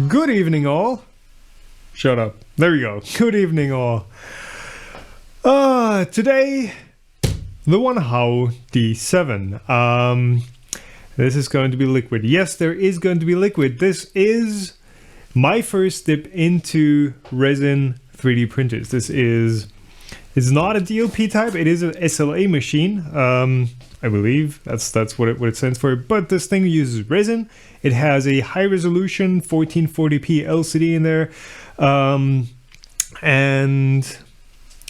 Good evening, all. Shut up. There we go. Good evening, all. Today, the WANHAO D7. This is going to be liquid. Yes, there is going to be liquid. This is my first dip into resin 3D printers. It's not a DLP type. It is an SLA machine. I believe that's what it stands for. But this thing uses resin. It has a high resolution 1440p LCD in there, and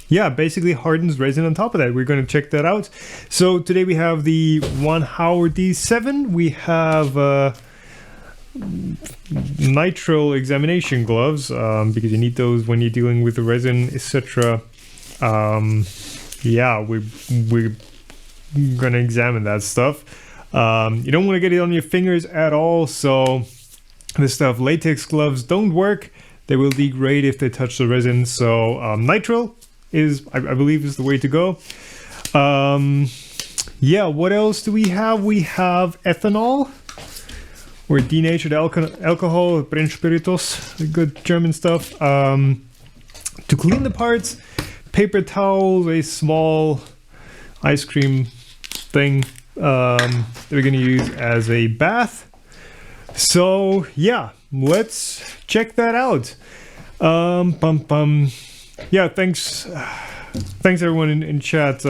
yeah, basically hardens resin on top of that. We're going to check that out. So today we have the WANHAO D7. We have nitrile examination gloves, because you need those when you're dealing with the resin, etc. Yeah, we're gonna examine that stuff. You don't want to get it on your fingers at all, so this stuff, latex gloves don't work. They will degrade if they touch the resin. So nitrile is, I believe, is the way to go. Yeah, what else do we have? We have ethanol, or denatured alcohol, Brennspiritus, the good German stuff. To clean the parts, paper towels, a small ice cream thing that we're gonna use as a bath. So yeah, let's check that out. Yeah, thanks everyone in chat.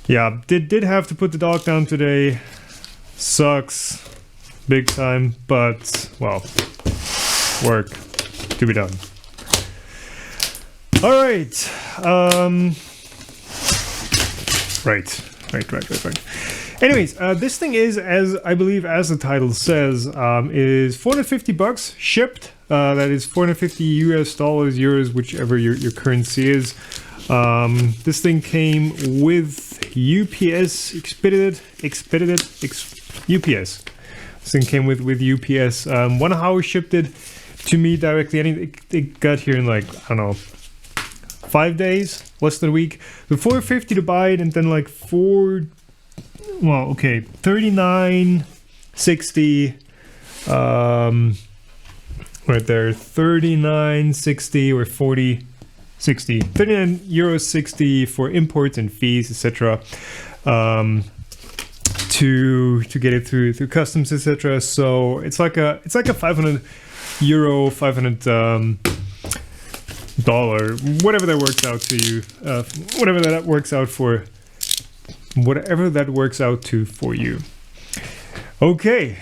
Yeah, did have to put the dog down today. Sucks big time, but well, work to be done. All right. Right. Anyways, this thing is, as I believe, as the title says, is $450 shipped. That is $450 US dollars, euros, whichever your currency is. This thing came with UPS expedited UPS. This thing came with UPS. WANHAO shipped it to me directly. It got here in like, I don't know, 5 days, less than a week. The $450 to buy it, and then like $39.60, right there, $39.60 or €40.60, €39.60 for imports and fees, etc. To get it through customs, etc. So it's like a €500, $500 dollar, whatever that works out to you, whatever that works out to for you. Okay,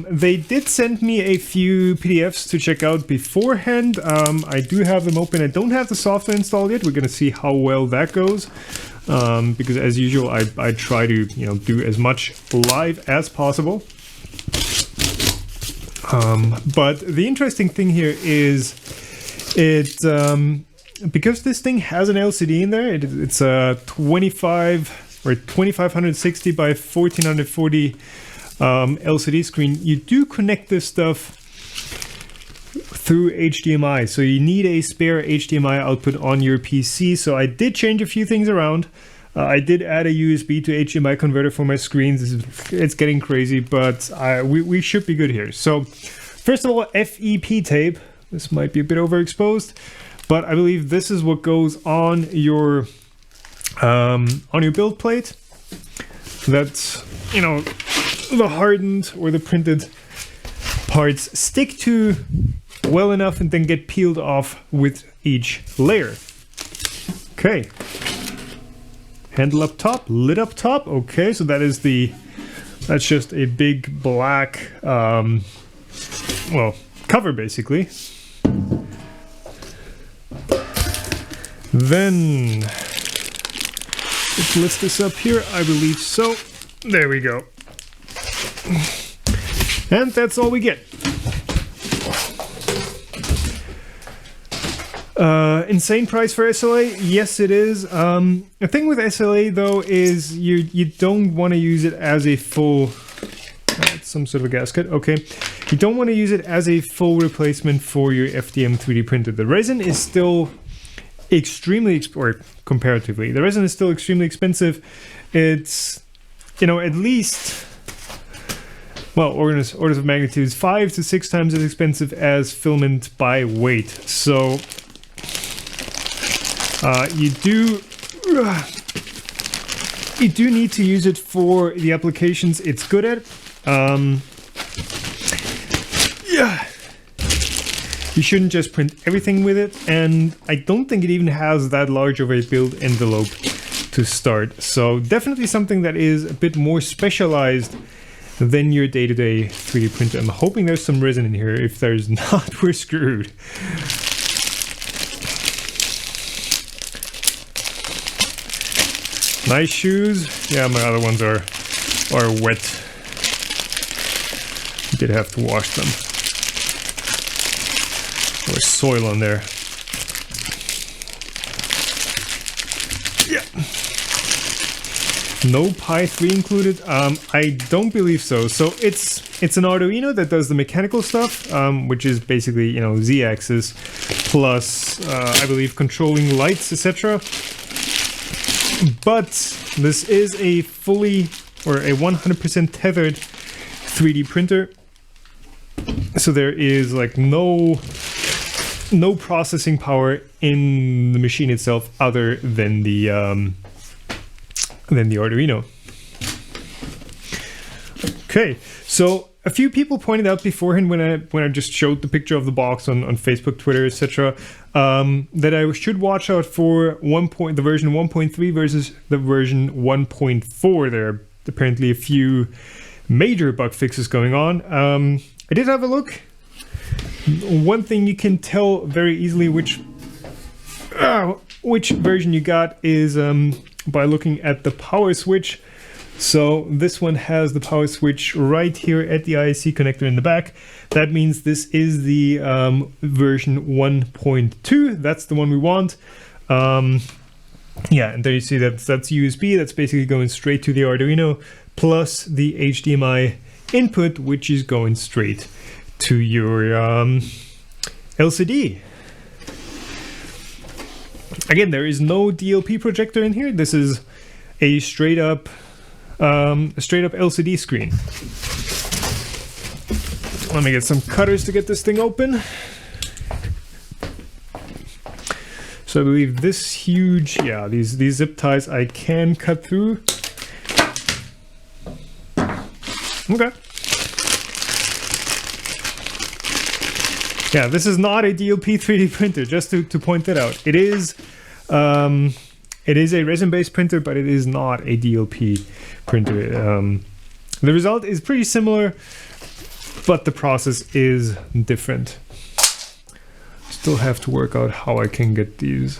they did send me a few PDFs to check out beforehand. I do have them open. I don't have the software installed yet. We're gonna see how well that goes, because as usual, I try to do as much live as possible. But the interesting thing here is, because this thing has an LCD in there, it's a 2560 by 1440 LCD screen. You do connect this stuff through HDMI, so you need a spare HDMI output on your PC. So I did change a few things around. I did add a USB to HDMI converter for my screens. It's getting crazy, but we should be good here. So first of all, FEP tape. This might be a bit overexposed, but I believe this is what goes on your build plate. That's, the hardened or the printed parts stick to well enough and then get peeled off with each layer. Okay. Handle up top, lid up top. Okay, so that's just a big black, cover basically. Then let's list this up here. I believe so. There we go. And that's all we get. Insane price for SLA? Yes, it is. The thing with SLA though is you don't want to use it as a full. It's some sort of a gasket. Okay, you don't want to use it as a full replacement for your FDM 3D printer. The resin is still comparatively, the resin is still extremely expensive. It's, at least well, orders of magnitude 5 to 6 times as expensive as filament by weight. So you do need to use it for the applications it's good at. Yeah, you shouldn't just print everything with it, and I don't think it even has that large of a build envelope to start. So definitely something that is a bit more specialized than your day-to-day 3D printer. I'm hoping there's some resin in here. If there's not, we're screwed. Nice shoes. Yeah, my other ones are wet. Did have to wash them. There's soil on there. Yeah. No Pi 3 included? I don't believe so. So it's an Arduino that does the mechanical stuff, which is basically, you know, Z-axis plus, I believe, controlling lights, etc. But this is a fully or a 100% tethered 3D printer. So there is like no processing power in the machine itself other than the Arduino. Okay, so a few people pointed out beforehand when I just showed the picture of the box on Facebook, Twitter, etc., that I should watch out for the version 1.3 versus the version 1.4. There are apparently a few major bug fixes going on. I did have a look. One thing you can tell very easily which version you got is by looking at the power switch. So this one has the power switch right here at the IC connector in the back. That means this is the version 1.2. That's the one we want. Yeah, and there you see that's USB. That's basically going straight to the Arduino, plus the HDMI input, which is going straight to your LCD. Again, there is no DLP projector in here. This is a straight up LCD screen. Let me get some cutters to get this thing open. So I believe this huge, yeah, these zip ties I can cut through. Okay. Yeah, this is not a DLP 3D printer, just to point that out. It is a resin-based printer, but it is not a DLP printer. The result is pretty similar, but the process is different. Still have to work out how I can get these.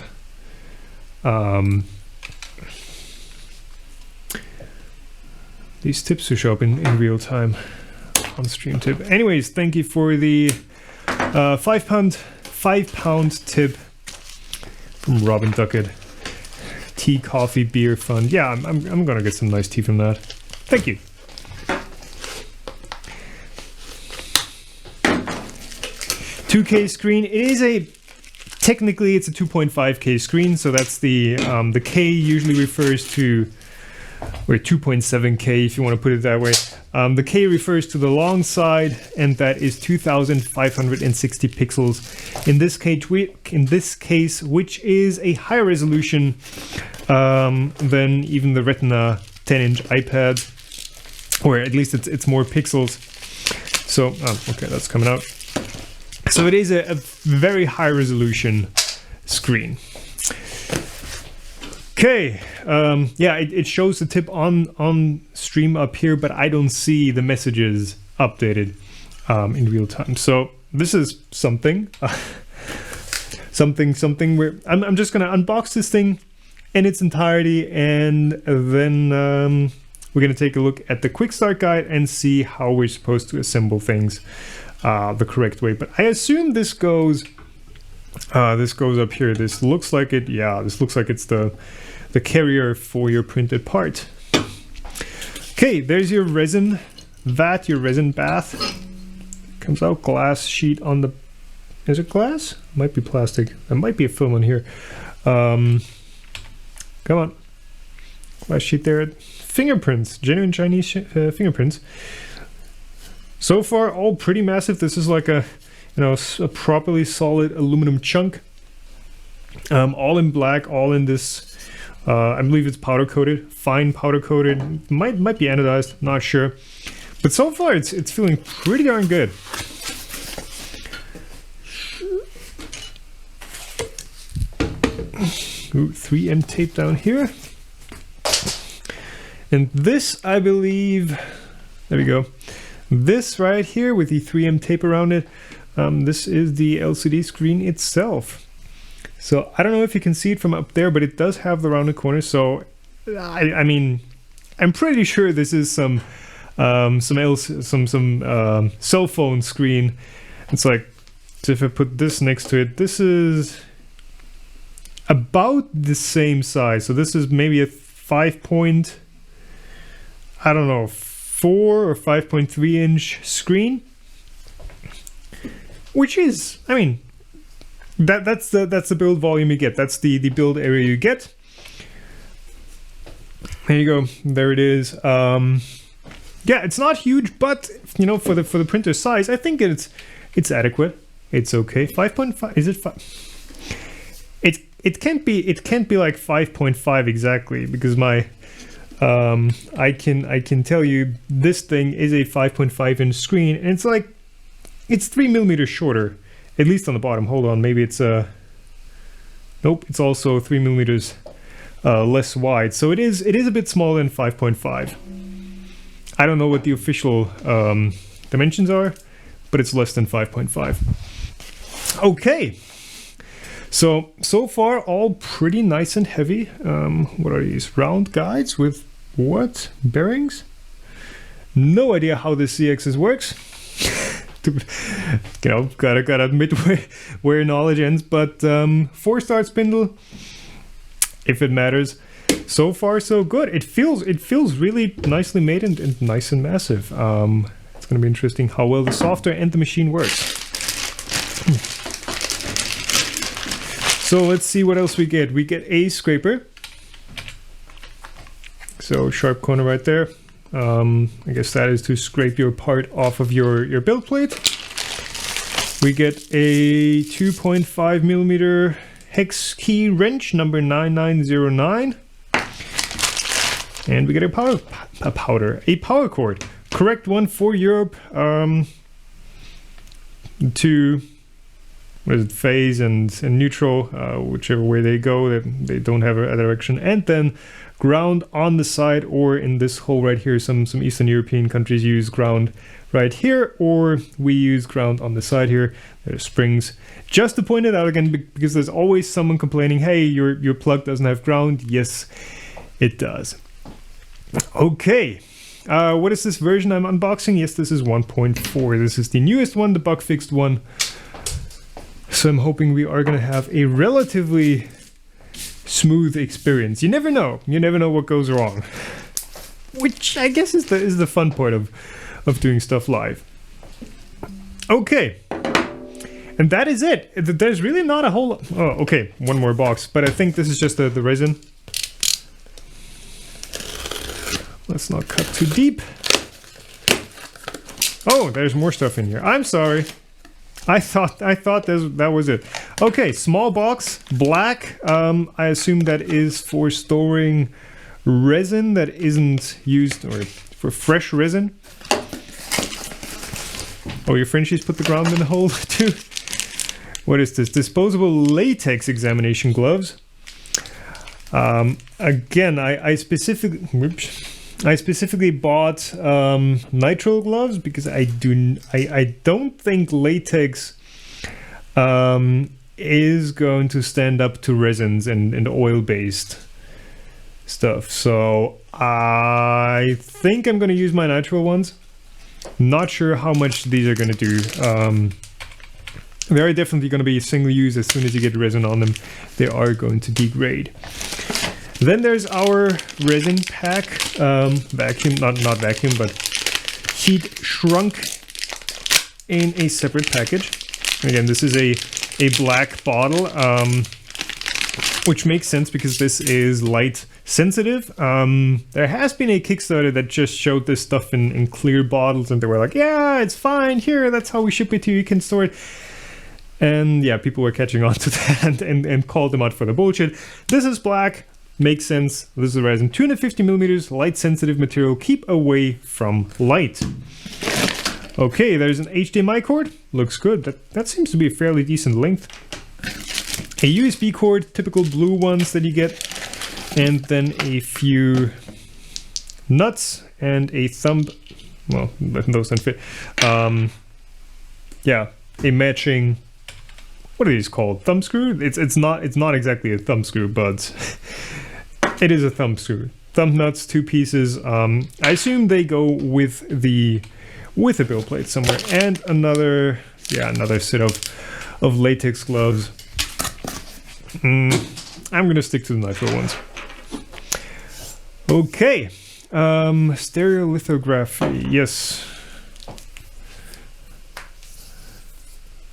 These tips to show up in real time on stream tip. Anyways, thank you for the 5 pound tip from Robin Duckett. Tea, coffee, beer, fun. Yeah, I'm gonna get some nice tea from that. Thank you. $2K screen. It is technically it's a 2.5K screen, so that's the K usually refers to, or 2.7K if you want to put it that way. The K refers to the long side, and that is 2560 pixels in this case, which is a higher resolution than even the Retina 10-inch iPad, or at least it's more pixels. So okay, that's coming out. So it is a very high resolution screen. Okay, yeah, it shows the tip on stream up here, but I don't see the messages updated in real time. So this is something, something where I'm just gonna unbox this thing in its entirety, and then we're gonna take a look at the quick start guide and see how we're supposed to assemble things the correct way. But I assume this goes up here. This looks like it. Yeah, this looks like it's the carrier for your printed part. Okay, there's your resin vat, your resin bath. Comes out glass sheet on the. Is it glass? Might be plastic. There might be a film on here. Come on, glass sheet there. Fingerprints, genuine Chinese fingerprints. So far, all pretty massive. This is like a, you know, a properly solid aluminum chunk. All in black, all in this, I believe it's powder coated, fine powder coated. Might be anodized, not sure. But so far, it's feeling pretty darn good. Ooh, 3M tape down here. And this, I believe, there we go. This right here with the 3M tape around it, this is the LCD screen itself. So I don't know if you can see it from up there, but it does have the rounded corners. So I mean, I'm pretty sure this is some cell phone screen. It's like, so if I put this next to it, this is about the same size. So this is maybe a 5.4 or 5.3 inch screen, which is, I mean, that's the build volume you get. That's the build area you get. There you go. There it is. Yeah, it's not huge, but you know, for the printer size, I think it's adequate. It's okay. 5.5. Is it 5? It can't be like 5.5 exactly, because my I can tell you this thing is a 5.5 inch screen, and it's like, it's 3 millimeters shorter, at least on the bottom. Hold on, maybe it's nope, it's also 3 millimeters less wide. So it is a bit smaller than 5.5. I don't know what the official dimensions are, but it's less than 5.5. Okay. So far, all pretty nice and heavy. What are these? Round guides with what? Bearings? No idea how this CXS works. You know, gotta admit where knowledge ends. But 4-star spindle, if it matters. So far, so good. It feels really nicely made and nice and massive. It's gonna be interesting how well the software and the machine works. So let's see what else we get. We get a scraper. So sharp corner right there. I guess that is to scrape your part off of your build plate. We get a 2.5 millimeter hex key wrench number 9909. And we get a power cord. Correct one for Europe. To what is it, phase and neutral, whichever way they go, they don't have a direction. And then ground on the side, or in this hole right here, some Eastern European countries use ground right here, or we use ground on the side here. There's springs. Just to point it out again, because there's always someone complaining, hey, your plug doesn't have ground. Yes, it does. Okay. What is this version I'm unboxing? Yes, this is 1.4. This is the newest one, the bug fixed one. So I'm hoping we are going to have a relatively smooth experience. You never know. You never know what goes wrong. Which I guess is the fun part of doing stuff live. Okay. And that is it. There's really not a whole lot. Oh, okay. One more box. But I think this is just the resin. Let's not cut too deep. Oh, there's more stuff in here. I'm sorry. I thought that was it. Okay, small box, black. I assume that is for storing resin that isn't used, or for fresh resin. Oh, your Frenchies put the ground in the hole too. What is this? Disposable latex examination gloves. Again, I specifically bought nitrile gloves because I don't think latex is going to stand up to resins and oil-based stuff. So I think I'm going to use my nitrile ones. Not sure how much these are going to do. They are definitely going to be single use. As soon as you get resin on them, they are going to degrade. Then there's our resin pack, vacuum, not vacuum, but heat shrunk in a separate package. Again, this is a black bottle, which makes sense because this is light sensitive. There has been a Kickstarter that just showed this stuff in clear bottles, and they were like, yeah, it's fine, here, that's how we ship it to you, you can store it. And yeah, people were catching on to that and called them out for the bullshit. This is black, makes sense. This is resin, 250 millimeters, light sensitive material, keep away from light. Okay, there's an HDMI cord, looks good. That seems to be a fairly decent length. A USB cord, typical blue ones that you get, and then a few nuts and a thumb. Well, those don't fit. Yeah, a matching. What are these called? Thumb screw? It's not exactly a thumb screw, but it is a thumb screw. Thumb nuts, 2 pieces. I assume they go with the build plate somewhere, and another set of latex gloves. I'm gonna stick to the nitro ones. Okay, stereolithography, yes.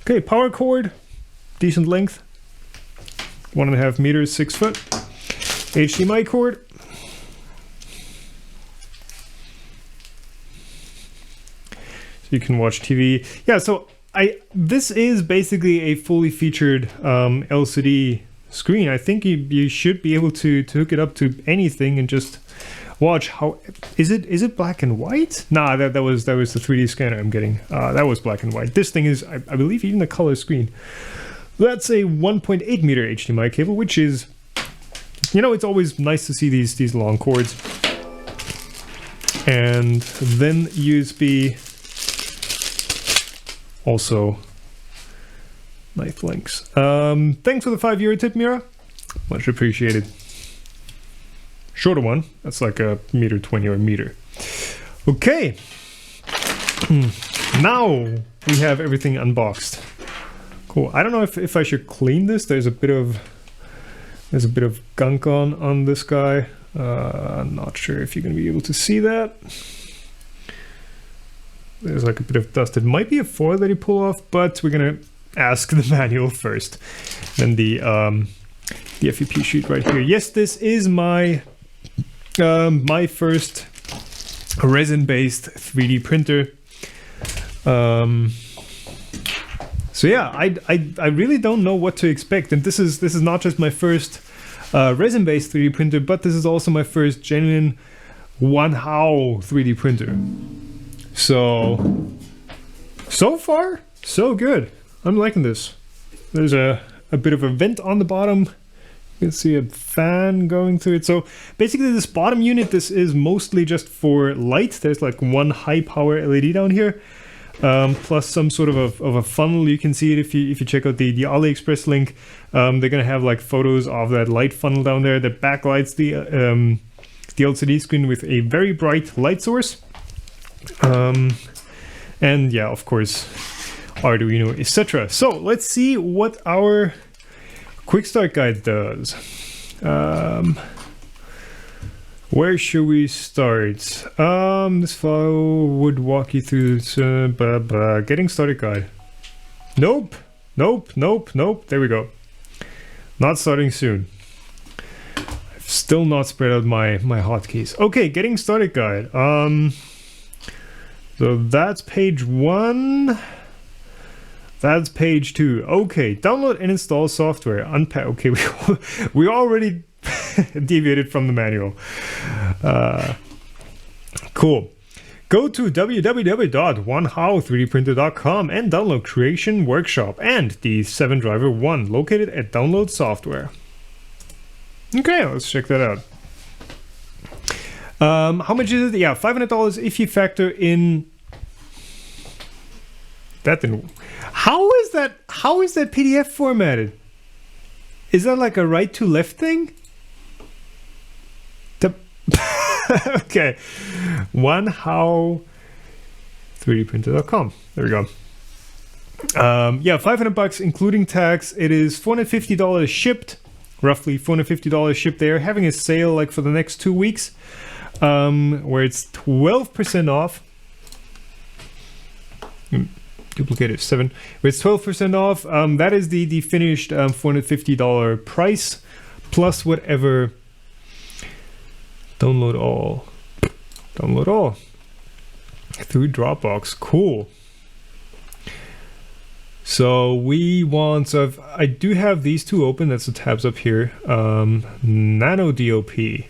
Okay, power cord, decent length, 1.5 meters, 6 foot. HDMI cord. So you can watch TV. Yeah, so this is basically a fully featured LCD screen. I think you should be able to hook it up to anything and just watch. How is it black and white? Nah, that was the 3D scanner I'm getting. That was black and white. This thing is, I believe, even the color screen. That's a 1.8 meter HDMI cable, which is, you know, it's always nice to see these long cords. And then USB, also nice links. Thanks for the €5 tip, Mira. Much appreciated. Shorter one, that's like a 1.20 or a meter. Okay. Now we have everything unboxed. Cool. I don't know if I should clean this. There's a bit of gunk on this guy. I'm not sure if you're gonna be able to see that. There's like a bit of dust. It might be a foil that you pull off, but we're gonna ask the manual first. Then the FEP sheet right here. Yes, this is my my first resin-based 3D printer. So yeah, I really don't know what to expect, and this is not just my first resin-based 3D printer, but this is also my first genuine WANHAO 3D printer. So far, so good. I'm liking this. There's a bit of a vent on the bottom. You can see a fan going through it. So basically this bottom unit, this is mostly just for light. There's like one high power LED down here, plus some sort of a funnel. You can see it if you check out the AliExpress link. They're gonna have like photos of that light funnel down there that backlights the LCD screen with a very bright light source. And yeah, of course, Arduino, etc. So let's see what our quick start guide does. Where should we start? This file would walk you through this, getting started guide. Nope. There we go. Not starting soon. I've still not spread out my hotkeys. Okay, getting started guide. So that's page 1. That's page 2. Okay, download and install software. Unpack. Okay, we already deviated from the manual. Cool. Go to www.wanhao3dprinter.com and download Creation Workshop and the 7-driver 1 located at Download Software. Okay, let's check that out. How much is it? Yeah, $500 if you factor in. That didn't. How is that PDF formatted? Is that like a right to left thing? Okay, WANHAO3dprinter.com. There we go. Yeah, $500 including tax. It is $450 shipped, roughly $450 shipped. They're having a sale like for the next 2 weeks, where it's 12% off. Duplicator 7, where it's 12% off. That is the finished $450 price, plus whatever Download all. Download all. Through Dropbox. Cool. So we want, so I do have these two open. That's the tabs up here. Nano DLP.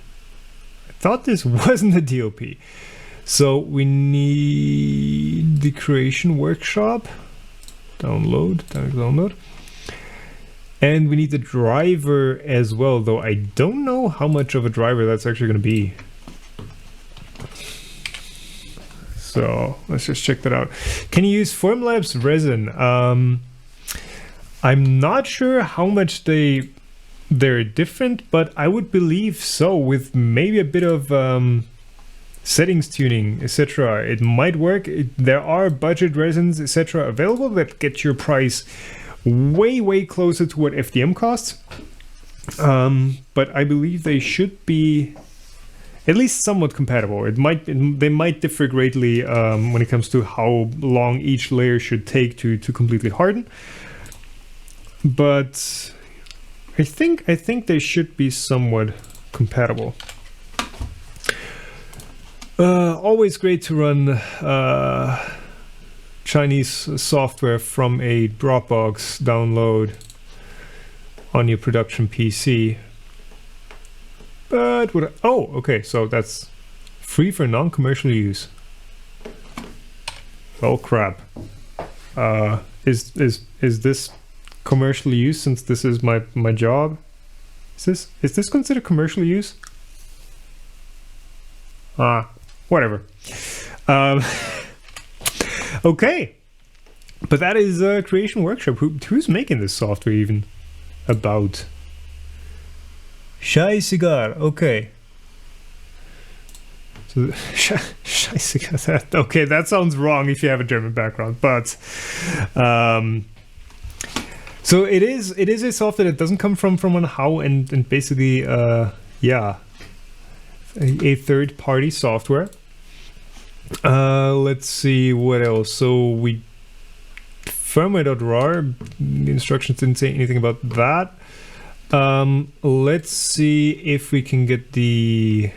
I thought this wasn't a DLP. So we need the creation workshop. Download. And we need the driver as well, though I don't know how much of a driver that's actually going to be. So let's just check that out. Can you use Formlabs Resin? I'm not sure how much they're different, but I would believe so, with maybe a bit of settings tuning, etc. It might work. There are budget resins, etc. available that get your price way closer to what FDM costs. But I believe they should be at least somewhat compatible. They might differ greatly when it comes to how long each layer should take to completely harden. But I think they should be somewhat compatible. Always great to run Chinese software from a Dropbox download on your production PC. But okay, so that's free for non-commercial use. Well, crap. Is this commercial use, since this is my job? Is this considered commercial use? Whatever. Okay, but that is a creation workshop. Who's making this software even? About Shy Cigar. Okay. So Shy Cigar. Okay, that sounds wrong if you have a German background, but so it is a software that doesn't come from WANHAO and basically yeah, a third-party software. Let's see what else. So we firmware.rar, the instructions didn't say anything about that. Let's see if we can get the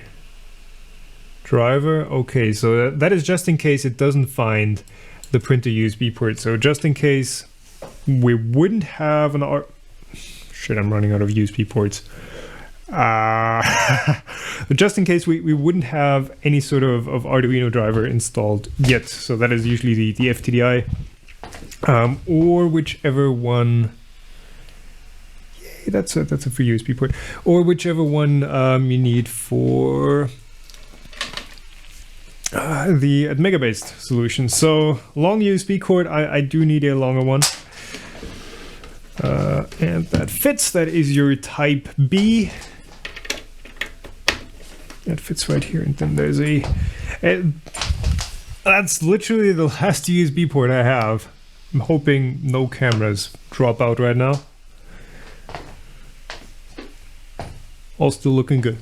driver. Okay, so that is just in case it doesn't find the printer USB port. So just in case we wouldn't have an shit, I'm running out of USB ports. Just in case we wouldn't have any sort of Arduino driver installed yet. So that is usually the FTDI, or whichever one. Yay, that's a free USB port, or whichever one you need for the Mega-based solution. So long USB cord, I do need a longer one. And that fits. That is your Type B. That fits right here, and then there's that's literally the last USB port I have. I'm hoping no cameras drop out right now. All still looking good.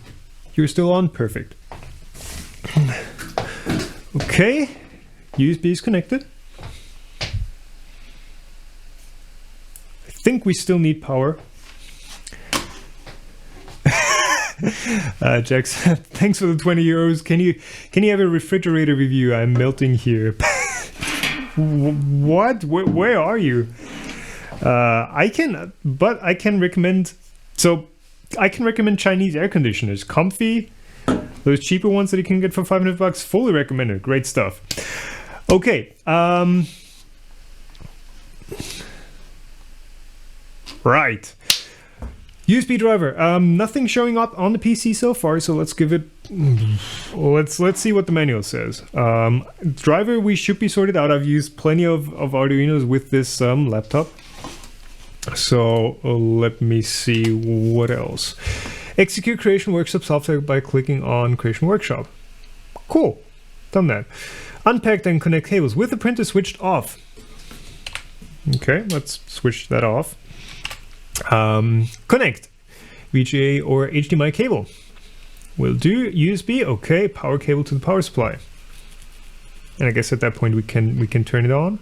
You're still on? Perfect. Okay, USB is connected. I think we still need power. Jax, thanks for the 20 euros. Can you have a refrigerator review? I'm melting here. What? Where are you? I can recommend. So I can recommend Chinese air conditioners. Comfy. Those cheaper ones that you can get for $500. Fully recommended. Great stuff. Okay. Right. USB driver. Nothing showing up on the PC so far, so let's give it. Let's see what the manual says. Driver, we should be sorted out. I've used plenty of Arduinos with this laptop. So let me see what else. Execute Creation Workshop software by clicking on Creation Workshop. Cool. Done that. Unpack and connect cables with the printer switched off. Okay, let's switch that off. Connect VGA or HDMI cable. Will do. USB. Okay. Power cable to the power supply. And I guess at that point we can turn it on.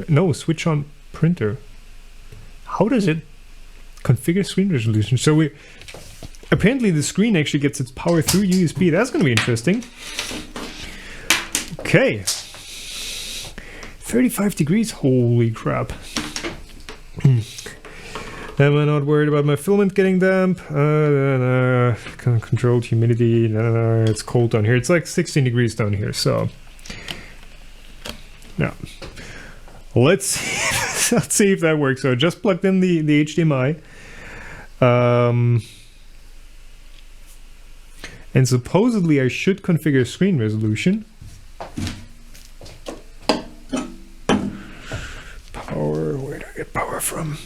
No, switch on printer. How does it configure screen resolution? So apparently the screen actually gets its power through USB. That's going to be interesting. Okay. 35 degrees. Holy crap. Am I not worried about my filament getting damp? Controlled humidity. It's cold down here. It's like 16 degrees down here. So, yeah. Let's see if that works. So I just plugged in the HDMI. And supposedly I should configure screen resolution. Power, where do I get power from?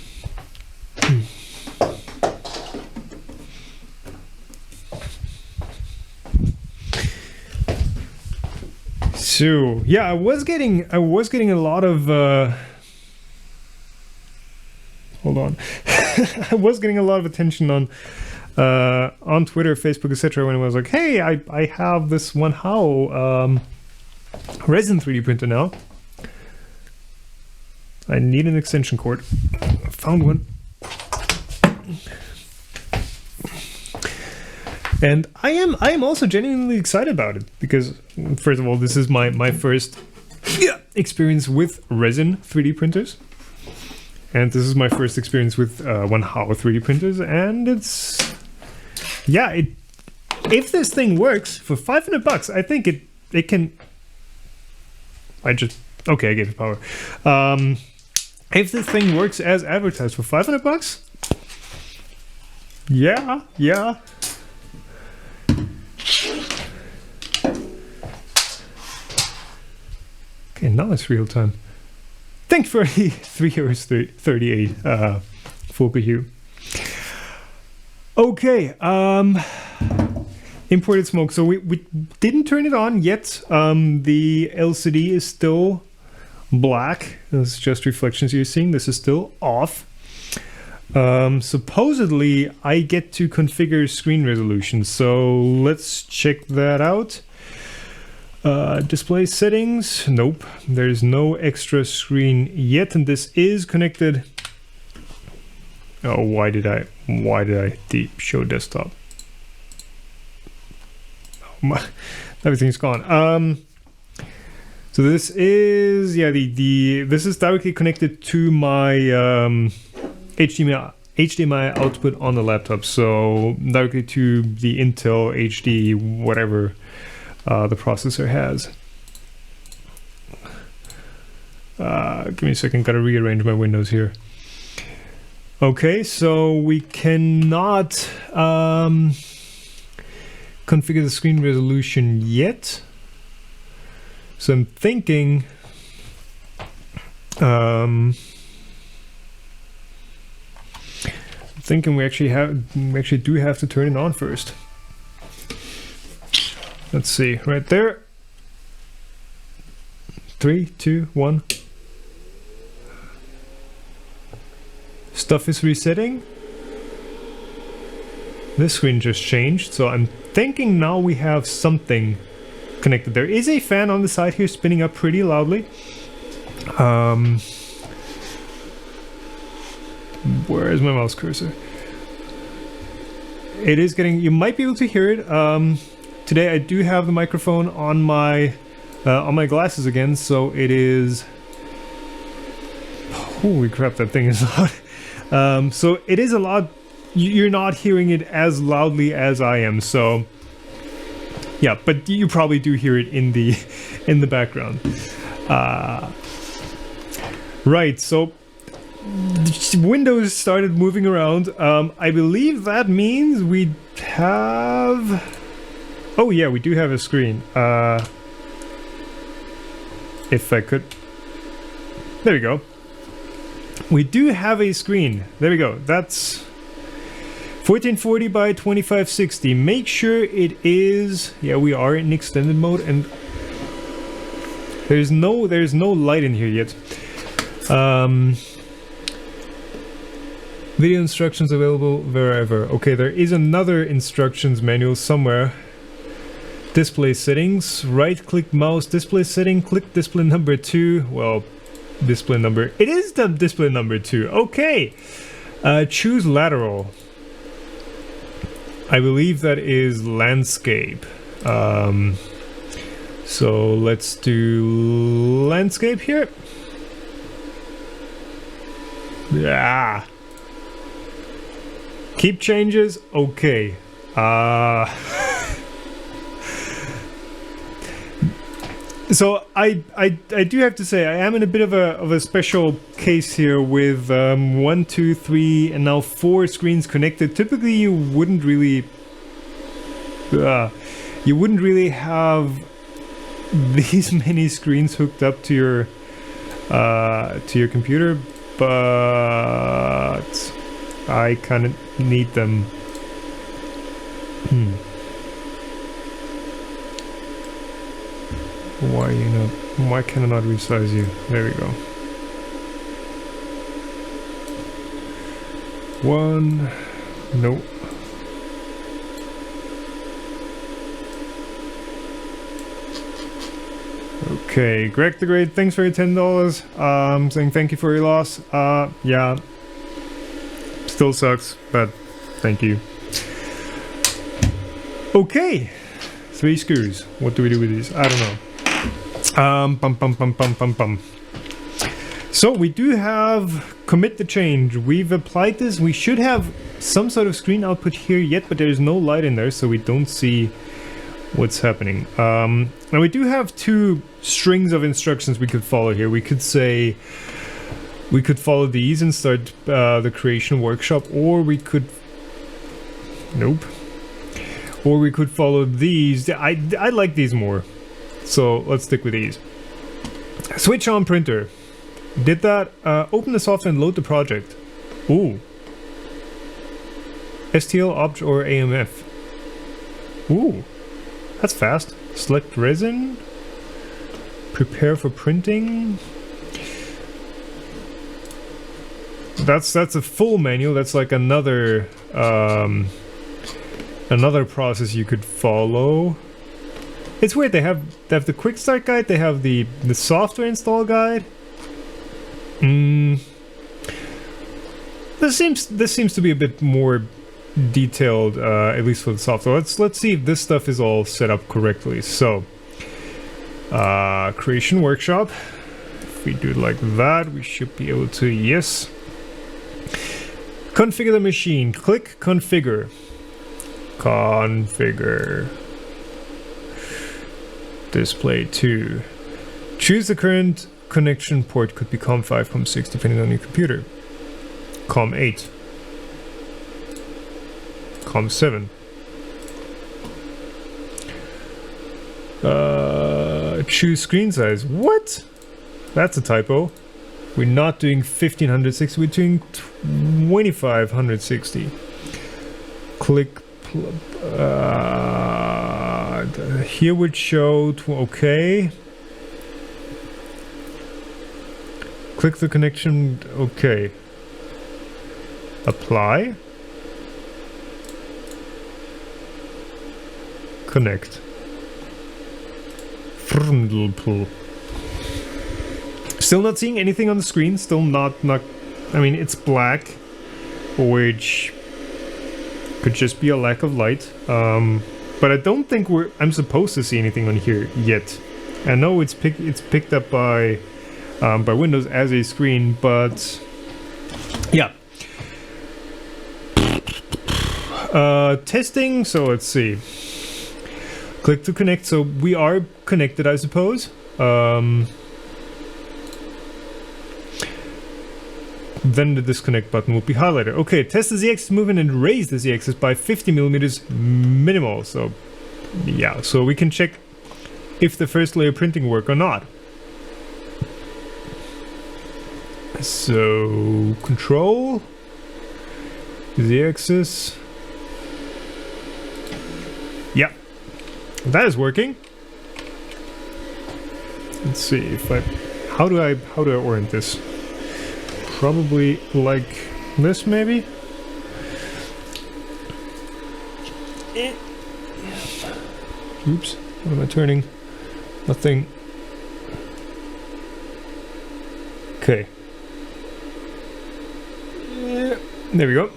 So yeah, I was getting a lot of hold on. I was getting a lot of attention on Twitter, Facebook, etc. when I was like, hey, I have this WANHAO Resin 3D printer now. I need an extension cord. I found one. And I am also genuinely excited about it because, first of all, this is my first experience with Resin 3D printers. And this is my first experience with WANHAO 3D printers, and it's... Yeah, if this thing works for $500, I think it can... Okay, I gave it power. If this thing works as advertised for $500, yeah. Okay, now it's real time. Thanks for the 3 hours 38 Fulka hue. Okay, imported smoke. So we didn't turn it on yet. The LCD is still black. It's just reflections you're seeing. This is still off. Supposedly I get to configure screen resolution. So let's check that out. Display settings. Nope, there's no extra screen yet, and this is connected. Oh, why did I show desktop? Oh my, everything's gone. So this is this is directly connected to my HDMI output on the laptop. So directly to the Intel HD whatever the processor has. Give me a second, gotta rearrange my windows here. Okay, so we cannot configure the screen resolution yet. So I'm thinking we actually do have to turn it on first. Let's see, right there. 3, 2, 1. Stuff is resetting. This screen just changed, so I'm thinking now we have something connected. There is a fan on the side here spinning up pretty loudly. Where is my mouse cursor? It is getting, you might be able to hear it. Today I do have the microphone on my glasses again, so it is... Holy crap, that thing is loud. So it is a lot. You're not hearing it as loudly as I am, so yeah, but you probably do hear it in the background. Right, so Windows started moving around. I believe that means we have... Oh yeah, we do have a screen. If I could... There we go. We do have a screen. There we go. That's 1440 by 2560. Make sure it is... Yeah, we are in extended mode, and there's no light in here yet. Video instructions available wherever. Okay, there is another instructions manual somewhere. Display settings. Right-click mouse display setting. Click display number 2. Well, display number... It is the display number 2. Okay. Choose lateral. I believe that is landscape. So let's do landscape here. Yeah. Keep changes. Okay. So I do have to say I am in a bit of a special case here with 1, 2, 3, and now 4 screens connected. Typically, you wouldn't really have these many screens hooked up to your computer, but I kind of need them. Why can I not resize you? There we go. 1. Nope. Okay, Greg the Great, thanks for your $10. Saying thank you for your loss. Yeah. Still sucks, but thank you. Okay. 3 screws. What do we do with these? I don't know. So we do have commit the change. We've applied this. We should have some sort of screen output here yet, but there's no light in there, so we don't see what's happening. Now we do have 2 strings of instructions we could follow here. We could say we could follow these and start the creation workshop, or we could or we could follow these. I like these more, so let's stick with these. Switch on printer. Did that. Open the software and load the project. Ooh. STL, opt, or AMF. Ooh. That's fast. Select resin. Prepare for printing. That's a full manual. That's like another another process you could follow. It's weird. They have the quick start guide. They have the software install guide. This seems to be a bit more detailed, at least for the software. Let's see if this stuff is all set up correctly. So, creation workshop. If we do it like that, we should be able to, yes. Configure the machine. Click configure. Configure. Display 2. Choose the current connection port. Could be COM5, COM6, depending on your computer. COM8. COM7. Choose screen size. What? That's a typo. We're not doing 1560, we're doing 2560. Click. Here would show. Okay. Click the connection. Okay. Apply. Connect. Still not seeing anything on the screen. Still not. I mean, it's black, which could just be a lack of light. But I don't think I'm supposed to see anything on here yet. I know it's picked up by Windows as a screen, but yeah. Testing. So let's see. Click to connect. So we are connected, I suppose. Then the disconnect button will be highlighted. Okay, test the Z-axis movement and raise the Z-axis by 50 millimeters minimal. So, yeah, so we can check if the first layer printing work or not. So, control, Z-axis. Yeah, that is working. Let's see if how do I orient this? Probably like this, maybe? Oops, what am I turning? Nothing. Okay. There we go.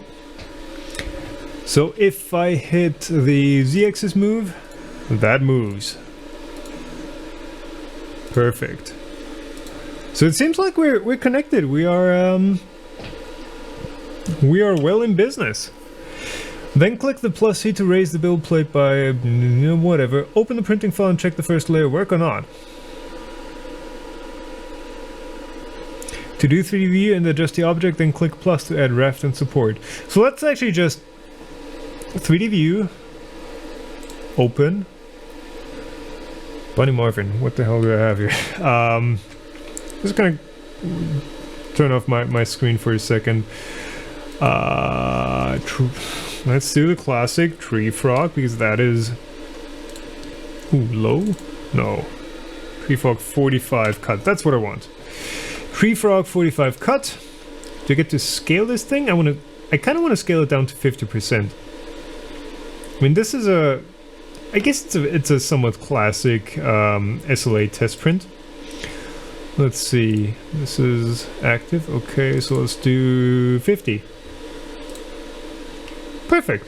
So if I hit the Z-axis move, that moves. Perfect. So it seems like we're connected. We are well in business. Then click the plus C to raise the build plate by whatever. Open the printing file and check the first layer work or not. To do 3D view and adjust the object, then click plus to add raft and support. So let's actually just 3D view, open. Bunny Marvin, what the hell do I have here? Just gonna turn off my screen for a second. Let's do the classic tree frog because that is low. No, tree frog 45 cut. That's what I want. Tree frog 45 cut. Do I get to scale this thing? I kind of want to scale it down to 50%. I mean, this is I guess it's a somewhat classic SLA test print. Let's see. This is active. Okay, so let's do 50. Perfect.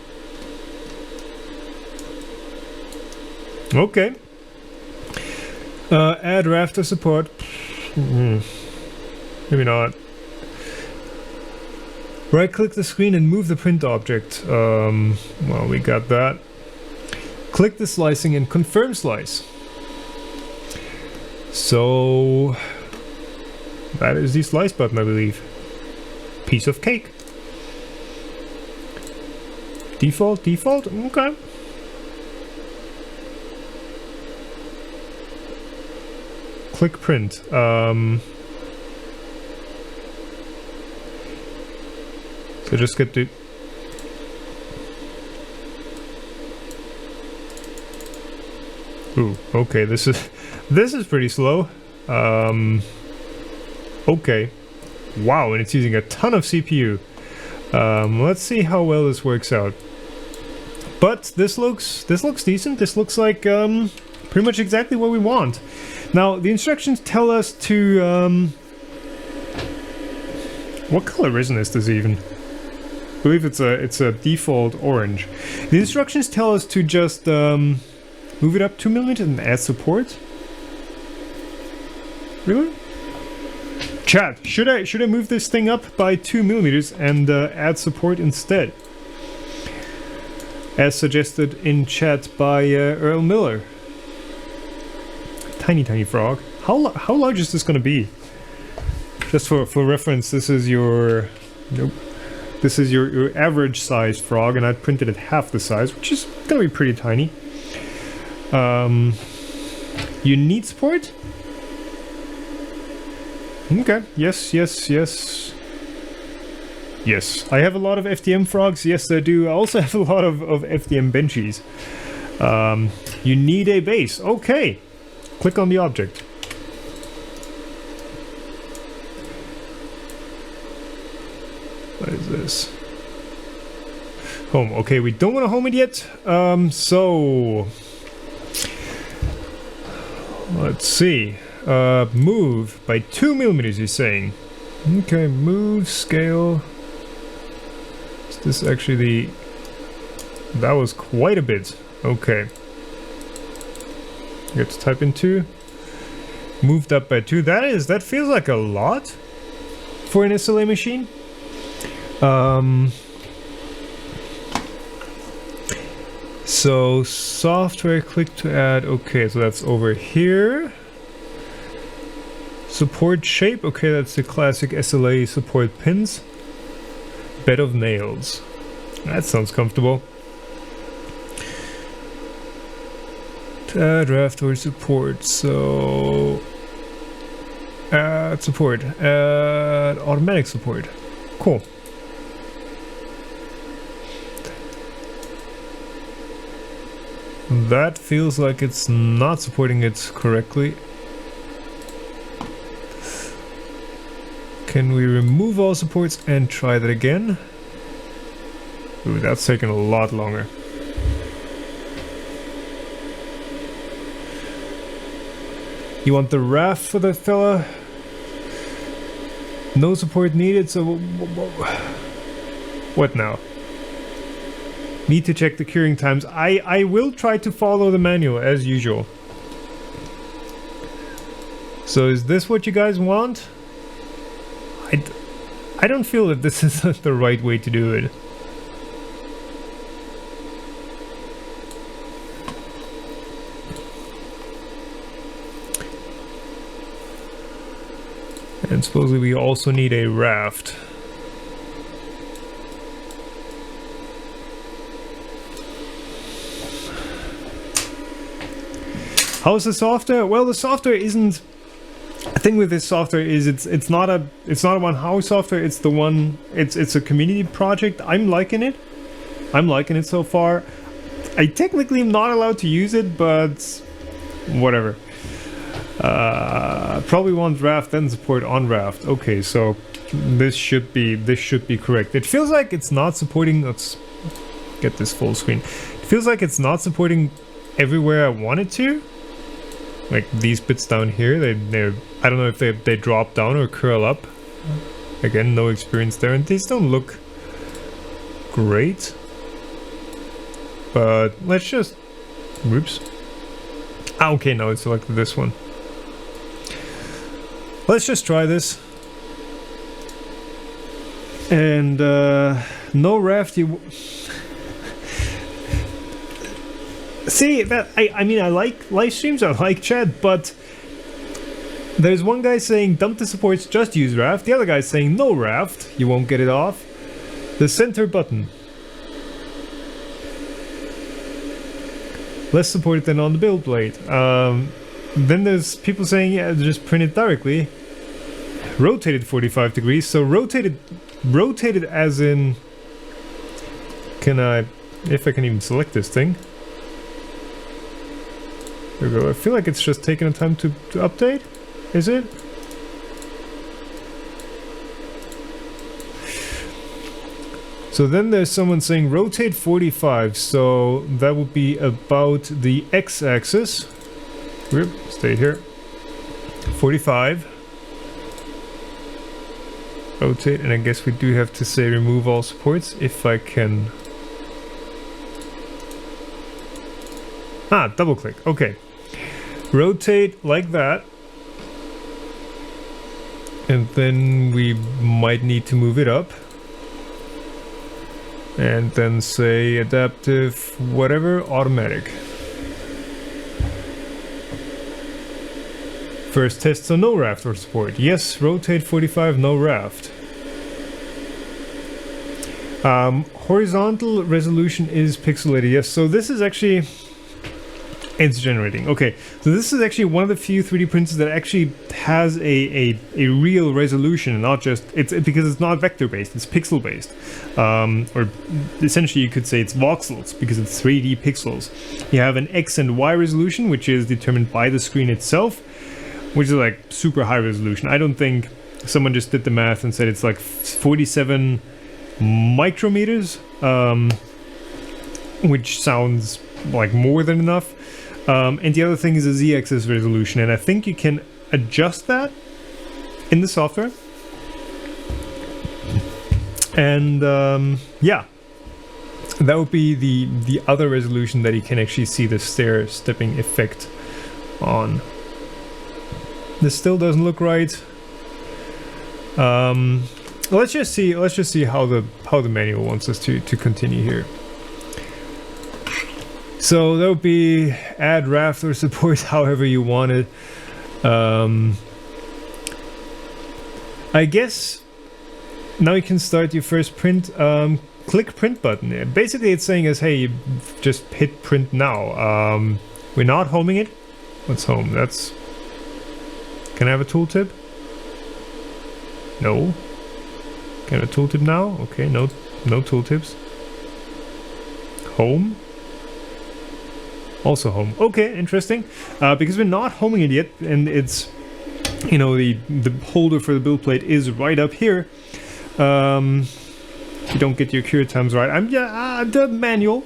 Okay. Add rafter support. Maybe not. Right click the screen and move the print object. Well, we got that. Click the slicing and confirm slice. So that is the slice button, I believe. Piece of cake. Default, okay. Click print. So just get to... Ooh, okay, this is pretty slow. Okay. Wow, and it's using a ton of CPU. Let's see how well this works out. But this looks decent. This looks like pretty much exactly what we want. Now the instructions tell us to what color resin is this even? I believe it's a default orange. The instructions tell us to just move it up 2mm and add support. Really? Chat, should I move this thing up by 2mm and add support instead? As suggested in chat by Earl Miller. Tiny frog. How large is this gonna be? Just for reference, this is your this is your average sized frog, and I printed it half the size, which is gonna be pretty tiny. You need support? Okay, yes. Yes, I have a lot of FDM frogs, yes I do. I also have a lot of FDM benchies. You need a base, okay. Click on the object. What is this? Home, okay, we don't want to home it yet. So... let's see. Move by 2mm, you're saying. Okay, move, scale. Is this actually the... that was quite a bit. Okay. Let's type in 2. Moved up by 2. That feels like a lot for an SLA machine. So software, click to add. Okay, so that's over here. Support shape. Okay, that's the classic SLA support pins. Bed of nails. That sounds comfortable. To add draft or support. So add support. Add automatic support. Cool. That feels like it's not supporting it correctly. Can we remove all supports and try that again? Ooh, that's taking a lot longer. You want the raft for that fella? No support needed, so... what now? Need to check the curing times. I will try to follow the manual as usual. So is this what you guys want? I don't feel that this is the right way to do it. And supposedly we also need a raft. How's the software? Well, the software isn't. The thing with this software is it's not a WANHAO software. It's the one. It's a community project. I'm liking it. I'm liking it so far. I technically am not allowed to use it, but whatever. Probably want raft then support on raft. Okay, so this should be correct. It feels like it's not supporting. Let's get this full screen. It feels like it's not supporting everywhere I want it to. Like these bits down here, they're I don't know if they drop down or curl up. Again, no experience there, and these don't look great. But let's just, whoops. Ah, okay, now it's selected this one. Let's just try this. And no raft. See, that I mean, I like live streams, I like chat, but there's one guy saying dump the supports, just use raft. The other guy saying no raft, you won't get it off. The center button. Less supported than on the build plate. Then there's people saying, yeah, just print it directly. Rotated 45 degrees, so rotated as in, if I can even select this thing. There we go. I feel like it's just taking a time to update. Is it? So then there's someone saying rotate 45, so that would be about the x-axis. Stay here. 45. Rotate, and I guess we do have to say remove all supports if I can. Ah, double click. Okay. Rotate like that. And then we might need to move it up. And then say adaptive, whatever, automatic. First test, so no raft or support. Yes, rotate 45, no raft. Horizontal resolution is pixelated. Yes, so this is actually... It's generating. Okay, so this is actually one of the few 3D printers that actually has a real resolution, not just because it's not vector based, it's pixel based, or essentially you could say it's voxels because it's 3D pixels. You have an X and Y resolution, which is determined by the screen itself, which is like super high resolution. I don't think someone just did the math and said it's like 47 micrometers, which sounds like more than enough. And the other thing is a Z-axis resolution, and I think you can adjust that in the software. And yeah, that would be the other resolution that you can actually see the stair stepping effect on. This still doesn't look right. Let's just see how the manual wants us to continue here. So that would be add raft or support however you want it. I guess now you can start your first print. Click print button. Basically it's saying is, hey, you just hit print now. We're not homing it. What's home? That's... Can I have a tooltip? No. Can I have a tooltip now? Okay, no tooltips. Home? Also home. Okay, interesting. Because we're not homing it yet, and it's, you know, the holder for the build plate is right up here. You don't get your cure times right. The manual,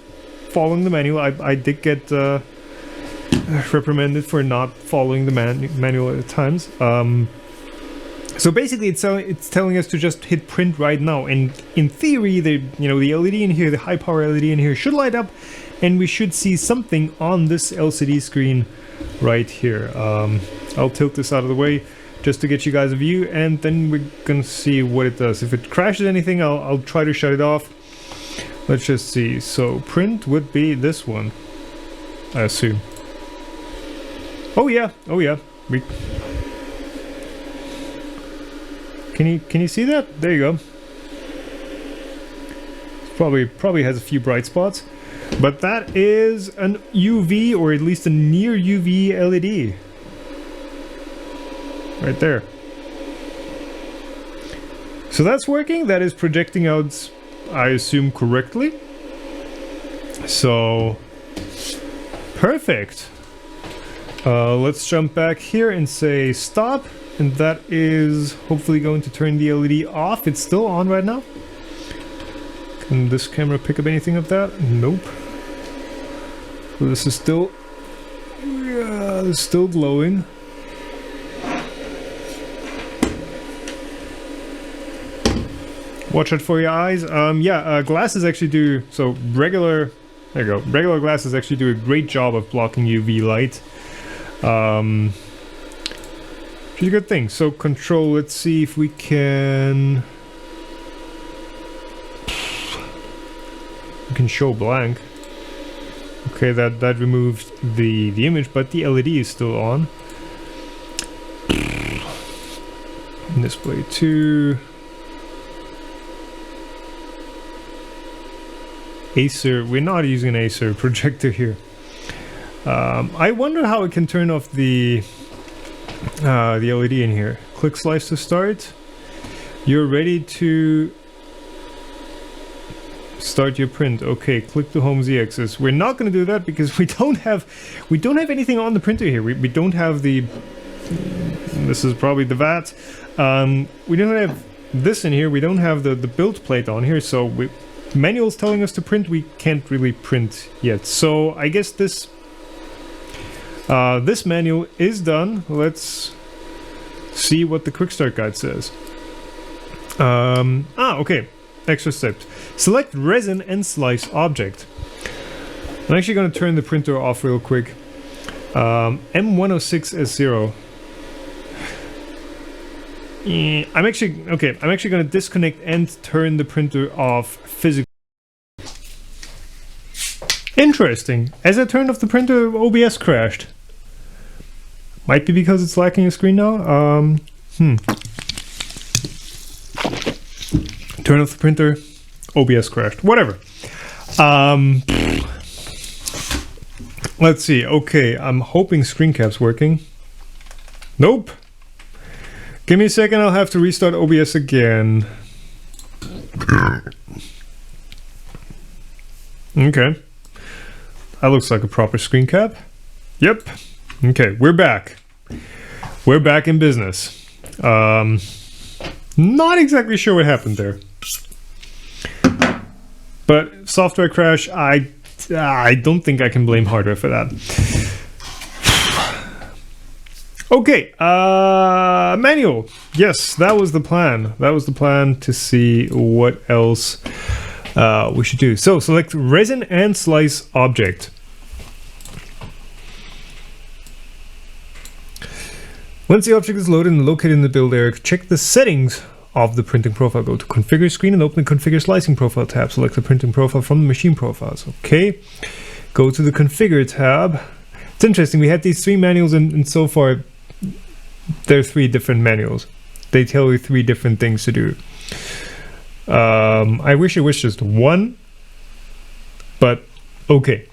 following the manual. I did get reprimanded for not following the manual at times. So basically, it's telling us to just hit print right now, and in theory, the LED in here, the high power LED in here, should light up, and we should see something on this LCD screen right here. I'll tilt this out of the way just to get you guys a view, and then we're gonna see what it does. If it crashes anything, I'll try to shut it off. Let's just see. So print would be this one, I assume. Oh yeah. Can you see that? There you go. Probably has a few bright spots, but that is an UV, or at least a near UV LED. Right there. So that's working. That is projecting out, I assume, correctly. So perfect. Let's jump back here and say stop. And that is hopefully going to turn the LED off. It's still on right now. Can this camera pick up anything of that? Nope. So this is still... yeah, it's still glowing. Watch out for your eyes. Glasses actually do... so regular... there you go. Regular glasses actually do a great job of blocking UV light. Pretty good thing. So control, let's see if we can show blank. Okay, that removed the image, but the LED is still on. Display 2. Acer, we're not using an Acer projector here. I wonder how it can turn off the LED in here. Click slice to start. You're ready to start your print. Okay, click the home Z-axis. We're not going to do that because we don't have anything on the printer here. We don't have the... this is probably the VAT. We don't have this in here. We don't have the build plate on here. So manual's telling us to print. We can't really print yet. So I guess this manual is done. Let's see what the quick start guide says. Okay. Extra steps. Select resin and slice object. I'm actually going to turn the printer off real quick. M106S0. I'm actually going to disconnect and turn the printer off physically. Interesting. As I turned off the printer, OBS crashed. Might be because it's lacking a screen now. Turn off the printer, OBS crashed. Whatever. Let's see. Okay, I'm hoping screen cap's working. Nope. Give me a second, I'll have to restart OBS again. Okay. That looks like a proper screen cap. Yep. Okay, we're back. We're back in business. Not exactly sure what happened there. But software crash, I don't think I can blame hardware for that. Okay, manual. Yes, that was the plan. That was the plan to see what else we should do. So select resin and slice object. Once the object is loaded and located in the build area, check the settings of the printing profile. Go to configure screen and open the configure slicing profile tab. Select the printing profile from the machine profiles. Okay, go to the configure tab. It's interesting, we had these three manuals and so far there are three different manuals. They tell you three different things to do. I wish it was just one, but okay.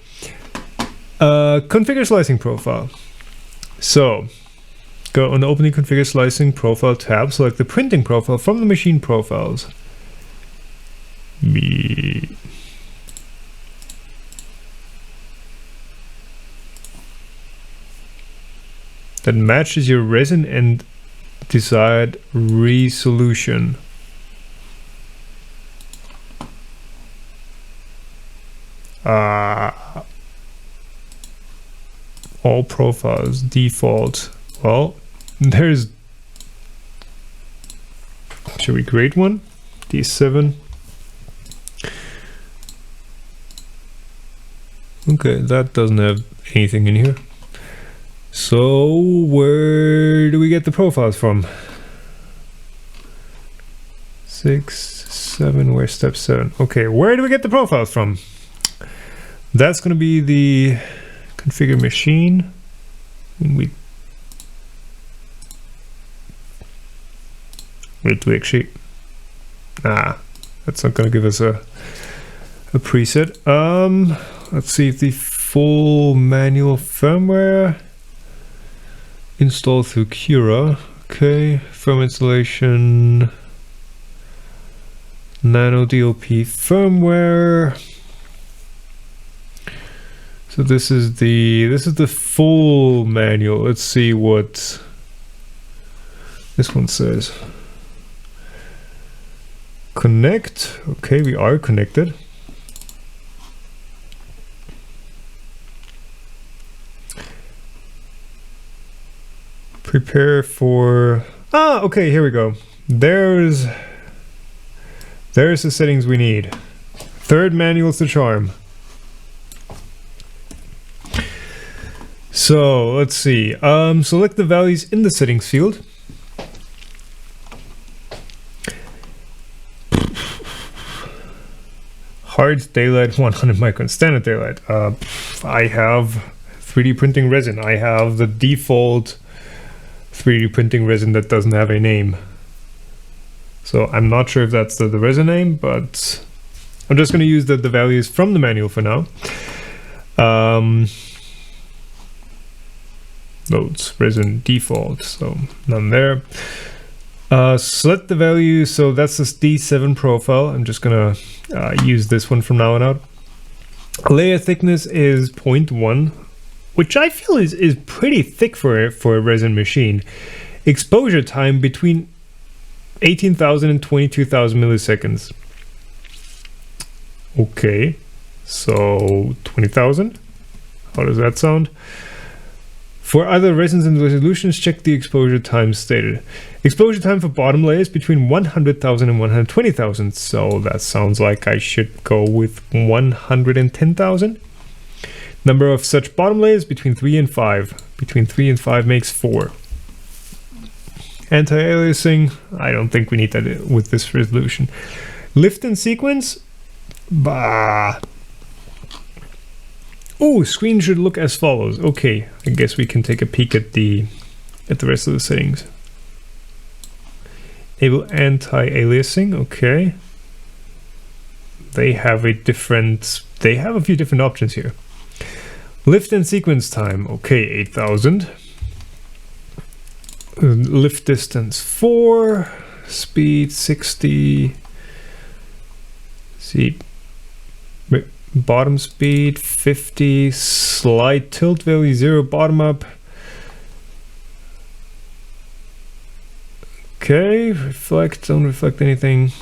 Configure slicing profile. So go on the open the configure slicing profile tab, select the printing profile from the machine profiles. That matches your resin and desired resolution. All profiles default. Well, there's Should we create one? D7. Okay, that doesn't have anything in here. So where do we get the profiles from? 6, 7, where's step 7? Okay, where do we get the profiles from? That's going to be the configure machine. And we actually, that's not going to give us a preset. Let's see if the full manual firmware installed through Cura. Okay, firmware installation, nano DLP firmware. So this is the full manual. Let's see what this one says. Connect. Okay, we are connected. Prepare for, okay, here we go. There's the settings we need. Third manual's the charm. So let's see. Select the values in the settings field. Hard daylight 100 micron, standard daylight. I have 3D printing resin. I have the default 3D printing resin that doesn't have a name. So I'm not sure if that's the resin name, but I'm just going to use the values from the manual for now. Loads, resin default, so none there. Select the value, so that's this D7 profile. I'm just gonna use this one from now on out. Layer thickness is 0.1, which I feel is pretty thick for a resin machine. Exposure time between 18,000 and 22,000 milliseconds. Okay, so 20,000. How does that sound? For other resins and resolutions, check the exposure time stated. Exposure time for bottom layers between 100,000 and 120,000. So that sounds like I should go with 110,000. Number of such bottom layers between 3 and 5. Between 3 and 5 makes 4. Anti-aliasing, I don't think we need that with this resolution. Lift and sequence, bah. Oh, screen should look as follows. Okay, I guess we can take a peek at the rest of the settings. Enable anti-aliasing. Okay, they have a few different options here. Lift and sequence time. Okay, 8,000. Lift distance 4. Speed 60. See. Bottom speed 50, slide tilt value 0, bottom up. Okay, reflect, don't reflect anything.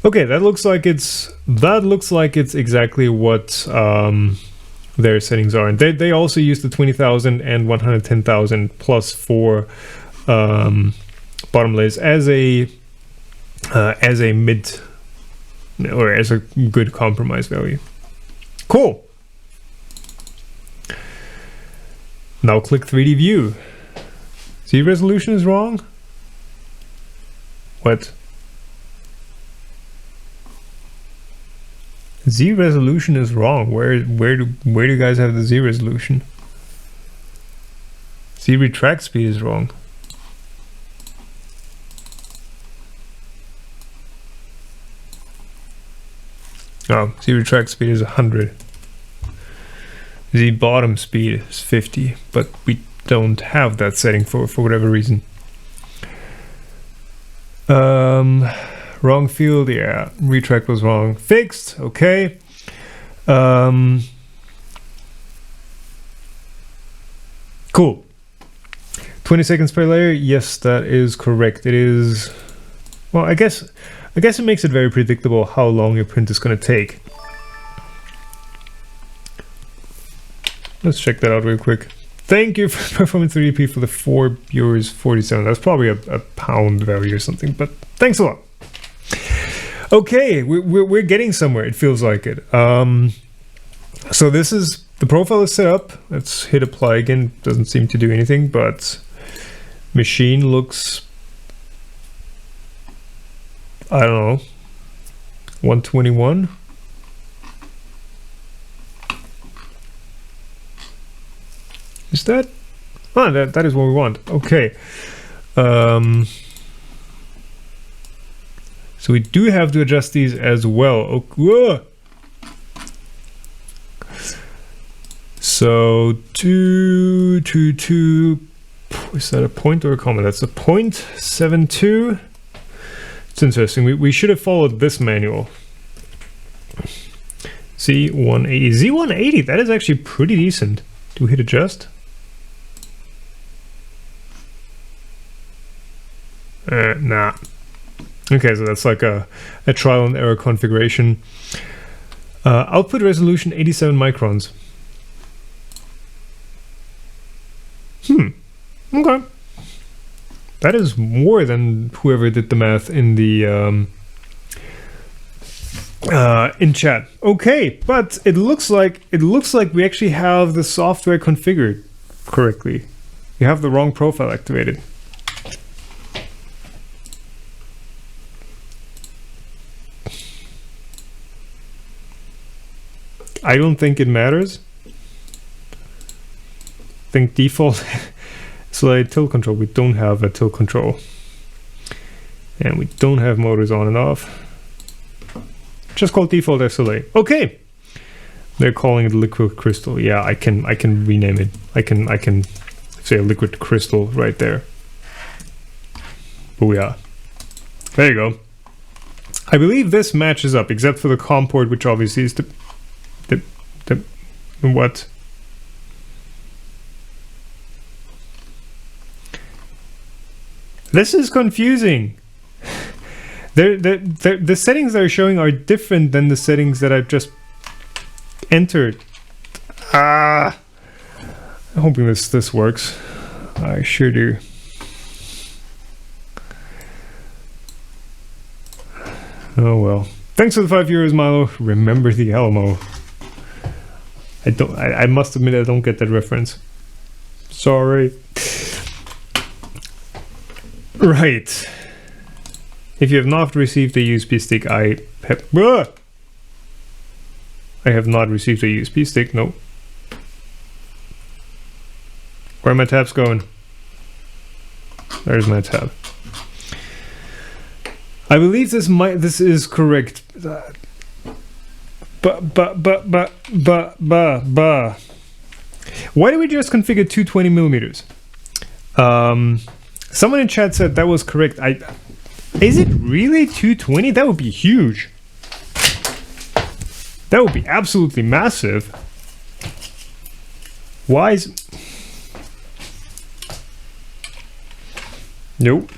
Okay, that looks like it's exactly what their settings are, and they also use the 20,000 and 110,000 plus 4 bottom layers as a mid. Or as a good compromise value. Cool. Now click 3D view. Z resolution is wrong? What? Z resolution is wrong. Where do you guys have the Z resolution? Z retract speed is wrong. Oh, Z retract speed is 100. Z bottom speed is 50, but we don't have that setting for whatever reason. Wrong field, yeah. Retract was wrong. Fixed, okay. Cool. 20 seconds per layer, yes, that is correct. It is, well, I guess it makes it very predictable how long your print is going to take. Let's check that out real quick. Thank you for Performance 3DP for the €4.47. That's probably a pound value or something, but thanks a lot. Okay, we're getting somewhere. It feels like it. So this is the profile is set up. Let's hit apply again. Doesn't seem to do anything, but machine looks, I don't know, 121. Is that? Oh, that is what we want. Okay. So we do have to adjust these as well. Oh, whoa. So 222. Is that a point or a comma? That's a 0.72. It's interesting. We should have followed this manual. Z180. Z180. That is actually pretty decent. Do we hit adjust? Nah. Okay, so that's like a trial and error configuration. Output resolution 87 microns. Okay. That is more than whoever did the math in the in chat. Okay, but it looks like we actually have the software configured correctly. We have the wrong profile activated. I don't think it matters. I think default SLA tilt control. We don't have a tilt control. And we don't have motors on and off. Just called default SLA. Okay. They're calling it liquid crystal. Yeah, I can rename it. I can say liquid crystal right there. Booyah. There you go. I believe this matches up, except for the COM port, which obviously is the what? This is confusing. The settings they're showing are different than the settings that I've just entered. I'm hoping this works. I sure do. Oh well. Thanks for the €5, Milo. Remember the Alamo. I must admit I don't get that reference. Sorry. Right. If you have not received a USB stick, I have not received a USB stick. No. Where are my tabs going? There's my tab. I believe this is correct. Why do we just configure 220 millimeters? Someone in chat said that was correct. Is it really 220? That would be huge. That would be absolutely massive. Why is... Nope.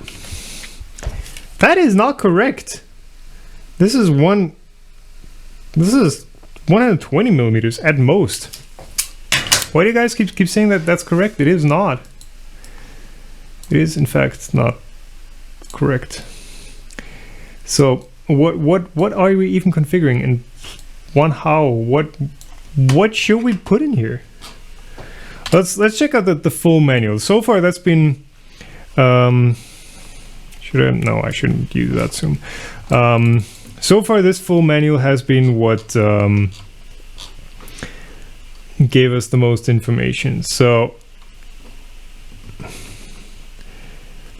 That is not correct. This is 120 millimeters at most. Why do you guys keep saying that that's correct? It is not. It is in fact not correct. So what are we even configuring in WANHAO? What should we put in here? Let's check out the full manual. So far that's been no, I shouldn't use that soon. So far this full manual has been what gave us the most information. So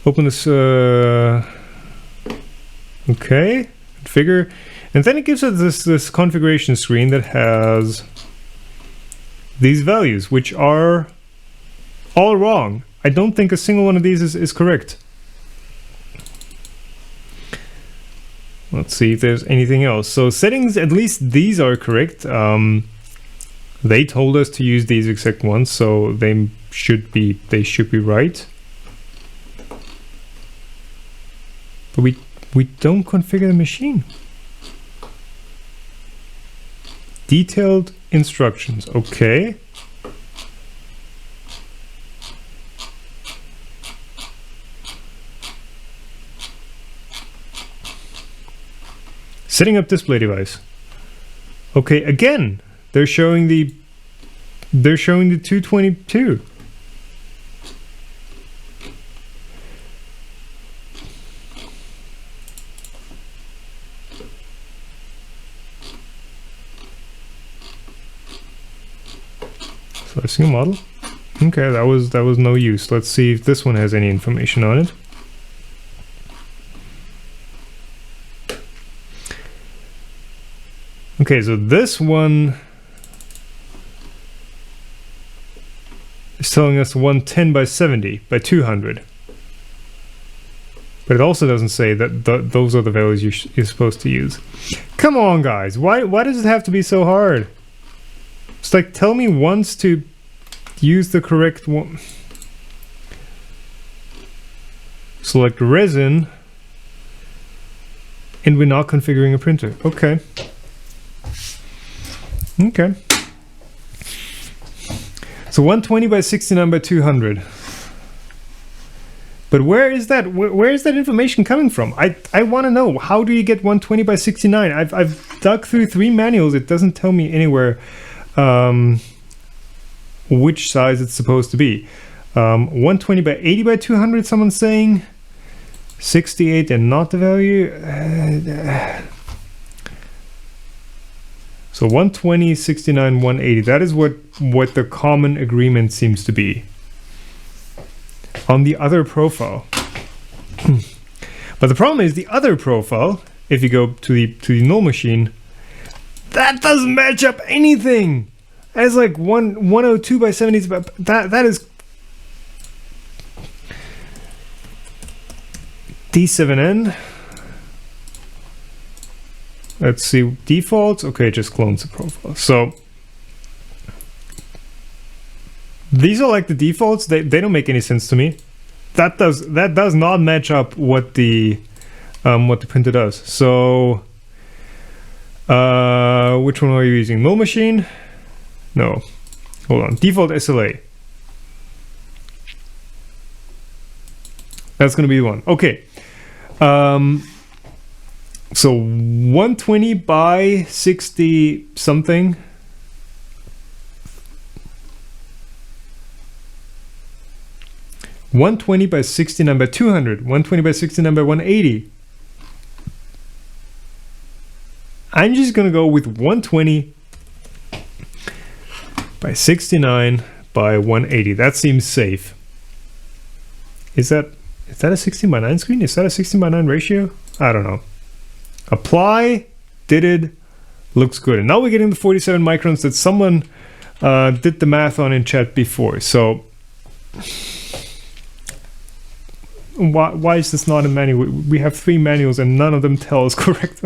open this okay, configure, and then it gives us this configuration screen that has these values, which are all wrong. I don't think a single one of these is correct. Let's see if there's anything else. So settings, at least these are correct. They told us to use these exact ones, so they should be right. But we don't configure the machine. Detailed instructions, okay. Setting up display device. Okay, again, they're showing the 222. Slicing a model. Okay, that was no use. Let's see if this one has any information on it. Okay, so this one is telling us 110 by 70 by 200. But it also doesn't say that those are the values you're supposed to use. Come on, guys. Why does it have to be so hard? It's like, tell me once to use the correct one. Select resin. And we're not configuring a printer. Okay. Okay. So 120 by 69 by 200. But where is that? Where is that information coming from? I want to know. How do you get 120 by 69? I've dug through 3 manuals. It doesn't tell me anywhere which size it's supposed to be. 120 by 80 by 200. Someone's saying 68 and not the value. So 120, 69, 180. That is what the common agreement seems to be on the other profile. But the problem is the other profile, if you go to the null machine, that doesn't match up anything. That's like 102 by 70. That is D7N. Let's see, defaults. Okay, it just clones the profile. So these are like the defaults. They don't make any sense to me. That does not match up what the printer does. So which one are you using? Null machine? No. Hold on. Default SLA. That's gonna be the one. Okay. So 120 by 60 something. $120 by 69 by 200. 120 by 69 by 180. I'm just gonna go with 120 by 69 by 180. That seems safe. Is that a 16 by 9 screen? Is that a 16 by 9 ratio? I don't know. Apply, did it, looks good. And now we're getting the 47 microns that someone did the math on in chat before. So why is this not a manual? We have 3 manuals and none of them tell us correct.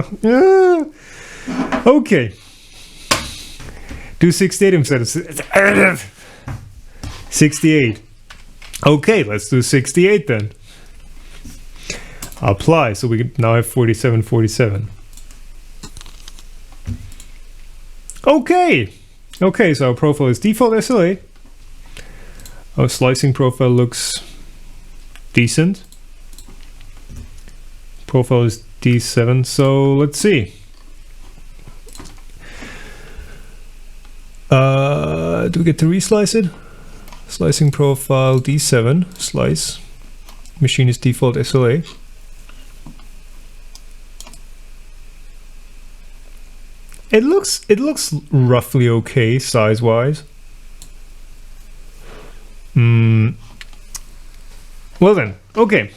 Okay. Do 68 instead of 68. Okay, let's do 68 then. Apply, so we now have 47, 47. Okay. Okay, so our profile is default SLA. Our slicing profile looks decent. Profile is D7, so let's see. Do we get to reslice it? Slicing profile D7, slice. Machine is default SLA. It looks roughly okay size-wise. Well then, okay.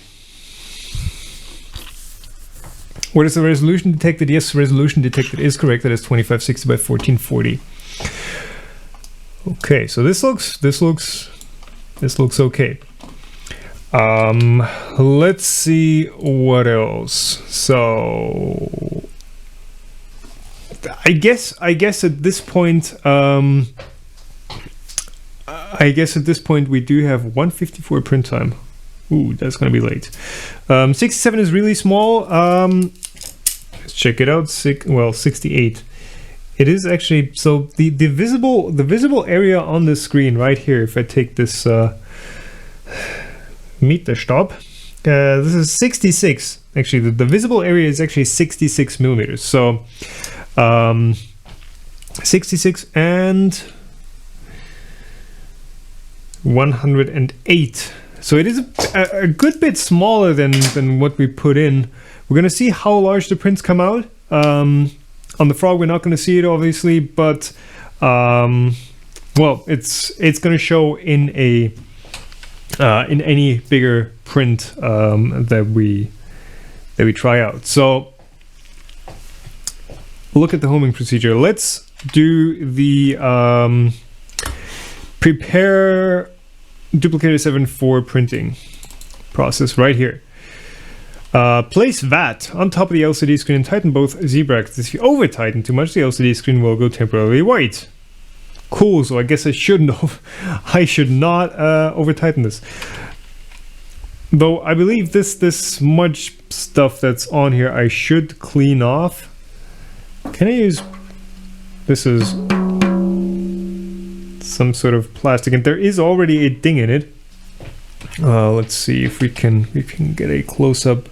What is the resolution detected? Yes, resolution detected is correct. That is 2560 by 1440. Okay, so this looks okay. Let's see what else. So I guess at this point, we do have 154 print time. Ooh, that's gonna be late. 67 is really small. Let's check it out. 68. It is actually, so the visible area on the screen right here, if I take this meet the stop, This is 66. Actually, the visible area is actually 66 millimeters. So 66 and 108. So it is a good bit smaller than what we put in. We're going to see how large the prints come out. On the frog, we're not going to see it, obviously, but well, it's going to show in any bigger print that we try out. So look at the homing procedure. Let's do the prepare Duplicator 7 for printing process right here. Place VAT on top of the LCD screen and tighten both Z-brackets. If you over tighten too much, the LCD screen will go temporarily white. Cool, so I guess I should not over tighten this. Though I believe this much stuff that's on here I should clean off. Can I use, this is some sort of plastic, and there is already a ding in it. Let's see if we can get a close-up.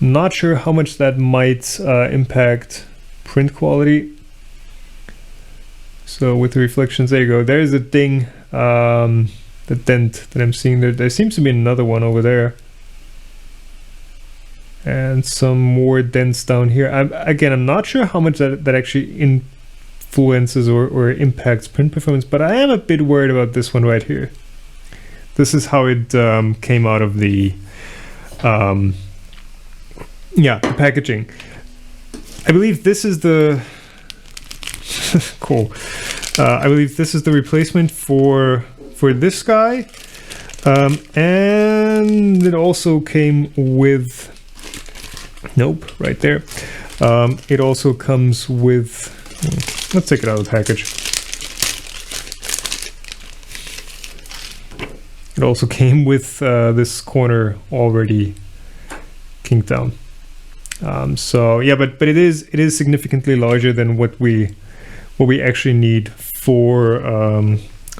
Not sure how much that might impact print quality. So with the reflections, there you go. There's the ding, the dent that I'm seeing there. There seems to be another one over there, and some more dents down here. I'm not sure how much that actually influences or impacts print performance, but I am a bit worried about this one right here. This is how it came out of the the packaging. I believe this is the cool. I believe this is the replacement for this guy, and it also came with, nope, right there. It also comes with, let's take it out of the package. It also came with this corner already kinked down. So yeah, but it is significantly larger than what we actually need for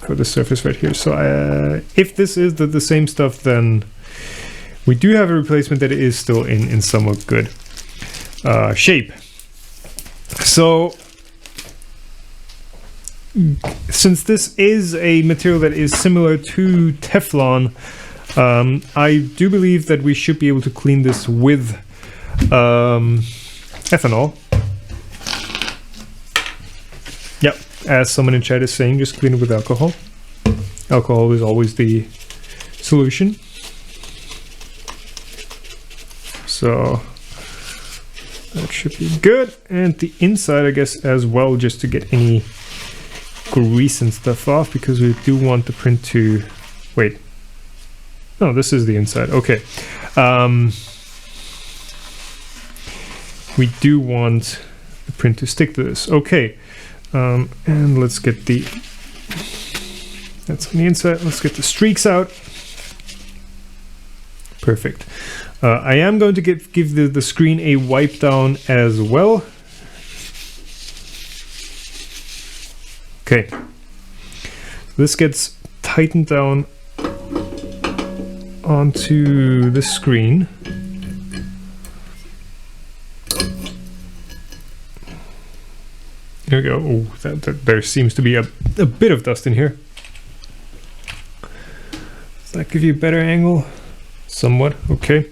the surface right here. So if this is the same stuff, then we do have a replacement that is still in somewhat good shape. So since this is a material that is similar to Teflon, I do believe that we should be able to clean this with ethanol. Yep, as someone in chat is saying, just clean it with alcohol. Alcohol is always the solution. So that should be good. And the inside, I guess, as well, just to get any grease and stuff off, because we do want the print to, wait, no, this is the inside. Okay. We do want the print to stick to this. Okay. And let's get the, that's on the inside. Let's get the streaks out. Perfect. I am going to give the screen a wipe down as well. Okay. This gets tightened down onto the screen. There we go. Oh, there seems to be a bit of dust in here. Does that give you a better angle? Somewhat. Okay.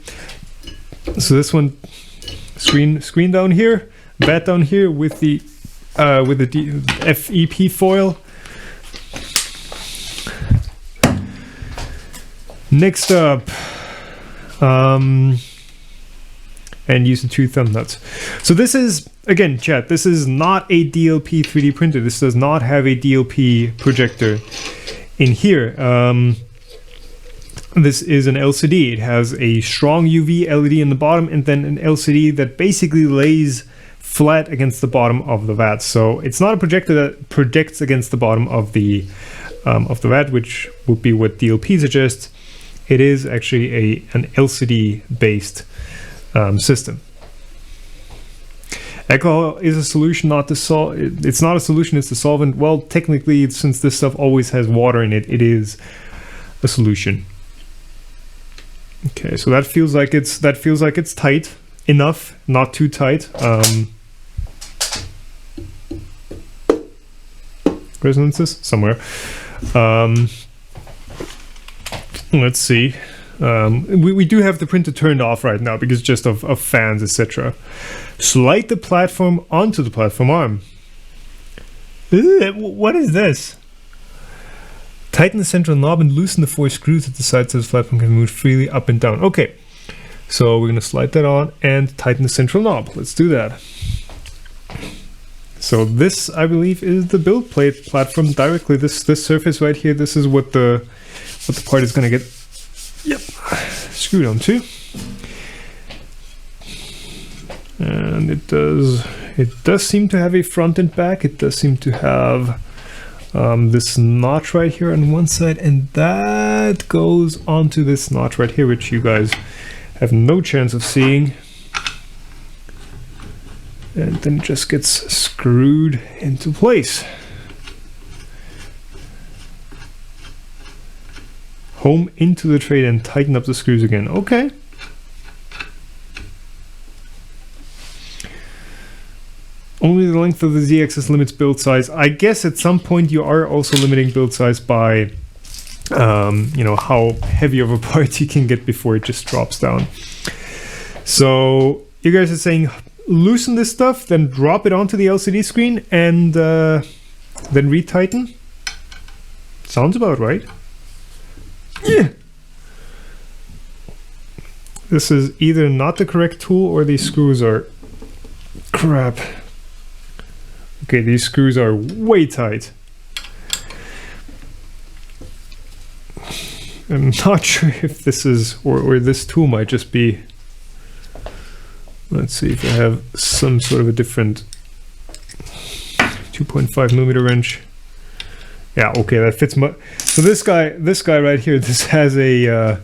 So this one, screen down here, bat down here with the FEP foil. Next up, and use the two thumb nuts. So this is, again, chat, this is not a DLP 3D printer. This does not have a DLP projector in here. This is an LCD. It has a strong UV LED in the bottom, and then an LCD that basically lays flat against the bottom of the vat. So it's not a projector that projects against the bottom of the vat, which would be what DLP suggests. It is actually an LCD based system. Alcohol is a solution, not the it's not a solution, it's the solvent. Well, technically, since this stuff always has water in it, it is a solution. Okay, so that feels like it's tight enough, not too tight. Resonances somewhere. Let's see. We do have the printer turned off right now because just of fans, etc. Slide the platform onto the platform arm. What is this? Tighten the central knob and loosen the 4 screws at the side so the platform can move freely up and down. Okay, so we're going to slide that on and tighten the central knob. Let's do that. So this, I believe, is the build plate platform directly. This surface right here. This is what the part is going to get. Yep, screwed onto. And it does seem to have a front and back. It does seem to have this notch right here on one side, and that goes onto this notch right here, which you guys have no chance of seeing. And then it just gets screwed into place. Home into the tray and tighten up the screws again. Okay. Only the length of the Z-axis limits build size. I guess at some point you are also limiting build size by, you know, how heavy of a part you can get before it just drops down. So you guys are saying loosen this stuff, then drop it onto the LCD screen, and then retighten. Sounds about right. Yeah. This is either not the correct tool or these screws are crap. Okay, these screws are way tight. I'm not sure if this is, or this tool might just be. Let's see if I have some sort of a different 2.5mm wrench. Yeah, okay, that fits my. So this guy right here, this has a.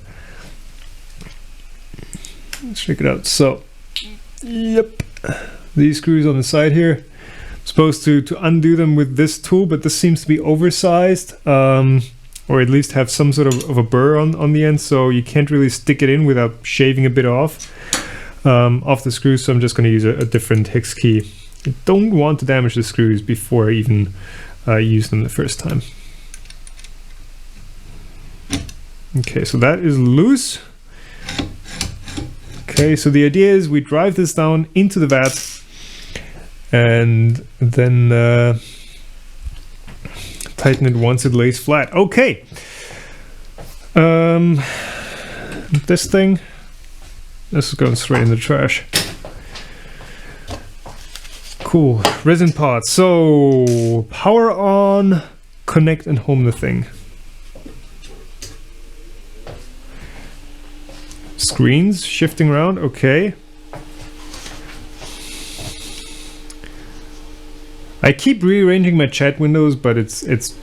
Let's check it out. So, yep, these screws on the side here. I'm supposed to undo them with this tool, but this seems to be oversized, or at least have some sort of a burr on the end, so you can't really stick it in without shaving a bit off the screws. So I'm just going to use a different hex key. I don't want to damage the screws before I even use them the first time. Okay, so that is loose. Okay, so the idea is we drive this down into the vat and then tighten it once it lays flat. Okay. This thing, this is going straight in the trash. Cool. Resin pots. So power on, connect and home the thing. Screens shifting around. Okay. I keep rearranging my chat windows, but it's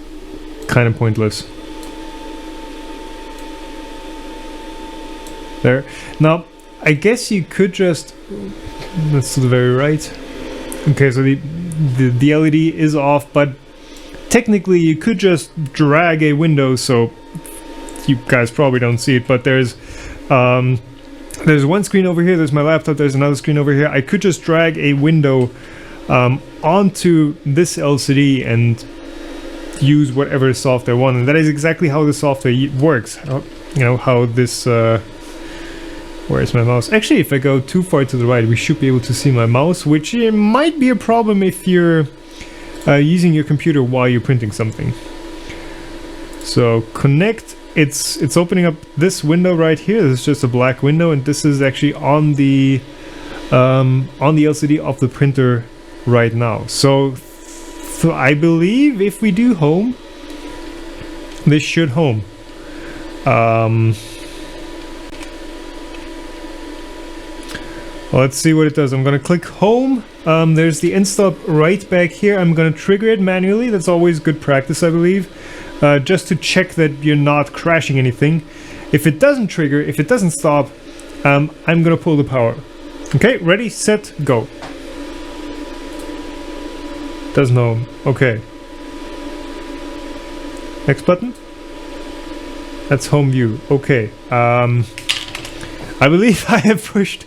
kind of pointless. There. Now, I guess you could just. That's to the very right. Okay, so the LED is off, but technically you could just drag a window. So you guys probably don't see it, but there's one screen over here. There's my laptop. There's another screen over here. I could just drag a window onto this LCD and use whatever software I want, and that is exactly how the software works. You know how this. Where is my mouse? Actually, if I go too far to the right, we should be able to see my mouse, which might be a problem if you're using your computer while you're printing something. So connect. It's opening up this window right here. This is just a black window, and this is actually on the LCD of the printer right now. So I believe if we do home, this should home. Let's see what it does. I'm gonna click home. There's the end stop right back here. I'm gonna trigger it manually. That's always good practice, I believe, just to check that you're not crashing anything. If it doesn't trigger, if it doesn't stop, I'm gonna pull the power. Okay, ready, set, go. Doesn't home. Okay. Next button. That's home view. Okay. I believe I have pushed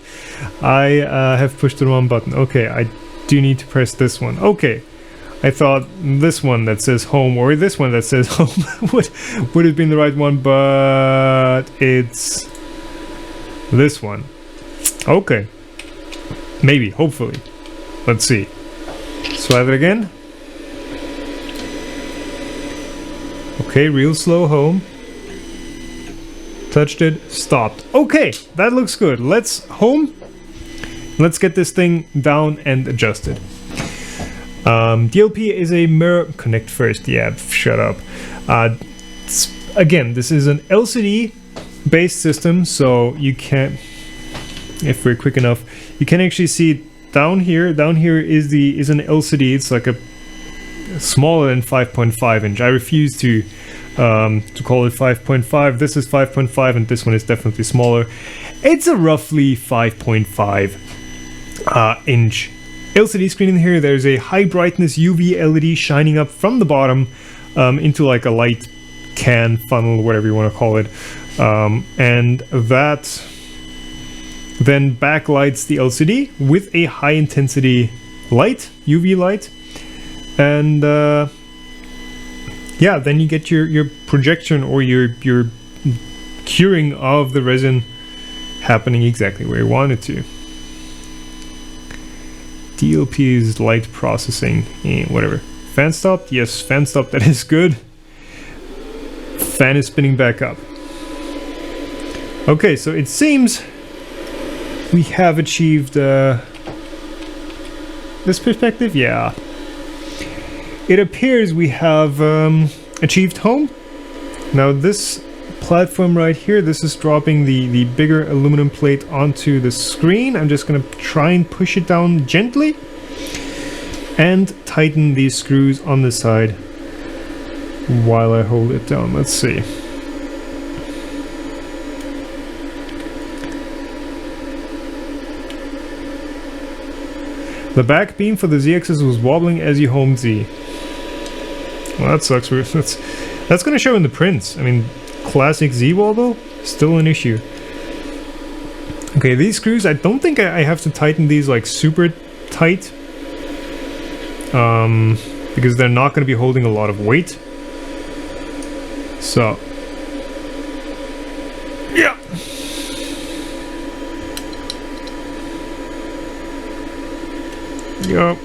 the wrong button. Okay, I do need to press this one. Okay, I thought this one that says home or this one that says home would have been the right one, but it's this one. Okay, maybe, hopefully. Let's see. Swipe it again. Okay, real slow home. Touched it, stopped. Okay, that looks good. Let's home. Let's get this thing down and adjusted. DLP is a mirror. Connect first. Yeah, shut up. Again, this is an LCD based system, so you can, if we're quick enough, you can actually see down here. Down here is an LCD. It's like a smaller than 5.5 inch. I refuse to call it 5.5. This is 5.5 and this one is definitely smaller. It's a roughly 5.5 inch LCD screen in here. There's a high brightness UV LED shining up from the bottom into like a light can funnel, whatever you want to call it, and that then backlights the LCD with a high intensity light, UV light, and yeah, then you get your projection or your curing of the resin happening exactly where you want it to. DLP's light processing, whatever. Fan stopped? Yes, fan stopped, that is good. Fan is spinning back up. Okay, so it seems we have achieved this perspective, yeah. It appears we have achieved home. Now this platform right here, this is dropping the bigger aluminum plate onto the screen. I'm just gonna try and push it down gently and tighten these screws on the side while I hold it down. Let's see. The back beam for the Z-axis was wobbling as you homed Z. Well, that sucks. That's going to show in the prints. I mean, classic Z wobble, still an issue. Okay, these screws, I don't think I have to tighten these like super tight, because they're not going to be holding a lot of weight. So, yeah. Yup.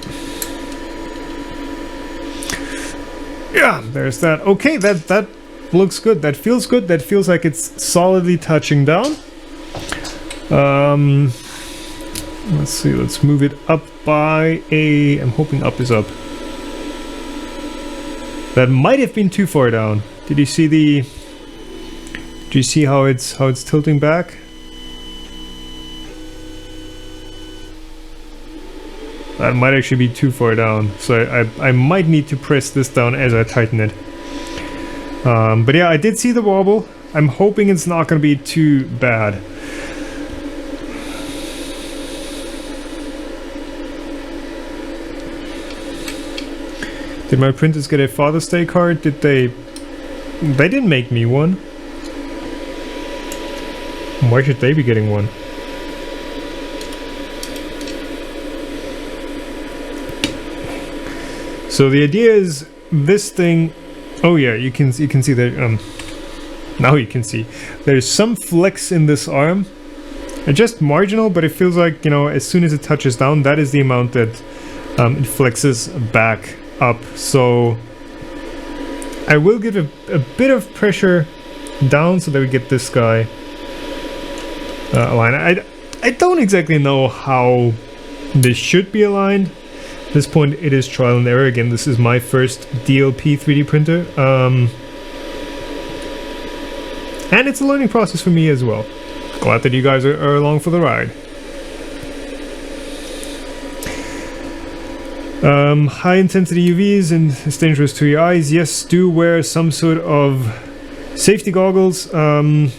Yeah, there's that. Okay, that looks good. That feels good. That feels like it's solidly touching down. Let's see. Let's move it up by a. I'm hoping up is up. That might have been too far down. Did you see the? Do you see how it's tilting back? That might actually be too far down, so I might need to press this down as I tighten it. But yeah, I did see the wobble. I'm hoping it's not going to be too bad. Did my printers get a Father's Day card? Did they? They didn't make me one. Why should they be getting one? So the idea is this thing. Oh yeah, you can see that. Now you can see there's some flex in this arm, just marginal, but it feels like, you know, as soon as it touches down, that is the amount that it flexes back up. So I will give a bit of pressure down so that we get this guy aligned. I don't exactly know how this should be aligned. At this point, it is trial and error. Again, this is my first DLP 3D printer. And it's a learning process for me as well. Glad that you guys are along for the ride. High intensity UVs and it's dangerous to your eyes. Yes, do wear some sort of safety goggles. I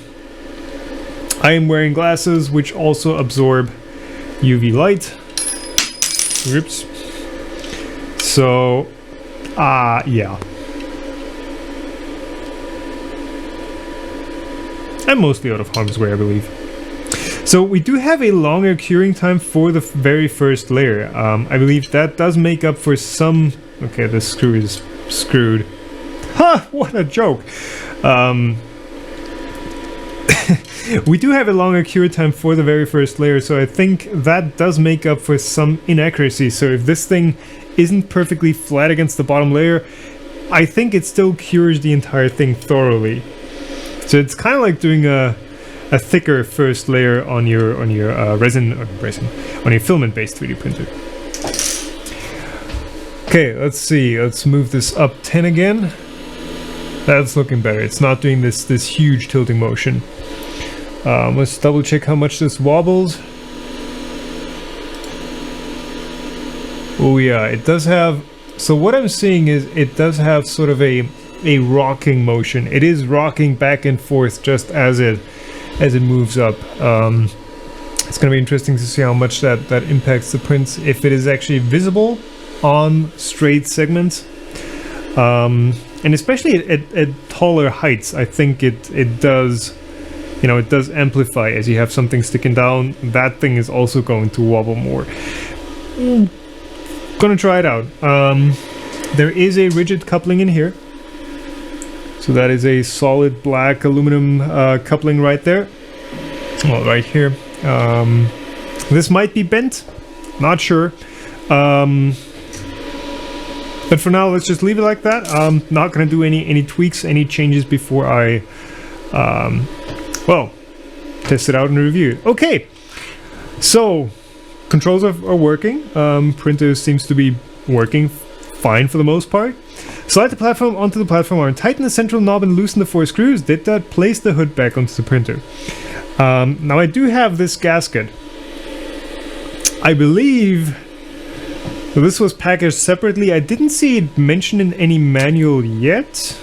am wearing glasses which also absorb UV light. Oops. So, yeah. I'm mostly out of harm's way, I believe. So we do have a longer curing time for the very first layer. I believe that does make up for some... Okay, the screw is screwed. Ha! What a joke! We do have a longer cure time for the very first layer, so I think that does make up for some inaccuracy. So if this thing isn't perfectly flat against the bottom layer, I think it still cures the entire thing thoroughly. So it's kind of like doing a thicker first layer on your resin on your filament-based 3D printer. Okay, let's see. Let's move this up 10 again. That's looking better. It's not doing this huge tilting motion. Let's double check how much this wobbles. Oh yeah, it does have... So what I'm seeing is it does have sort of a rocking motion. It is rocking back and forth just as it moves up. It's going to be interesting to see how much that impacts the prints, if it is actually visible on straight segments. And especially at taller heights, I think it does, you know, it does amplify. As you have something sticking down, that thing is also going to wobble more. Gonna try it out. There is a rigid coupling in here. So that is a solid black aluminum coupling right there. Well, right here. This might be bent, not sure. But for now, let's just leave it like that. I'm not going to do any tweaks, any changes before I, well, test it out and review it. Okay, so controls are working. Printer seems to be working fine for the most part. Slide the platform onto the platform arm. Tighten the central knob and loosen the 4 screws. Did that. Place the hood back onto the printer. Now I do have this gasket. I believe... So this was packaged separately. I didn't see it mentioned in any manual yet.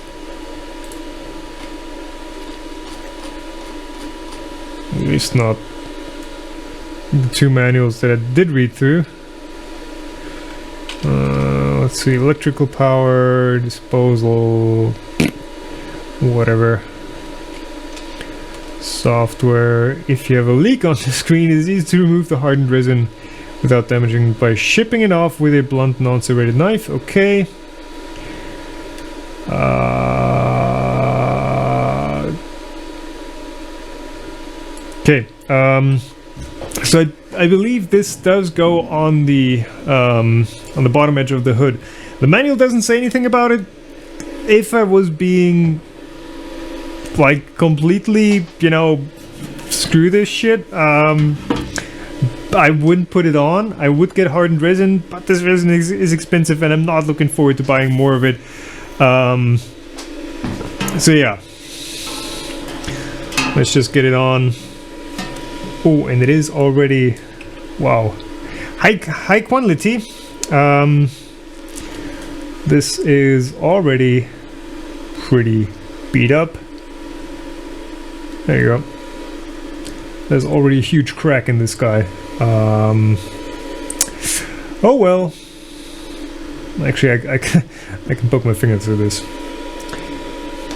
At least not the 2 manuals that I did read through. Let's see, electrical power, disposal, whatever. Software. If you have a leak on the screen, it's easy to remove the hardened resin without damaging by shipping it off with a blunt non-serrated knife. Okay. Okay. So I believe this does go on the bottom edge of the hood. The manual doesn't say anything about it. If I was being like completely, you know, screw this shit, I wouldn't put it on. I would get hardened resin, but this resin is expensive and I'm not looking forward to buying more of it. So yeah. Let's just get it on. Oh, and it is already, wow, high quality. This is already pretty beat up. There you go. There's already a huge crack in this guy. Oh well. Actually, I can poke my finger through this.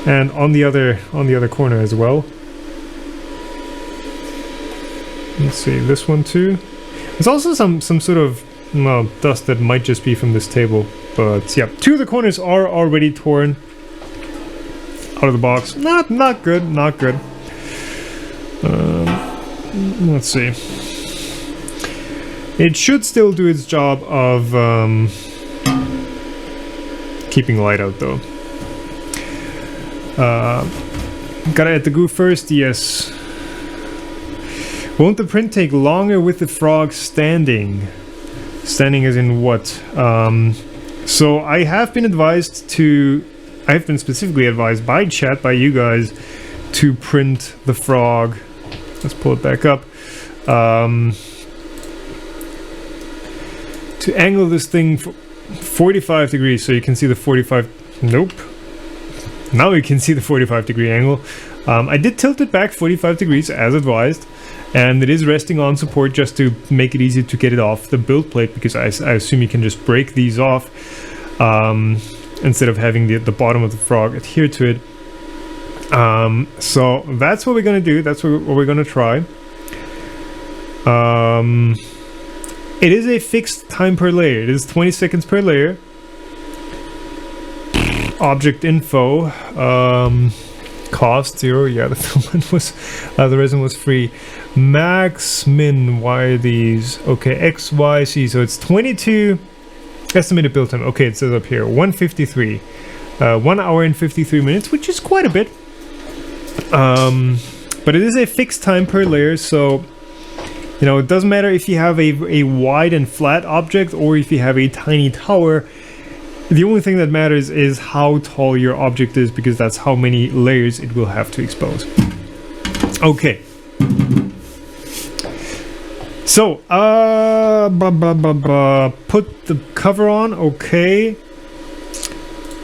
And on the other corner as well. Let's see, this one too. There's also some sort of dust that might just be from this table. But yeah, 2 of the corners are already torn out of the box. Not good, not good. Let's see. It should still do its job of keeping light out though. Gotta add the glue first, yes. Won't the print take longer with the frog standing? Standing as in what? So I have been specifically advised by chat, by you guys, to print the frog. Let's pull it back up. To angle this thing 45 degrees, so you can see the 45. Nope. Now you can see the 45 degree angle. I did tilt it back 45 degrees as advised, and it is resting on support just to make it easy to get it off the build plate, because I assume you can just break these off instead of having the bottom of the frog adhere to it. So that's what we're gonna do. That's what we're gonna try. It is a fixed time per layer. It is 20 seconds per layer. Object info. Cost 0. Yeah, the filament was, the resin was free. Max, min, why are these? Okay, X, Y, C. So it's 22. Estimated build time. Okay, it says up here 153. 1 hour and 53 minutes, which is quite a bit. But it is a fixed time per layer, so you know, it doesn't matter if you have a wide and flat object or if you have a tiny tower. The only thing that matters is how tall your object is, because that's how many layers it will have to expose. Okay. So, put the cover on, okay.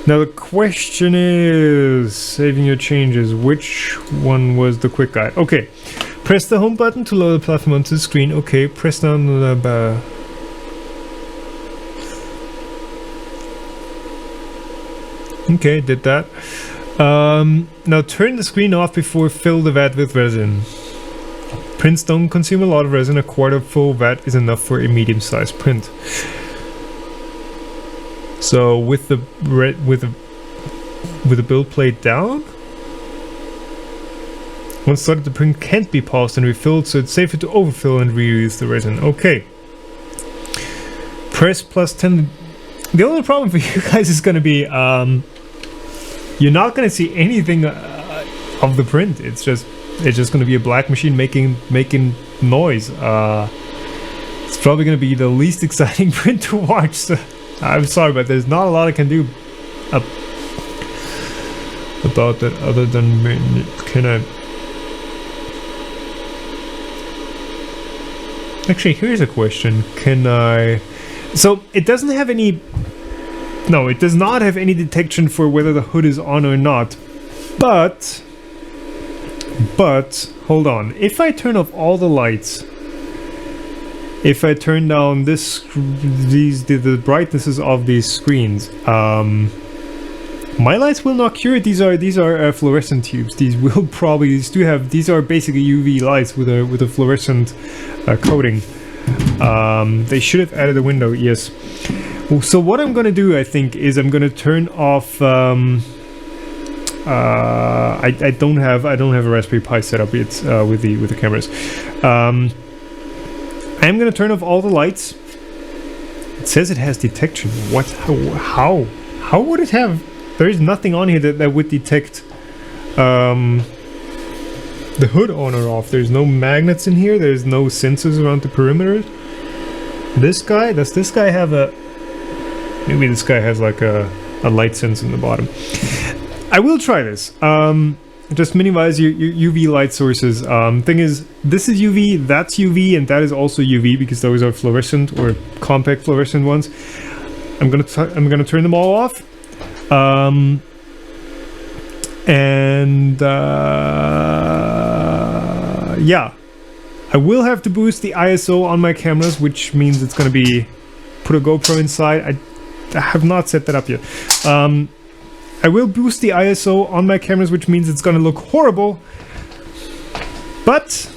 Now the question is, saving your changes, which one was the quick guide? Okay, press the home button to load the platform onto the screen. Okay, press down the okay, did that. Now turn the screen off before fill the vat with resin. Prints don't consume a lot of resin. A quarter full vat is enough for a medium-sized print. So with the build plate down, once started, the print can't be paused and refilled, so it's safer to overfill and reuse the resin. Okay. Press +10. The only problem for you guys is going to be you're not going to see anything of the print. It's just going to be a black machine making noise. It's probably going to be the least exciting print to watch. So I'm sorry, but there's not a lot I can do about that other than can I... Actually, here's a question. Can I... So it doesn't have any... No, it does not have any detection for whether the hood is on or not. But hold on. If I turn off all the lights, if I turn down the brightnesses of these screens, my lights will not cure it. These are fluorescent tubes. These are basically UV lights with a fluorescent coating. They should have added a window, yes. So what I'm gonna do, I think, is I'm gonna turn off. I don't have a Raspberry Pi set up yet with the cameras. I'm gonna turn off all the lights. It says it has detection. What? How would it have? There is nothing on here that would detect the hood on or off. There's no magnets in here. There's no sensors around the perimeter. Does this guy have a... Maybe this guy has like a light sense in the bottom. I will try this. Just minimize your UV light sources. Thing is, this is UV, that's UV, and that is also UV because those are fluorescent or compact fluorescent ones. I'm gonna turn them all off. Yeah, I will have to boost the ISO on my cameras, which means it's gonna be put a GoPro inside. I have not set that up yet. I will boost the ISO on my cameras, which means it's gonna look horrible. But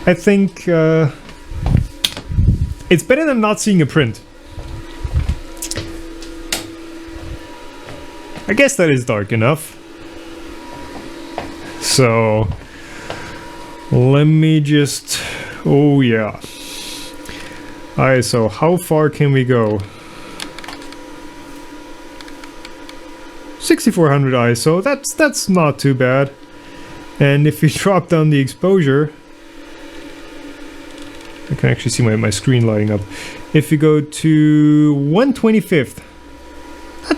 I think it's better than not seeing a print. I guess that is dark enough. So let me just... Oh yeah. ISO, how far can we go? 6400 ISO, that's not too bad. And if you drop down the exposure, I can actually see my screen lighting up. If you go to 1/25th,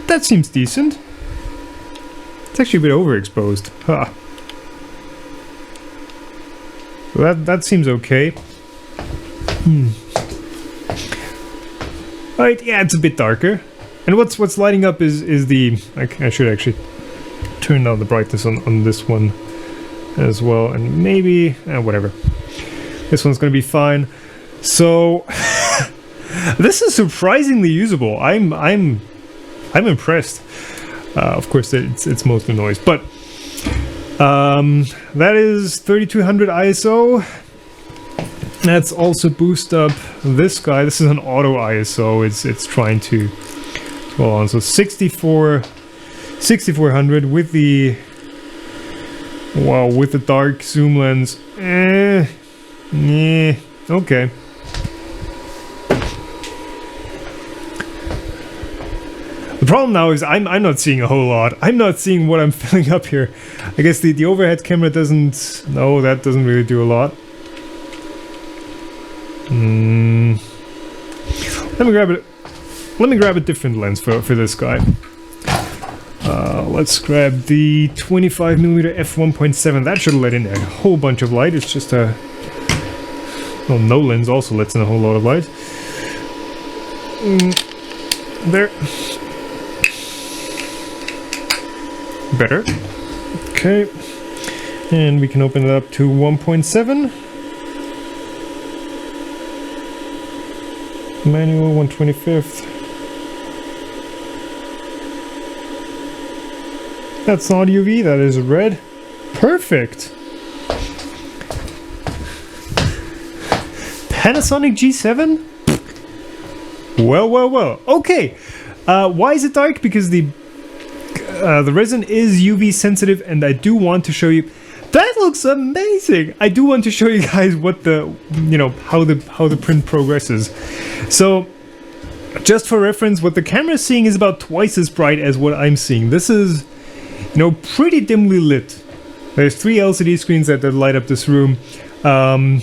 that seems decent. It's actually a bit overexposed. Huh. So that seems okay. Right, yeah, it's a bit darker. And what's lighting up is the... I should actually turn down the brightness on this one as well, and maybe whatever. This one's gonna be fine. So this is surprisingly usable. I'm impressed. Of course, it's mostly noise, but that is 3200 ISO. Let's also boost up this guy. This is an auto ISO. It's trying to hold on. So 6400 with the with the dark zoom lens. Okay. The problem now is I'm not seeing a whole lot. I'm not seeing what I'm filling up here. I guess the overhead camera doesn't. No, that doesn't really do a lot. Let me grab it. Let me grab a different lens for this guy. Let's grab the 25mm f1.7. That should let in a whole bunch of light. It's just a no lens also lets in a whole lot of light. There. Better. Okay. And we can open it up to 1.7. Manual 1/25. That's not UV, that is red. Perfect. Panasonic G7? Well. Okay. Why is it dark? Because the resin is UV sensitive, and I do want to show you. That looks amazing. I do want to show you guys what the, how the print progresses. So, just for reference, what the camera is seeing is about twice as bright as what I'm seeing. This is, pretty dimly lit. There's 3 LCD screens that light up this room. But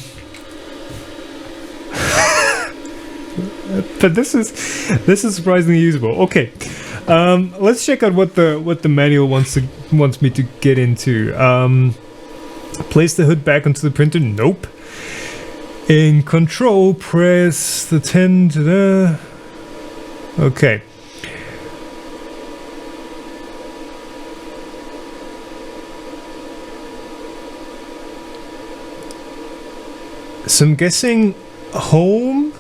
this is surprisingly usable. Okay, let's check out what the manual wants me to get into. Place the hood back onto the printer. Nope. In control, press the 10 to the. Okay. So I'm guessing home,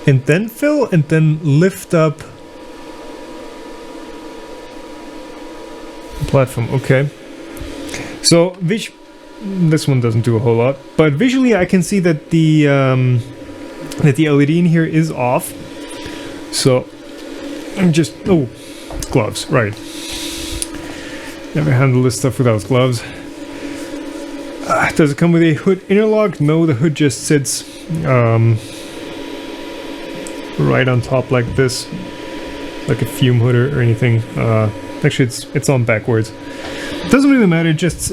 and then fill, and then lift up the platform. Okay. So this one doesn't do a whole lot, but visually I can see that the LED in here is off. So I'm just gloves, right? Never handle this stuff without gloves. Does it come with a hood interlock? No, the hood just sits right on top like this, like a fume hood or anything. Actually, it's on backwards. Doesn't really matter. It just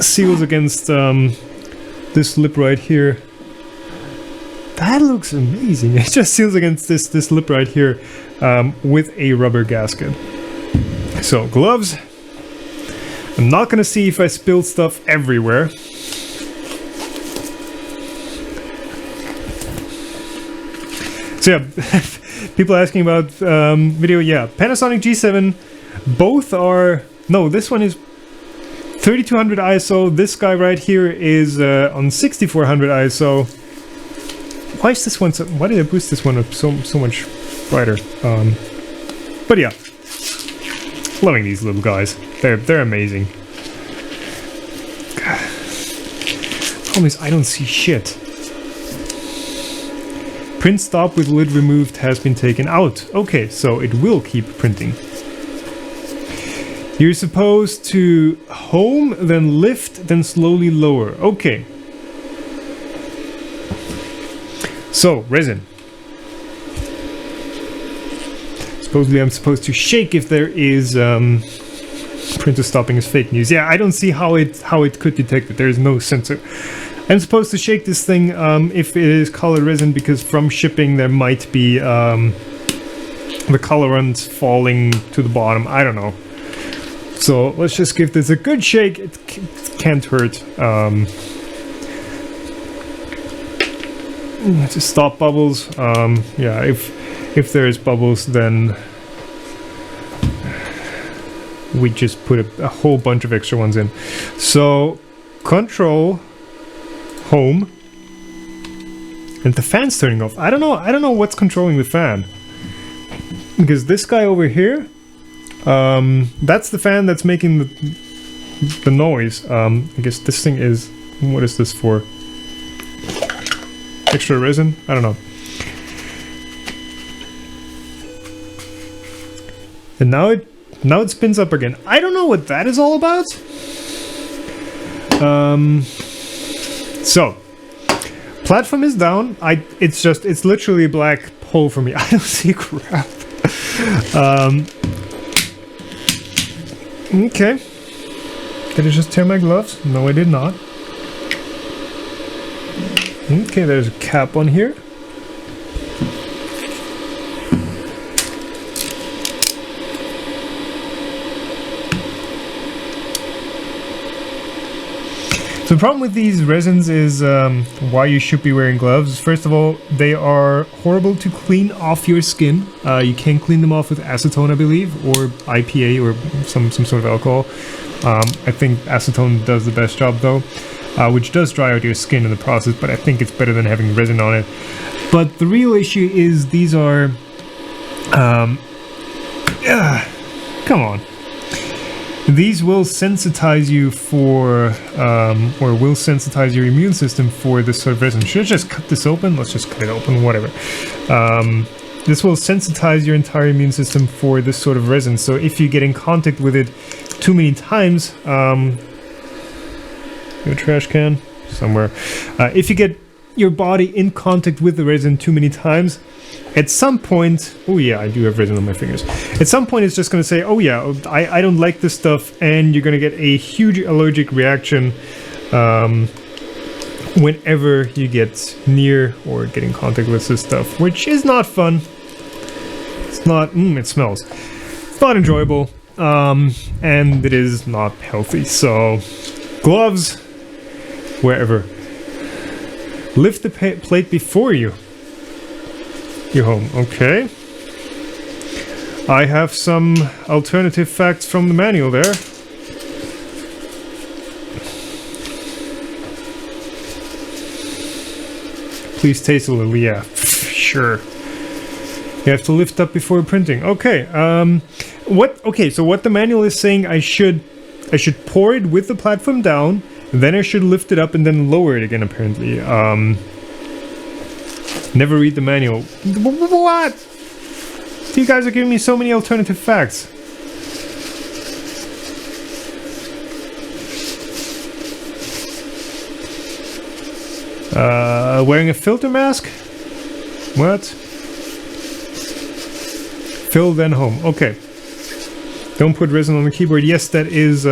seals against this lip right here. That looks amazing. It just seals against this lip right here with a rubber gasket. So gloves. I'm not gonna see if I spill stuff everywhere. So yeah, people asking about video. Yeah, Panasonic G7. Both are. No, this one is 3200 ISO. This guy right here is on 6400 ISO. Why is this one so? Why did I boost this one up so much brighter? But yeah, loving these little guys. They're amazing. Problem is, I don't see shit. Print stop with lid removed has been taken out. Okay, so it will keep printing. You're supposed to home, then lift, then slowly lower. Okay. So, resin. Supposedly I'm supposed to shake if there is printer stopping is fake news. Yeah, I don't see how it could detect it. There is no sensor. I'm supposed to shake this thing if it is colored resin, because from shipping there might be the colorant falling to the bottom. I don't know. So let's just give this a good shake. It can't hurt. To stop bubbles. Yeah, if there is bubbles, then we just put a whole bunch of extra ones in. So control home, and the fan's turning off. I don't know what's controlling the fan, because this guy over here, that's the fan that's making the noise. I guess this thing is, what is this for? extra resin. I don't know. And now it spins up again. I don't know what that is all about. So platform is down. It's literally a black hole for me. I don't see crap. Okay. Did I just tear my gloves? No, I did not. Okay, there's a cap on here. So the problem with these resins is why you should be wearing gloves. First of all, they are horrible to clean off your skin. You can clean them off with acetone, I believe, or IPA, or some sort of alcohol. I think acetone does the best job though, which does dry out your skin in the process, but I think it's better than having resin on it. But the real issue is these are... come on. These will sensitize you for, or will sensitize your immune system for this sort of resin. Should I just cut this open? Let's just cut it open, whatever. This will sensitize your entire immune system for this sort of resin. So if you get in contact with it too many times, a trash can somewhere. If you get your body in contact with the resin too many times, at some point, oh yeah, I do have resin on my fingers. At some point, it's just going to say, oh yeah, I don't like this stuff, and you're going to get a huge allergic reaction whenever you get near or get in contact with this stuff, which is not fun. It's not, it smells. It's not enjoyable, and it is not healthy. So, gloves, wherever. Lift the plate before you're home. Okay. I have some alternative facts from the manual there. Please taste a little. Yeah, sure. You have to lift up before printing. Okay. Okay, so what the manual is saying, I should pour it with the platform down, then I should lift it up and then lower it again, apparently. Never read the manual. What? You guys are giving me so many alternative facts. Wearing a filter mask? What? Fill then home. Okay. Don't put resin on the keyboard. Yes, that is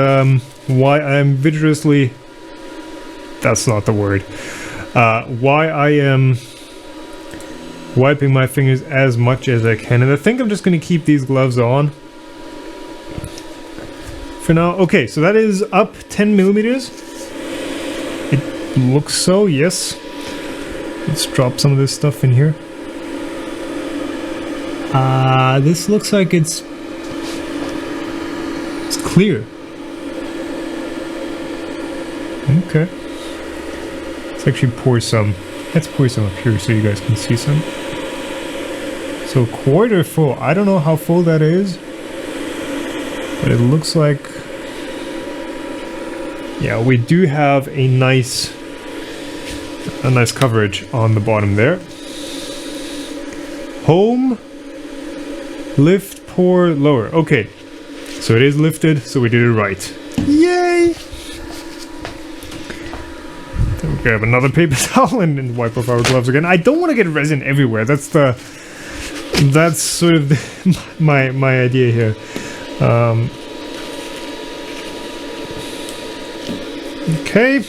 why I'm vigorously... That's not the word. Why I am wiping my fingers as much as I can. And I think I'm just going to keep these gloves on for now. Okay, so that is up 10 millimeters. It looks so, yes. Let's drop some of this stuff in here. This looks like it's clear. Okay. Let's actually pour some. Let's pour some up here so you guys can see some. So quarter full. I don't know how full that is, but it looks like, yeah, we do have a nice coverage on the bottom there. Home, lift, pour, lower. Okay, so it is lifted, so we did it right. Yay! Then we grab another paper towel and wipe off our gloves again. I don't want to get resin everywhere. That's sort of my idea here. Okay.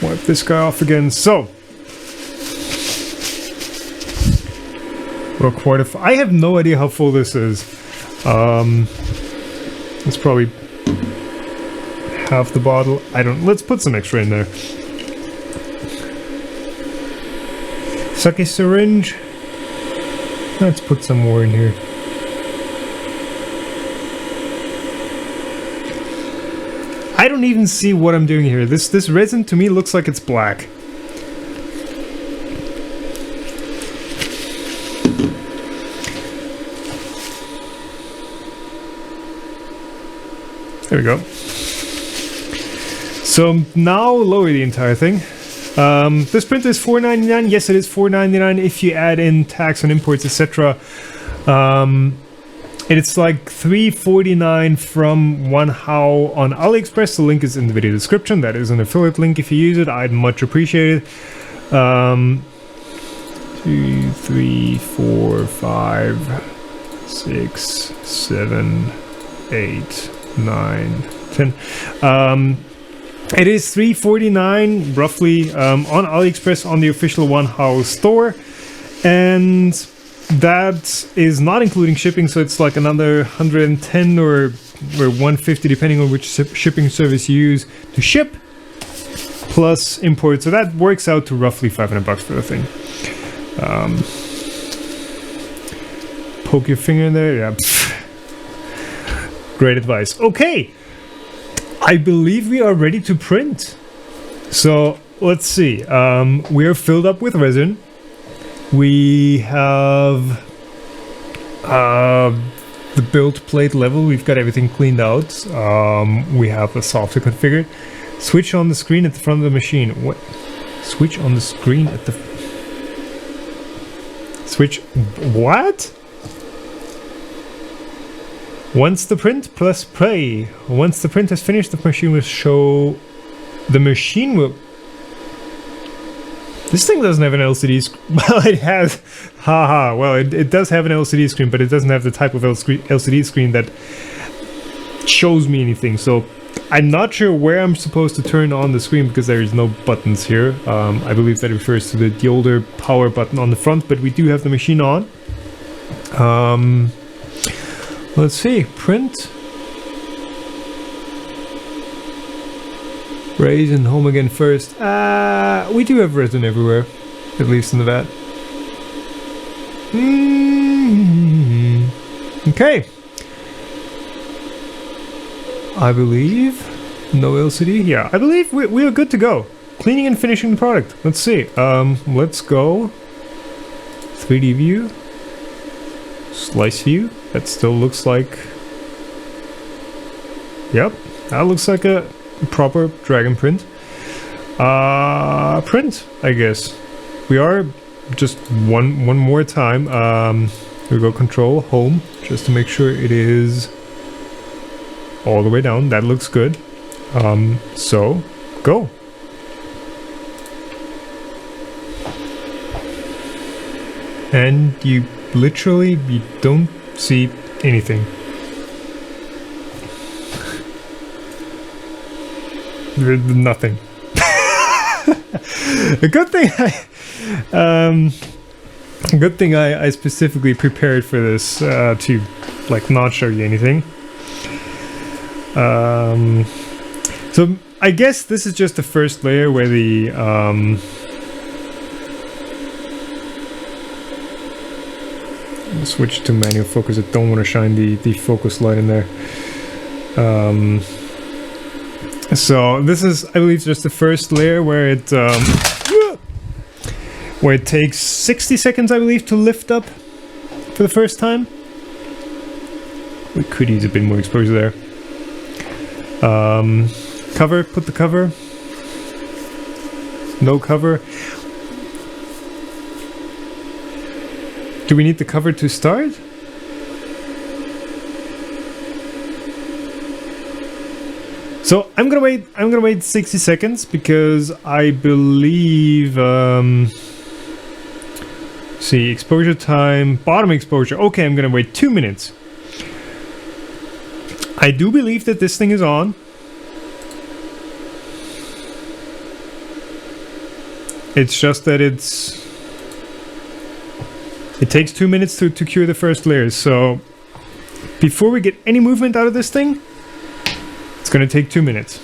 Wipe this guy off again. So we're quite I have no idea how full this is. It's probably half the bottle. Let's put some extra in there. Suck a syringe. Let's put some more in here. I don't even see what I'm doing here. This resin to me looks like it's black. There we go. So now lower the entire thing. This printer is $4.99. Yes, it is $4.99 if you add in tax on imports, etc. It's like $3.49 from WANHAO on AliExpress. The link is in the video description. That is an affiliate link. If you use it, I'd much appreciate it. 2, 3, 4, 5, 6, 7, 8, 9, 10. It is $3.49 roughly on AliExpress on the official WANHAO store, and that is not including shipping, so it's like another 110 or 150 depending on which shipping service you use to ship, plus import. So that works out to roughly $500 for the thing. Poke your finger in there, yeah. Great advice. Okay, I believe we are ready to print. So let's see. We are filled up with resin. We have the build plate level. We've got everything cleaned out. We have the software configured. Switch on the screen at the front of the machine. What? Switch on the screen at the... Switch... What? Once the print, press play. Once the print has finished, the machine will show... The machine will... This thing doesn't have an LCD screen. Well, it has... Haha. Well, it does have an LCD screen, but it doesn't have the type of LCD screen that shows me anything. So I'm not sure where I'm supposed to turn on the screen because there is no buttons here. I believe that refers to the older power button on the front, but we do have the machine on. Let's see. Print. Resin, home again first. We do have resin everywhere, at least in the vat. Okay. I believe no LCD. Yeah, I believe we are good to go. Cleaning and finishing the product. Let's see. Let's go. 3D view. Slice view. That still looks like. Yep, that looks like a proper dragon print. Print, I guess. We are just one more time. We go control home just to make sure it is all the way down. That looks good. So go. And you don't see anything. Nothing. A good thing I specifically prepared for this to like not show you anything. So I guess this is just the first layer where the switch to manual focus. I don't want to shine the focus light in there. So this is, I believe, just the first layer where it takes 60 seconds, I believe, to lift up for the first time. We could use a bit more exposure there. Cover, put the cover. No cover. Do we need the cover to start? So I'm gonna wait 60 seconds because I believe see, exposure time, bottom exposure. Okay, I'm gonna wait 2 minutes. I do believe that this thing is on. It's just that it takes 2 minutes to cure the first layers. So before we get any movement out of this thing, it's going to take 2 minutes.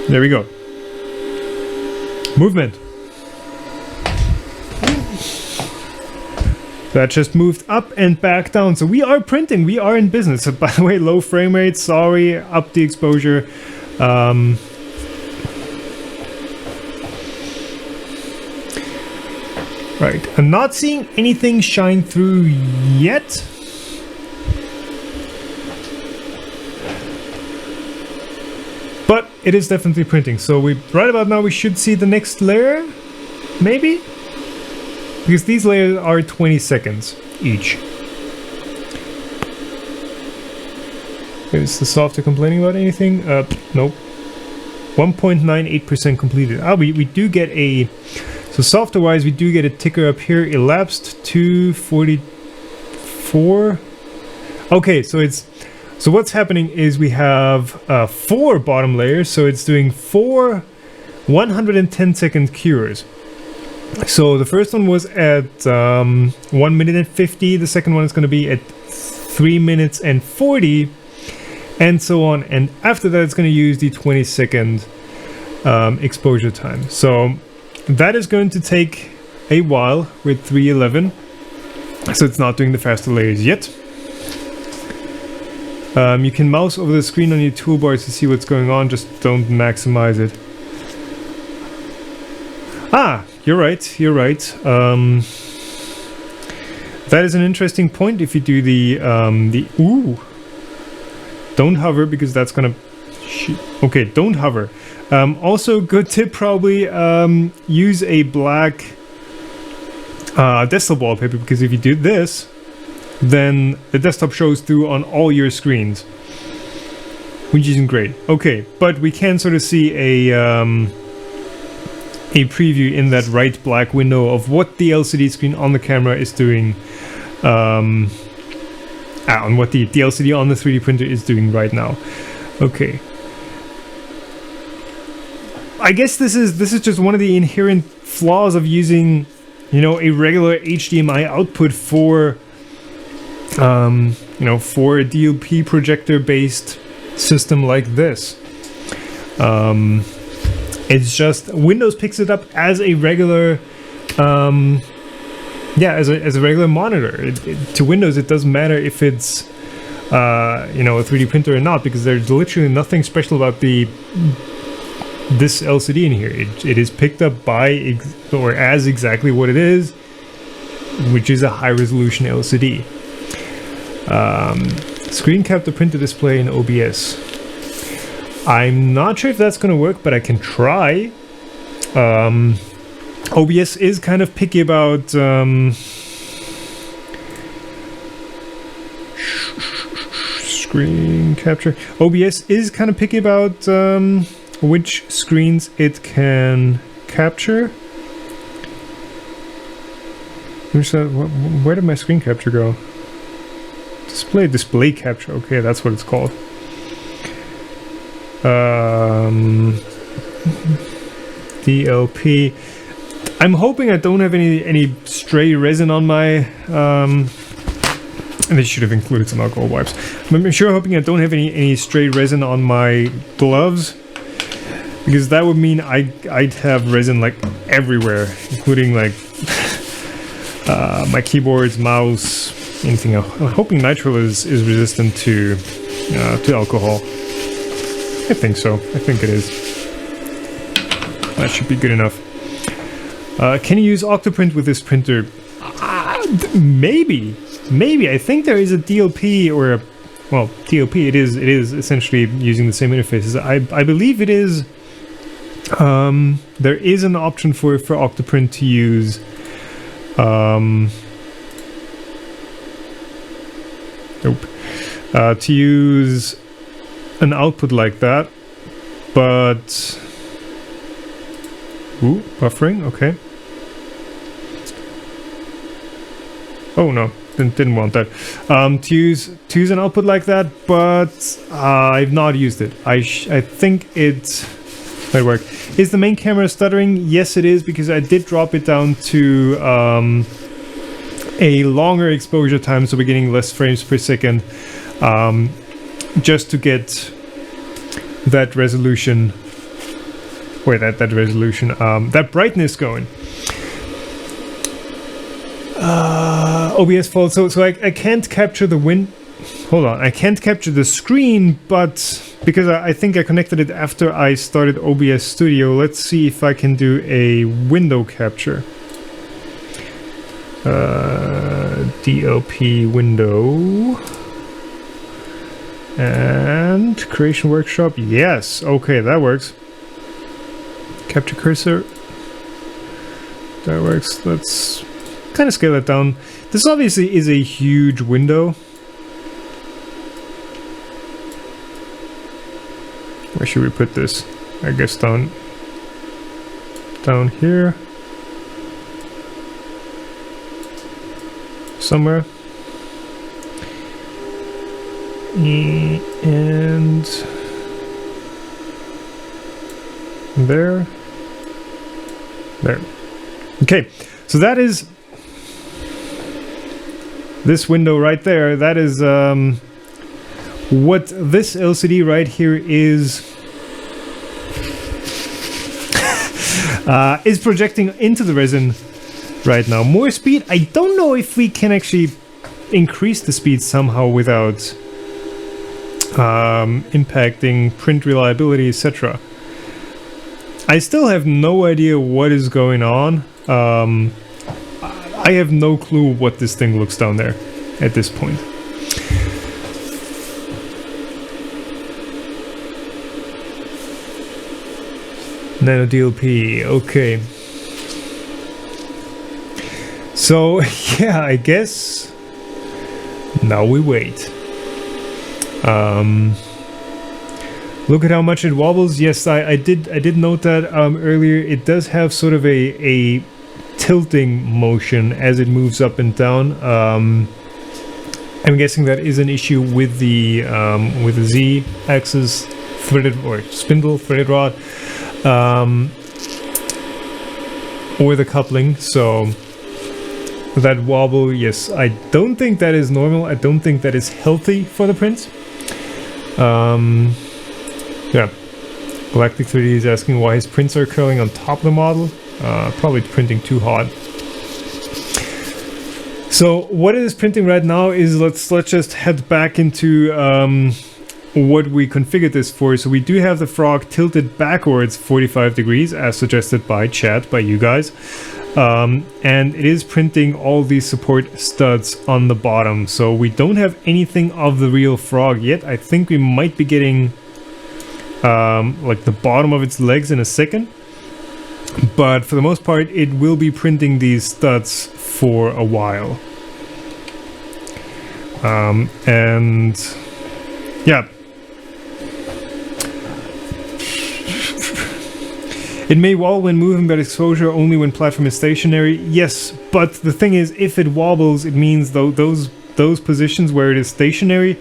There we go. Movement. That just moved up and back down. So we are printing. We are in business. So by the way, low frame rate. Sorry, up the exposure. Right, I'm not seeing anything shine through yet. But it is definitely printing. So right about now we should see the next layer, maybe? Because these layers are 20 seconds each. Is the software complaining about anything? Nope. 1.98% completed. We do get a... So software-wise, we do get a ticker up here. Elapsed 244. Okay, so it's... So what's happening is we have 4 bottom layers. So it's doing 4 110-second cures. So the first one was at 1 minute and 50. The second one is going to be at 3 minutes and 40. And so on. And after that, it's going to use the 20-second exposure time. So that is going to take a while with 311. So it's not doing the faster layers yet. You can mouse over the screen on your toolbar to see what's going on. Just don't maximize it. Ah, you're right. You're right. That is an interesting point. If you do the ooh. Don't hover because that's gonna... Okay, don't hover. Also, good tip probably, use a black desktop wallpaper, because if you do this, then the desktop shows through on all your screens, which isn't great. Okay, but we can sort of see a preview in that right black window of what the LCD screen on the camera is doing. And what the LCD on the 3D printer is doing right now. Okay. I guess this is just one of the inherent flaws of using, you know, a regular HDMI output for, you know, for a DLP projector based system like this. It's just Windows picks it up as a regular. Yeah, as a regular monitor. To Windows, it doesn't matter if it's you know, a 3D printer or not, because there's literally nothing special about this LCD in here. It is picked up by or as exactly what it is, which is a high resolution LCD. Screen cap the printer display in OBS. I'm not sure if that's going to work, but I can try. OBS is kind of picky about screen capture. OBS is kind of picky about which screens it can capture. Where did my screen capture go? Display capture. Okay, that's what it's called. DLP. I'm hoping I don't have any stray resin on my, and they should have included some alcohol wipes. I'm sure hoping I don't have any stray resin on my gloves, because that would mean I'd have resin like everywhere, including like my keyboards, mouse, anything else. I'm hoping nitrile is resistant to alcohol. I think so. I think it is. That should be good enough. Can you use Octoprint with this printer? Maybe. I think there is a DLP or a... Well, DLP, it is essentially using the same interfaces. I believe it is... there is an option for Octoprint to use... to use an output like that, but... Ooh, buffering, okay. Oh no, didn't want that. To use an output like that, but I've not used it. I think it might work. Is the main camera stuttering? Yes, it is, because I did drop it down to a longer exposure time, so we're getting less frames per second, just to get that resolution. Wait, that resolution, that brightness going. OBS fault. So I can't capture the Hold on, I can't capture the screen, but because I think I connected it after I started OBS Studio. Let's see if I can do a window capture. DLP window. And And creation workshop, yes, okay, that works. Capture cursor, that works. Let's kind of scale it down. This obviously is a huge window. Where should we put this? I guess down here somewhere. And there. Okay, so that is this window right there. That is what this LCD right here is projecting into the resin right now. More speed. I don't know if we can actually increase the speed somehow without impacting print reliability, etc. I still have no idea what is going on. I have no clue what this thing looks down there at this point. Nano DLP, okay. So yeah, I guess now we wait. Look at how much it wobbles. Yes, I did note that earlier. It does have sort of a tilting motion as it moves up and down. I'm guessing that is an issue with the Z-axis threaded or spindle threaded rod, or the coupling. So that wobble, yes, I don't think that is normal. I don't think that is healthy for the print. Yeah, Galactic 3D is asking why his prints are curling on top of the model. Probably printing too hot. So what it is printing right now is, let's just head back into what we configured this for. So we do have the frog tilted backwards 45 degrees as suggested by chat, by you guys. And it is printing all these support studs on the bottom. So we don't have anything of the real frog yet. I think we might be getting like the bottom of its legs in a second. But for the most part, it will be printing these studs for a while. And yeah. It may wobble when moving, but exposure only when platform is stationary. Yes, but the thing is, if it wobbles, it means those positions where it is stationary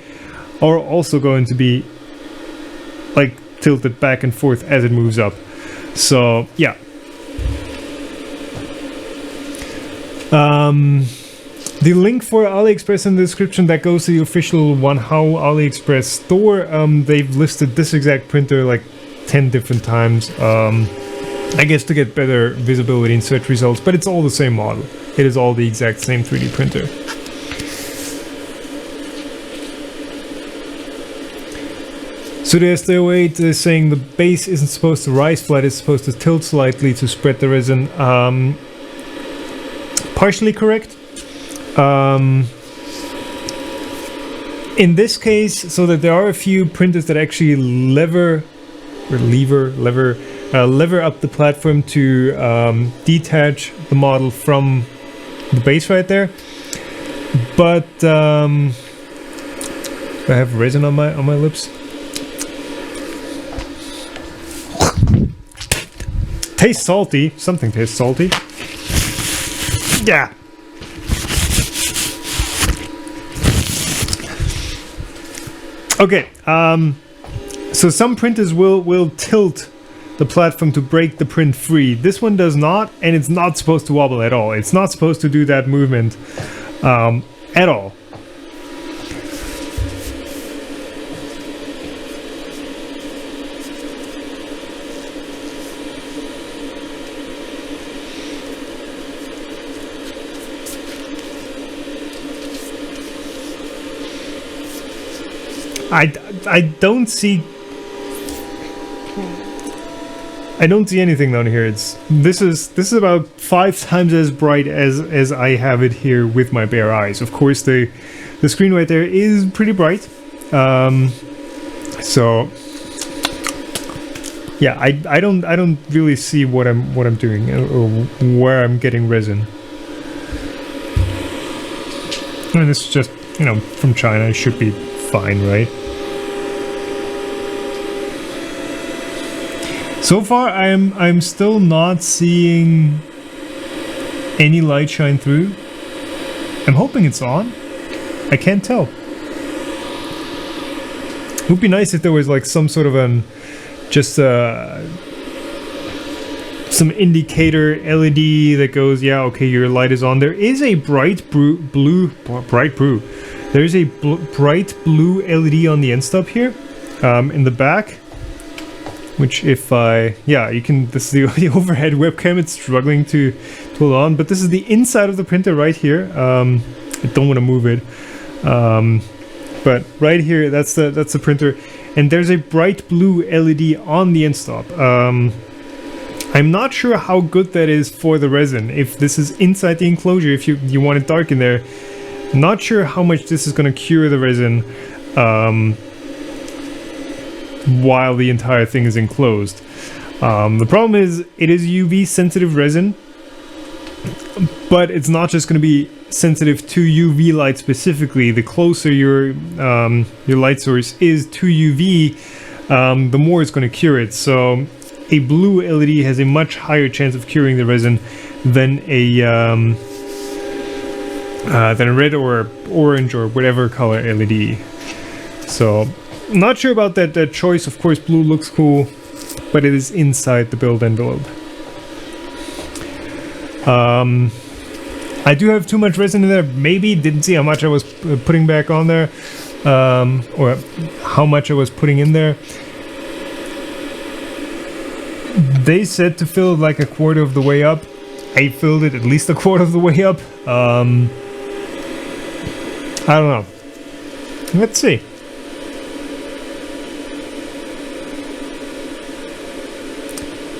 are also going to be like tilted back and forth as it moves up. So yeah. The link for AliExpress in the description that goes to the official WANHAO AliExpress store. They've listed this exact printer like 10 different times. I guess to get better visibility in search results, but it's all the same model. It is all the exact same 3D printer. So the SLA is saying the base isn't supposed to rise flat, it's supposed to tilt slightly to spread the resin. Partially correct. In this case, so that there are a few printers that actually lever up the platform to detach the model from the base right there. But I have resin on my lips. Tastes salty. Something tastes salty. Yeah. Okay. So some printers will tilt the platform to break the print free. This one does not, and it's not supposed to wobble at all. It's not supposed to do that movement at all. I don't see anything down here. This is about 5 times as bright as I have it here with my bare eyes. Of course, the screen right there is pretty bright. So yeah, I don't really see what I'm doing or where I'm getting resin. I mean, this is just, you know, from China. It should be fine, right? So far, I'm still not seeing any light shine through. I'm hoping it's on. I can't tell. It would be nice if there was like some sort of an just some indicator LED that goes, yeah, okay, your light is on. There is a bright blue LED on the end stop here, in the back. Which if yeah, you can, this is the overhead webcam, it's struggling to hold on, but this is the inside of the printer right here. I don't want to move it. But right here, that's the printer. And there's a bright blue LED on the end stop. I'm not sure how good that is for the resin. If this is inside the enclosure, if you want it dark in there, not sure how much this is going to cure the resin while the entire thing is enclosed. The problem is it is UV sensitive resin, but it's not just going to be sensitive to UV light specifically. The closer your light source is to UV, the more it's going to cure it. So a blue LED has a much higher chance of curing the resin than a red or orange or whatever color LED. So not sure about that choice. Of course, blue looks cool, but it is inside the build envelope. I do have too much resin in there. Maybe didn't see how much I was putting back on there, or how much I was putting in there. They said to fill it like a quarter of the way up. I filled it at least a quarter of the way up. I don't know. Let's see.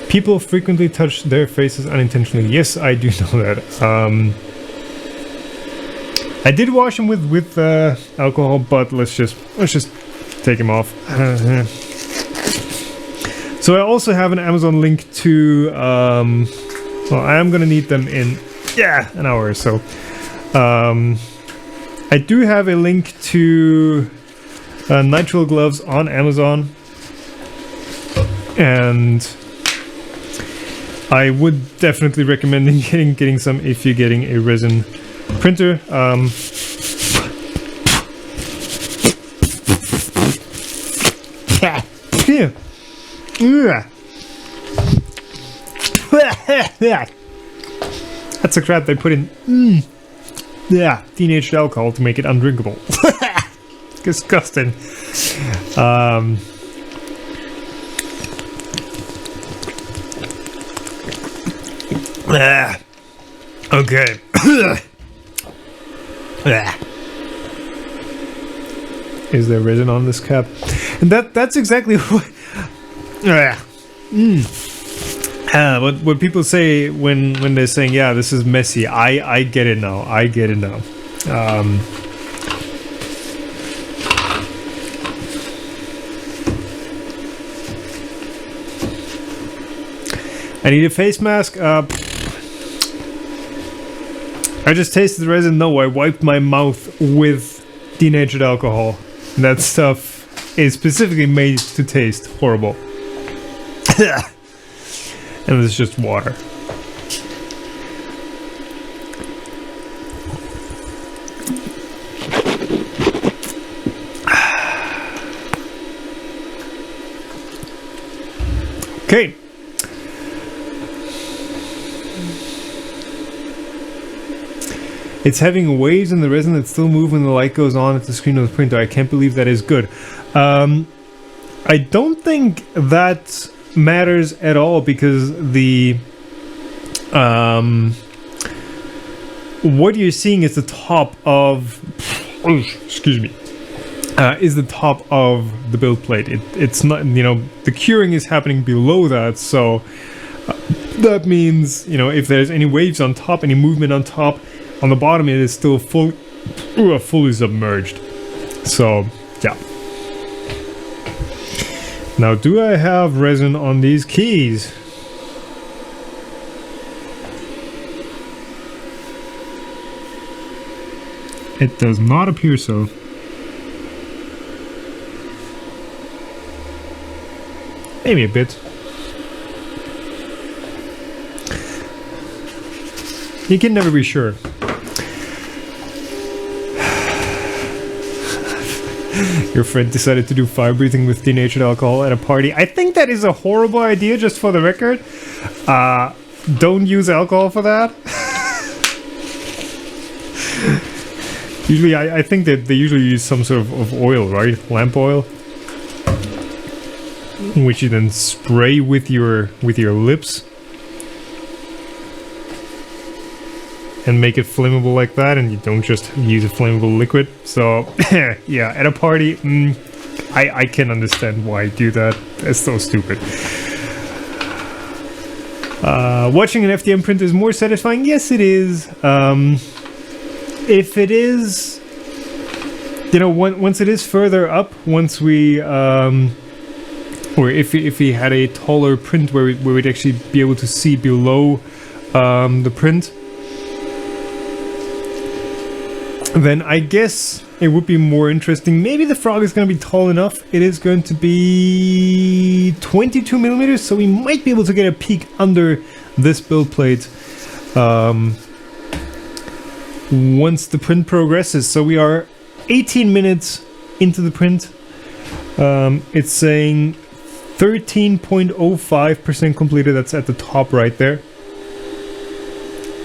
People frequently touch their faces unintentionally. Yes, I do know that. I did wash them with alcohol, but let's just take them off. So I also have an Amazon link to. Well, I am gonna need them in an hour or so. I do have a link to nitrile gloves on Amazon, and I would definitely recommend getting some if you're getting a resin printer. That's a crap they put in denatured alcohol to make it undrinkable. Disgusting. Okay. Is there resin on this cap? And that's exactly what what people say when they're saying, yeah, this is messy. I get it now. I get it now. I need a face mask. I just tasted the resin. No, I wiped my mouth with denatured alcohol. And that stuff is specifically made to taste horrible. And it's just water. Okay. It's having waves in the resin that still move when the light goes on at the screen of the printer. I can't believe that is good. I don't think that matters at all, because the what you're seeing is the top of excuse me, is the top of the build plate. It's not, you know, the curing is happening below that, so that means, you know, if there's any waves on top, any movement on top, on the bottom it is still fully submerged. So yeah. Now, do I have resin on these keys? It does not appear so. Maybe a bit. You can never be sure. Your friend decided to do fire breathing with denatured alcohol at a party. I think that is a horrible idea, just for the record. Don't use alcohol for that. Usually, I think that they usually use some sort of oil, right? Lamp oil, which you then spray with your lips and make it flammable like that, and you don't just use a flammable liquid. So, yeah, at a party, I can understand why you do that. That's so stupid. Watching an FDM print is more satisfying. Yes, it is. If it is, you know, once it is further up, once we, or if we had a taller print where we'd actually be able to see below the print, then I guess it would be more interesting. Maybe the frog is going to be tall enough. It is going to be 22 millimeters, so we might be able to get a peek under this build plate once the print progresses. So we are 18 minutes into the print. It's saying 13.05% completed. That's at the top right there.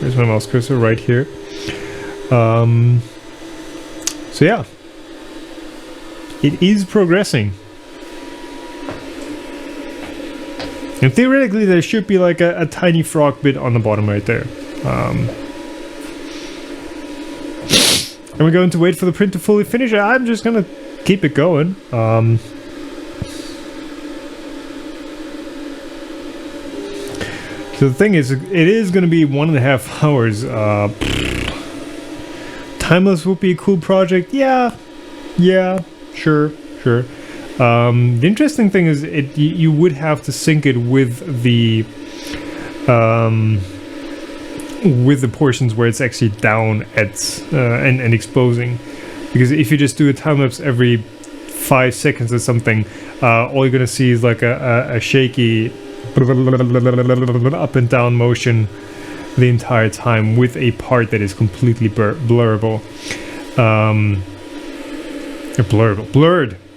There's my mouse cursor right here. So yeah, it is progressing. And theoretically there should be like a tiny frog bit on the bottom right there. And we're going to wait for the print to fully finish. I'm just gonna keep it going. So the thing is, it is gonna be 1.5 hours. Timeless would be a cool project. Yeah, sure. The interesting thing is, you would have to sync it with the portions where it's actually down at and exposing, because if you just do a time lapse every 5 seconds or something, all you're gonna see is like a shaky up and down motion the entire time with a part that is completely blurred.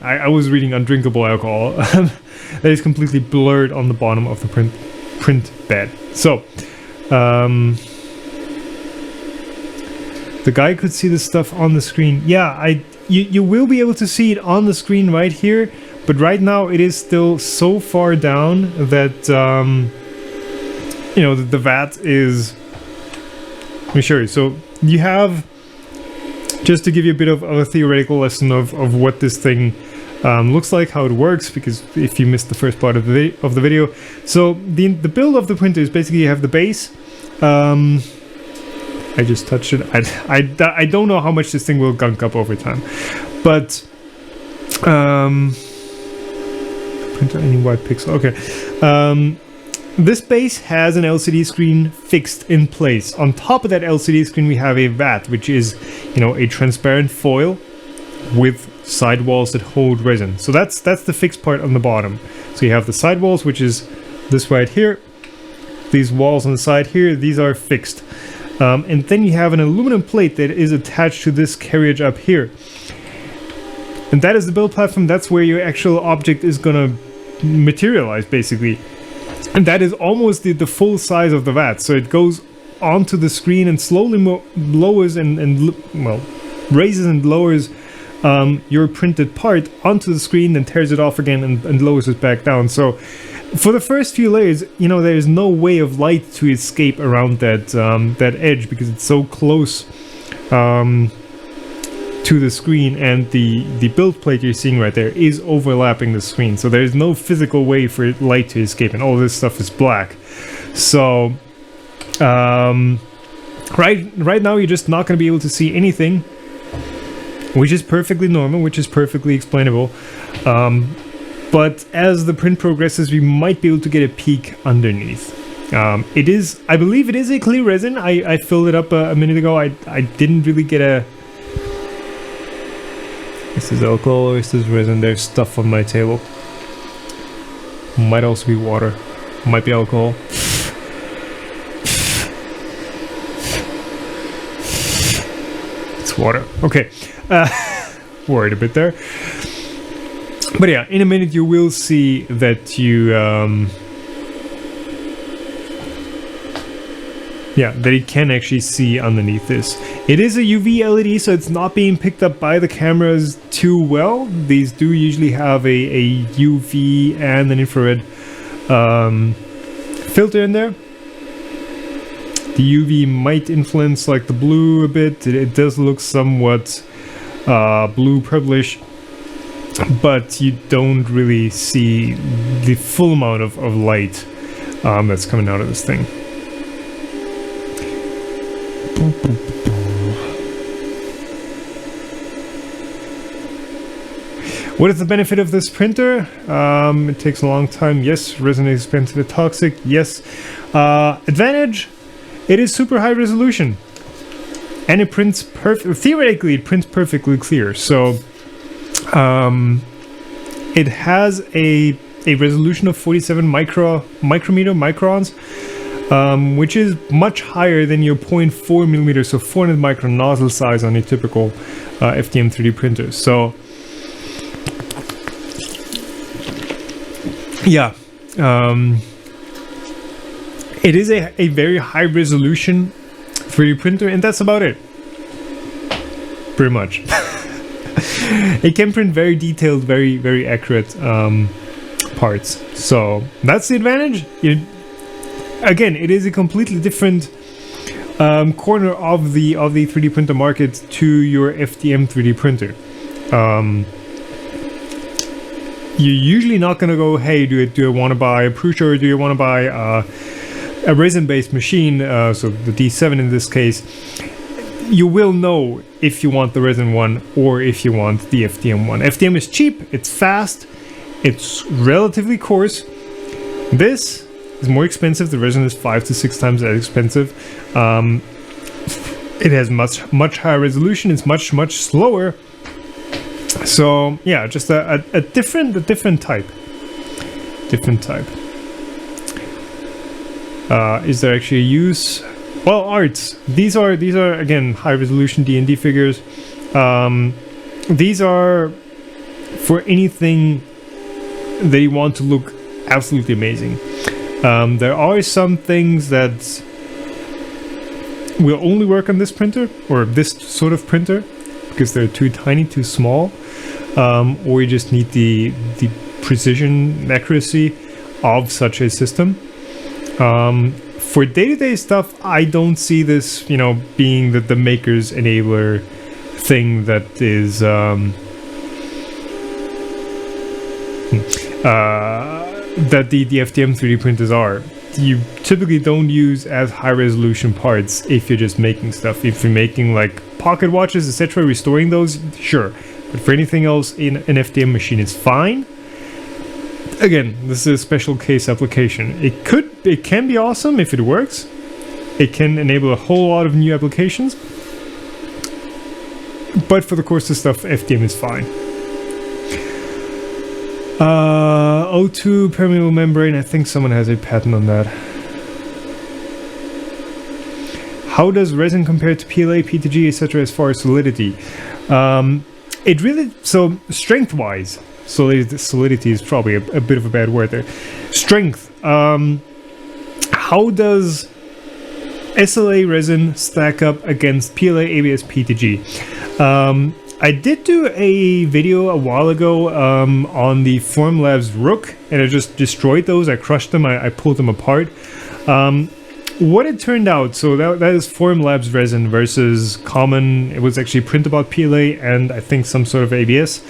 I was reading undrinkable alcohol. That is completely blurred on the bottom of the print bed. So the guy could see the stuff on the screen. Yeah, you will be able to see it on the screen right here, but right now it is still so far down that you know, the vat is, let me show you. So you have, just to give you a bit of a theoretical lesson of what this thing looks like, how it works, because if you missed the first part of the video. So the build of the printer is basically, you have the base. I just touched it. I don't know how much this thing will gunk up over time, but printer any white pixel. Okay. This base has an LCD screen fixed in place. On top of that LCD screen, we have a vat, which is, you know, a transparent foil with sidewalls that hold resin. So that's the fixed part on the bottom. So you have the sidewalls, which is this right here. These walls on the side here, these are fixed. And then you have an aluminum plate that is attached to this carriage up here. And that is the build platform. That's where your actual object is gonna materialize, basically. And that is almost the full size of the vat. So it goes onto the screen and slowly lowers well, raises and lowers your printed part onto the screen, then tears it off again and lowers it back down. So for the first few layers, you know, there's no way of light to escape around that that edge, because it's so close to the screen, and the build plate you're seeing right there is overlapping the screen, so there's no physical way for light to escape, and all this stuff is black. So right now you're just not going to be able to see anything, which is perfectly normal, which is perfectly explainable. but as the print progresses, we might be able to get a peek underneath. It is, I believe it is a clear resin. I filled it up a minute ago. I didn't really get a... Is this alcohol or is this resin? There's stuff on my table. Might also be water. Might be alcohol. It's water. Okay. Worried a bit there. But yeah, in a minute you will see that you... yeah, that you can actually see underneath this. It is a UV LED, so it's not being picked up by the cameras too well. These do usually have a UV and an infrared filter in there. The UV might influence like the blue a bit. It does look somewhat blue purplish, but you don't really see the full amount of light that's coming out of this thing. What is the benefit of this printer? It takes a long time. Yes. Resin is expensive and toxic. Yes. Advantage: it is super high resolution, and it prints theoretically, it prints perfectly clear. So, it has a resolution of 47 microns. Which is much higher than your 0.4 millimeter, so 400 micron nozzle size on a typical FDM 3D printer. So, yeah, it is a very high resolution 3D printer, and that's about it. Pretty much. It can print very detailed, very accurate parts. So that's the advantage. Again, it is a completely different corner of the 3D printer market to your FDM 3D printer. You're usually not going to go, hey, do I want to buy a Prusa, or do you want to buy a resin-based machine, so the D7 in this case. You will know if you want the resin one or if you want the FDM one. FDM is cheap, it's fast, it's relatively coarse. This is more expensive. The resin is 5 to 6 times as expensive. It has much higher resolution. It's much slower. So yeah, just a different type. Is there actually a use? Well, arts. These are again high resolution D&D figures. These are for anything that you want to look absolutely amazing. There are some things that will only work on this printer, or this sort of printer, because they're too tiny, too small, or you just need the precision and accuracy of such a system. For day-to-day stuff, I don't see this, being the maker's enabler thing that is that the FDM 3D printers are. You typically don't use as high resolution parts if you're just making stuff. If you're making like pocket watches, etc., restoring those, sure. But for anything else in an FDM machine, it's fine. Again, this is a special case application. It can be awesome if it works. It can enable a whole lot of new applications. But for the course of stuff, FDM is fine. O2 permeable membrane, I think someone has a patent on that. How does resin compare to PLA, PTG, etc. as far as solidity? It really, so strength-wise, solidity is probably a bit of a bad word there. Strength, how does SLA resin stack up against PLA, ABS, PTG? I did do a video a while ago on the Formlabs Rook, and I just destroyed those. I crushed them, I pulled them apart. What it turned out, so that is Formlabs resin versus common, it was actually Printabout PLA and I think some sort of ABS.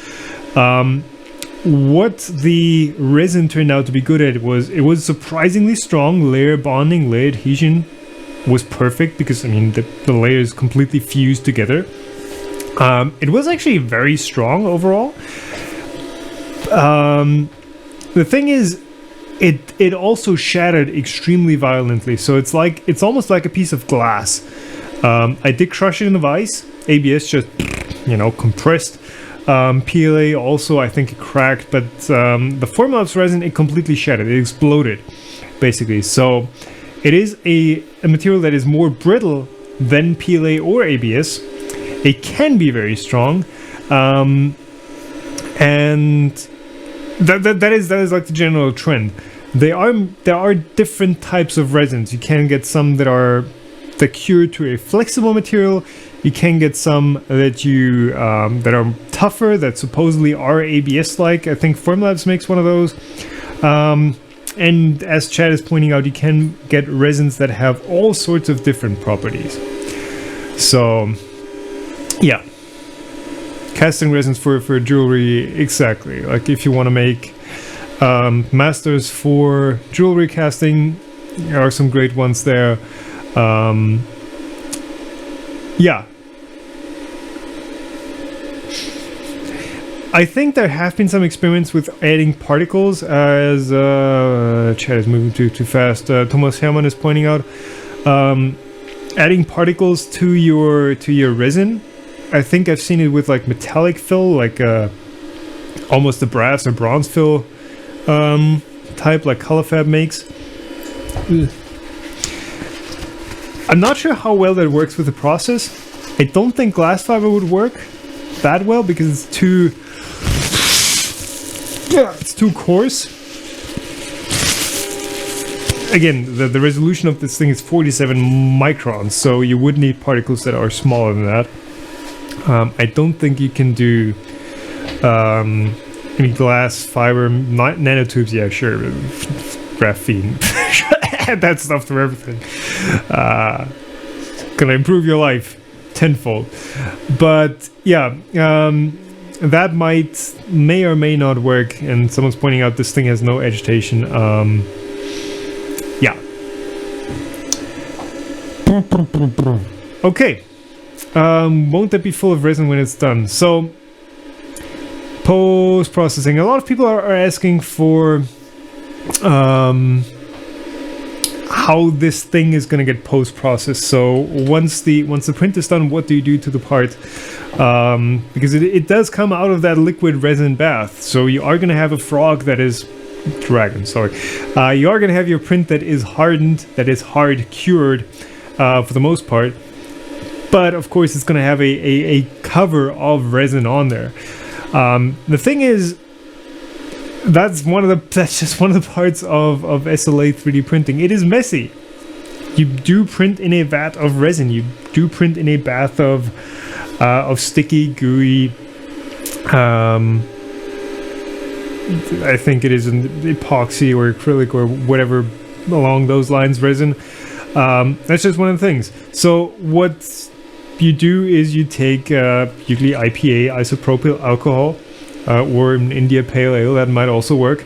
What the resin turned out to be good at was, it was surprisingly strong. Layer bonding, layer adhesion was perfect because, I mean, the layers completely fused together. It was actually very strong overall. The thing is, it also shattered extremely violently. So it's almost like a piece of glass. I did crush it in the vise. ABS just, compressed. PLA also, I think it cracked, but the Formlabs resin, it completely shattered. It exploded, basically. So it is a material that is more brittle than PLA or ABS. It can be very strong, and that is like the general trend. There are different types of resins. You can get some that cure to a flexible material. You can get some that are tougher, that supposedly are ABS-like. I think Formlabs makes one of those. And as Chad is pointing out, you can get resins that have all sorts of different properties. So, yeah. Casting resins for jewelry, exactly. Like if you want to make masters for jewelry casting, there are some great ones there. Yeah. I think there have been some experiments with adding particles, as Chad is moving too fast. Thomas Hermann is pointing out, adding particles to your resin. I think I've seen it with like metallic fill, like almost a brass or bronze fill type, like ColorFab makes. I'm not sure how well that works with the process. I don't think glass fiber would work that well because it's too coarse. Again, the resolution of this thing is 47 microns, so you would need particles that are smaller than that. I don't think you can do any glass fiber nanotubes. Yeah, sure, graphene. Add that stuff to everything. Gonna improve your life tenfold. But yeah, that may or may not work. And someone's pointing out this thing has no agitation. Yeah. Okay. Won't that be full of resin when it's done? So, post-processing. A lot of people are asking for how this thing is going to get post-processed. So once the print is done, what do you do to the part? Because it does come out of that liquid resin bath. So you are going to have a frog that is dragon. Sorry, you are going to have your print that is hardened, that is hard cured for the most part. But of course, it's going to have a cover of resin on there. The thing is, that's just one of the parts of SLA 3D printing. It is messy. You do print in a vat of resin. You do print in a bath of sticky, gooey. I think it is an epoxy or acrylic or whatever along those lines resin. That's just one of the things. So what you do is you take usually IPA, isopropyl alcohol, or in India Pale Ale, that might also work.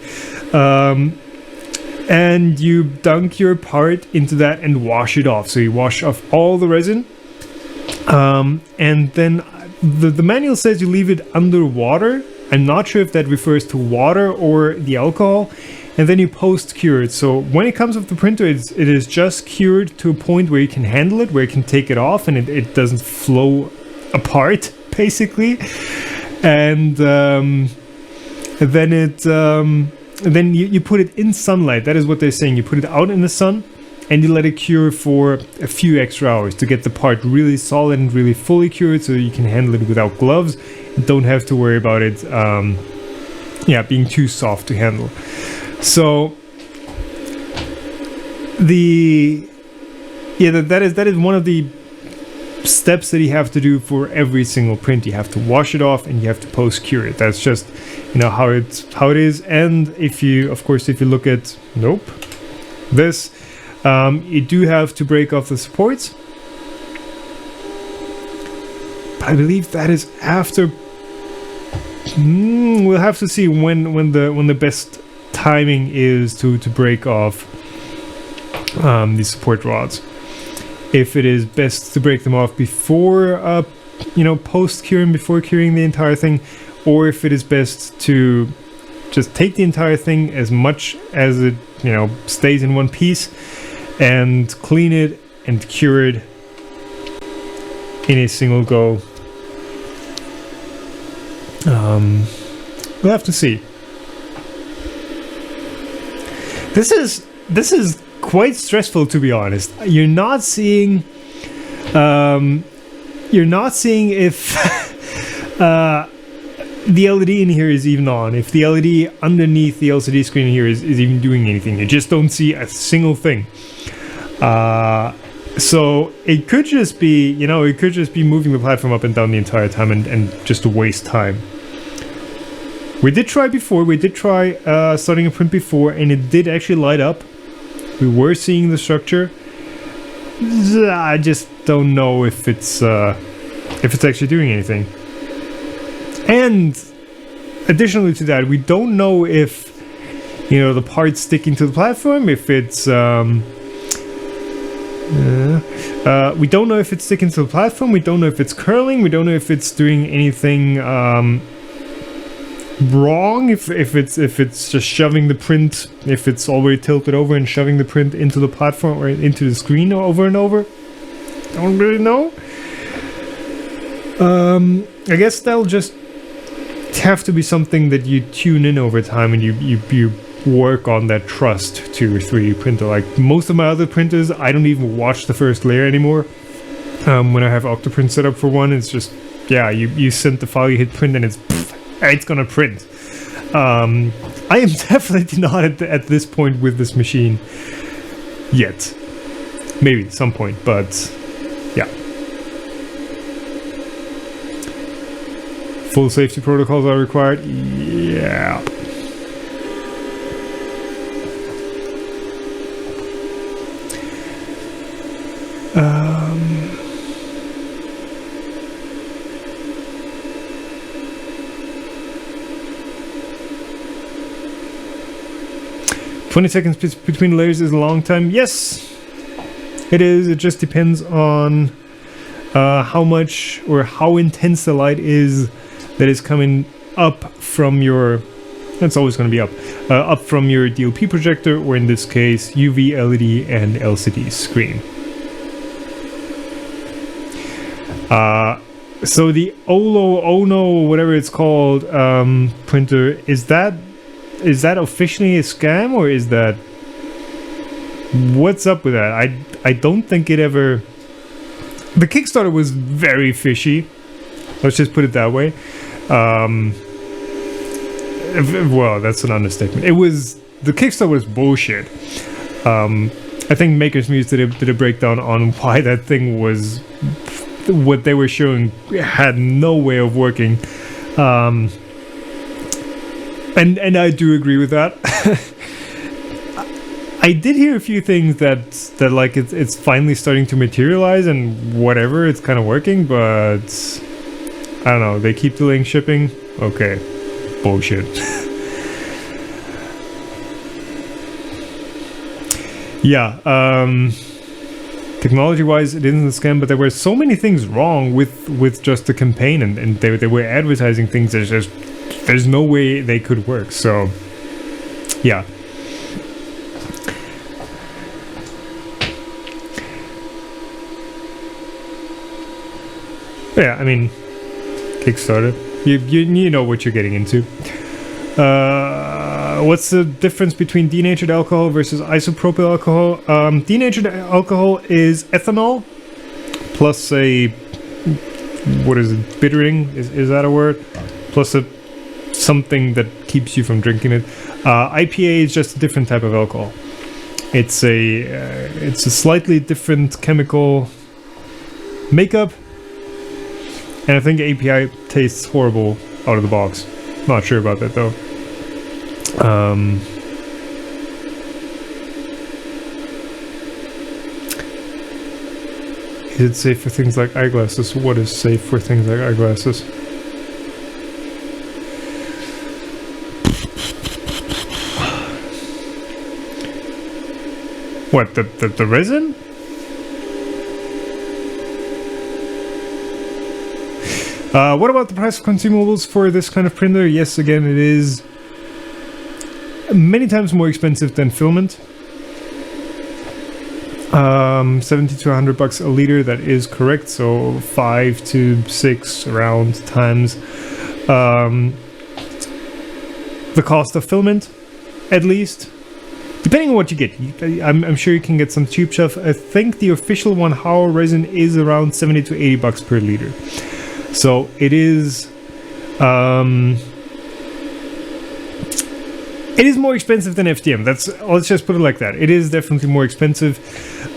And you dunk your part into that and wash it off. So you wash off all the resin. And then the manual says you leave it under water. I'm not sure if that refers to water or the alcohol. And then you post-cure it. So when it comes off the printer, it is just cured to a point where you can handle it, where you can take it off and it doesn't flow apart, basically. And then you put it in sunlight. That is what they're saying. You put it out in the sun and you let it cure for a few extra hours to get the part really solid and really fully cured, so you can handle it without gloves. You don't have to worry about it being too soft to handle. So that is one of the steps that you have to do for every single print. You have to wash it off and you have to post cure it. That's just how it is. And if you look at this, you do have to break off the supports. I believe that is after. We'll have to see when the best timing is to break off these support rods. If it is best to break them off before post curing, before curing the entire thing, or if it is best to just take the entire thing as much as it, you know, stays in one piece, and clean it and cure it in a single go. We'll have to see. This is quite stressful, to be honest. You're not seeing if the LED in here is even on, if the LED underneath the LCD screen here is even doing anything. You just don't see a single thing. So it could just be, you know, it could just be moving the platform up and down the entire time and just to waste time. We did try before, starting a print before, and it did actually light up. We were seeing the structure. I just don't know if it's actually doing anything. And additionally to that, we don't know if, you know, the part's sticking to the platform, if it's we don't know if it's sticking to the platform, we don't know if it's curling, we don't know if it's doing anything wrong, if it's just shoving the print, if it's already tilted over and shoving the print into the platform or into the screen over and over. Don't really know. I guess that'll just have to be something that you tune in over time, and you work on that trust to your 3D printer. Like most of my other printers, I don't even watch the first layer anymore. When I have Octoprint set up for one, it's just, yeah, you send the file, you hit print, and it's gonna print. I am definitely not at this point with this machine yet. Maybe at some point, but yeah. Full safety protocols are required. Yeah. 20 seconds between layers is a long time. Yes, it is. It just depends on how much or how intense the light is that is coming up from your, that's always going to be up from your DLP projector, or in this case UV, LED and LCD screen. So the Ono, whatever it's called, printer, is that officially a scam, or is that, what's up with that? I don't think it ever, the Kickstarter was very fishy, let's just put it that way. Well, that's an understatement. The Kickstarter was bullshit. I think Maker's Muse did a breakdown on why that thing was, what they were showing had no way of working. And I do agree with that. I did hear a few things that like it's finally starting to materialize and whatever, it's kind of working, but I don't know, they keep delaying shipping. Okay, bullshit. Yeah, technology-wise, it isn't a scam, but there were so many things wrong with just the campaign, and they were advertising things that just, there's no way they could work. So, yeah. Yeah, I mean, Kickstarter, you know what you're getting into. What's the difference between denatured alcohol versus isopropyl alcohol? Denatured alcohol is ethanol plus a, what is it, bittering? Is that a word? Plus a something that keeps you from drinking it. IPA is just a different type of alcohol. It's a slightly different chemical makeup, and I think API tastes horrible out of the box. Not sure about that though. Is it safe for things like eyeglasses? What is safe for things like eyeglasses? What, the resin? What about the price of consumables for this kind of printer? Yes, again, it is many times more expensive than filament. 70 to 100 bucks a liter, that is correct. So 5 to 6 around times the cost of filament, at least, depending on what you get. I'm sure you can get some cheap stuff. I think the official WANHAO resin is around 70 to 80 bucks per liter. So it is more expensive than FDM. Let's just put it like that. It is definitely more expensive.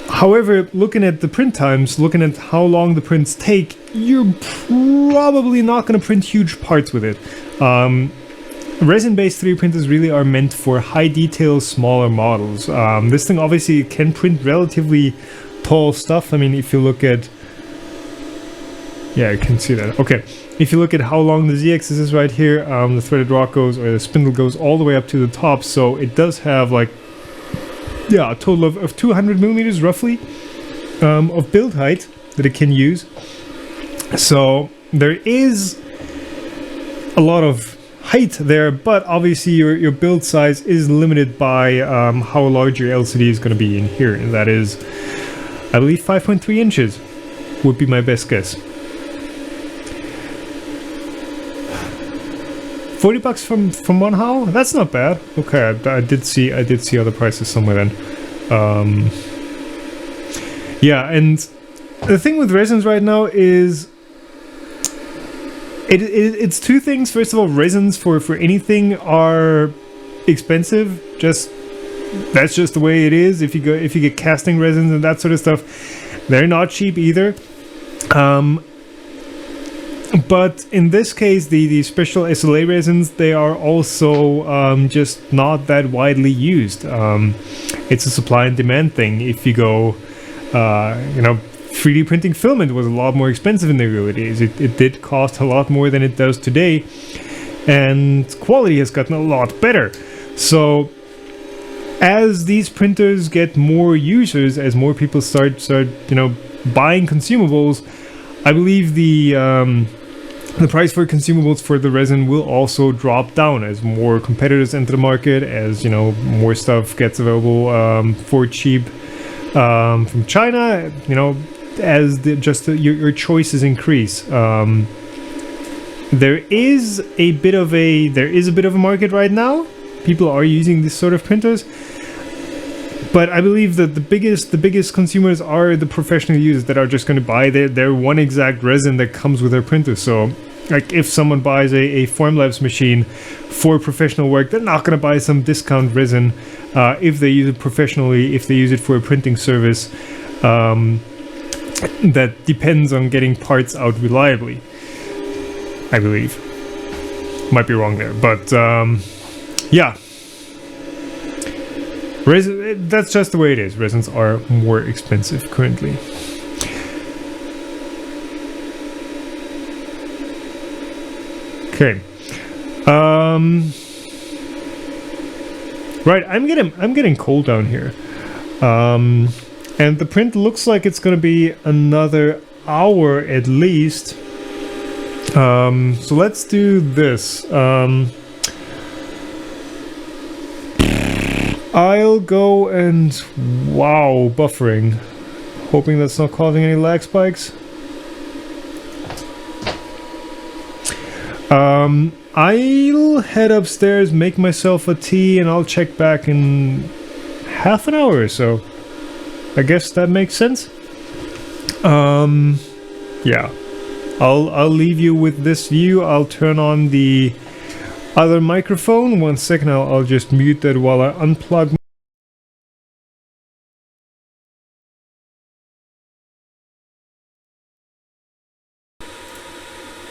However, looking at the print times, looking at how long the prints take, you're probably not going to print huge parts with it. Resin-based 3D printers really are meant for high detail, smaller models. This thing obviously can print relatively tall stuff. I mean, if you look at... Yeah, you can see that. Okay. If you look at how long the Z-axis is right here, the threaded rock goes, or the spindle goes all the way up to the top. So it does have like, yeah, a total of 200 millimeters roughly of build height that it can use. So there is a lot of height there, but obviously your build size is limited by how large your LCD is going to be in here, and that is, I believe, 5.3 inches would be my best guess. 40 bucks from WANHAO? That's not bad. Okay, I did see other prices somewhere then. Yeah, and the thing with resins right now is it's two things. First of all, resins for anything are expensive. That's just the way it is. If you get casting resins and that sort of stuff, they're not cheap either. But in this case, the special SLA resins, they are also just not that widely used. It's a supply and demand thing. If you go, 3D printing filament was a lot more expensive in the early days. It did cost a lot more than it does today, and quality has gotten a lot better. So as these printers get more users, as more people start buying consumables, I believe the price for consumables for the resin will also drop down as more competitors enter the market, as more stuff gets available for cheap from China, as your choices increase. There is a bit of a market right now. People are using this sort of printers, but I believe that the biggest consumers are the professional users that are just going to buy their one exact resin that comes with their printer. So, like, if someone buys a Formlabs machine for professional work, they're not going to buy some discount resin if they use it professionally, if they use it for a printing service that depends on getting parts out reliably, I believe. Might be wrong there, but yeah. Resin, that's just the way it is. Resins are more expensive currently. Okay. Right, I'm getting cold down here. And the print looks like it's gonna be another hour at least. So let's do this. I'll go and... Wow, buffering. Hoping that's not causing any lag spikes. I'll head upstairs, make myself a tea, and I'll check back in half an hour or so. I guess that makes sense. Yeah. I'll leave you with this view. I'll turn on the other microphone. 1 second, I'll just mute that while I unplug.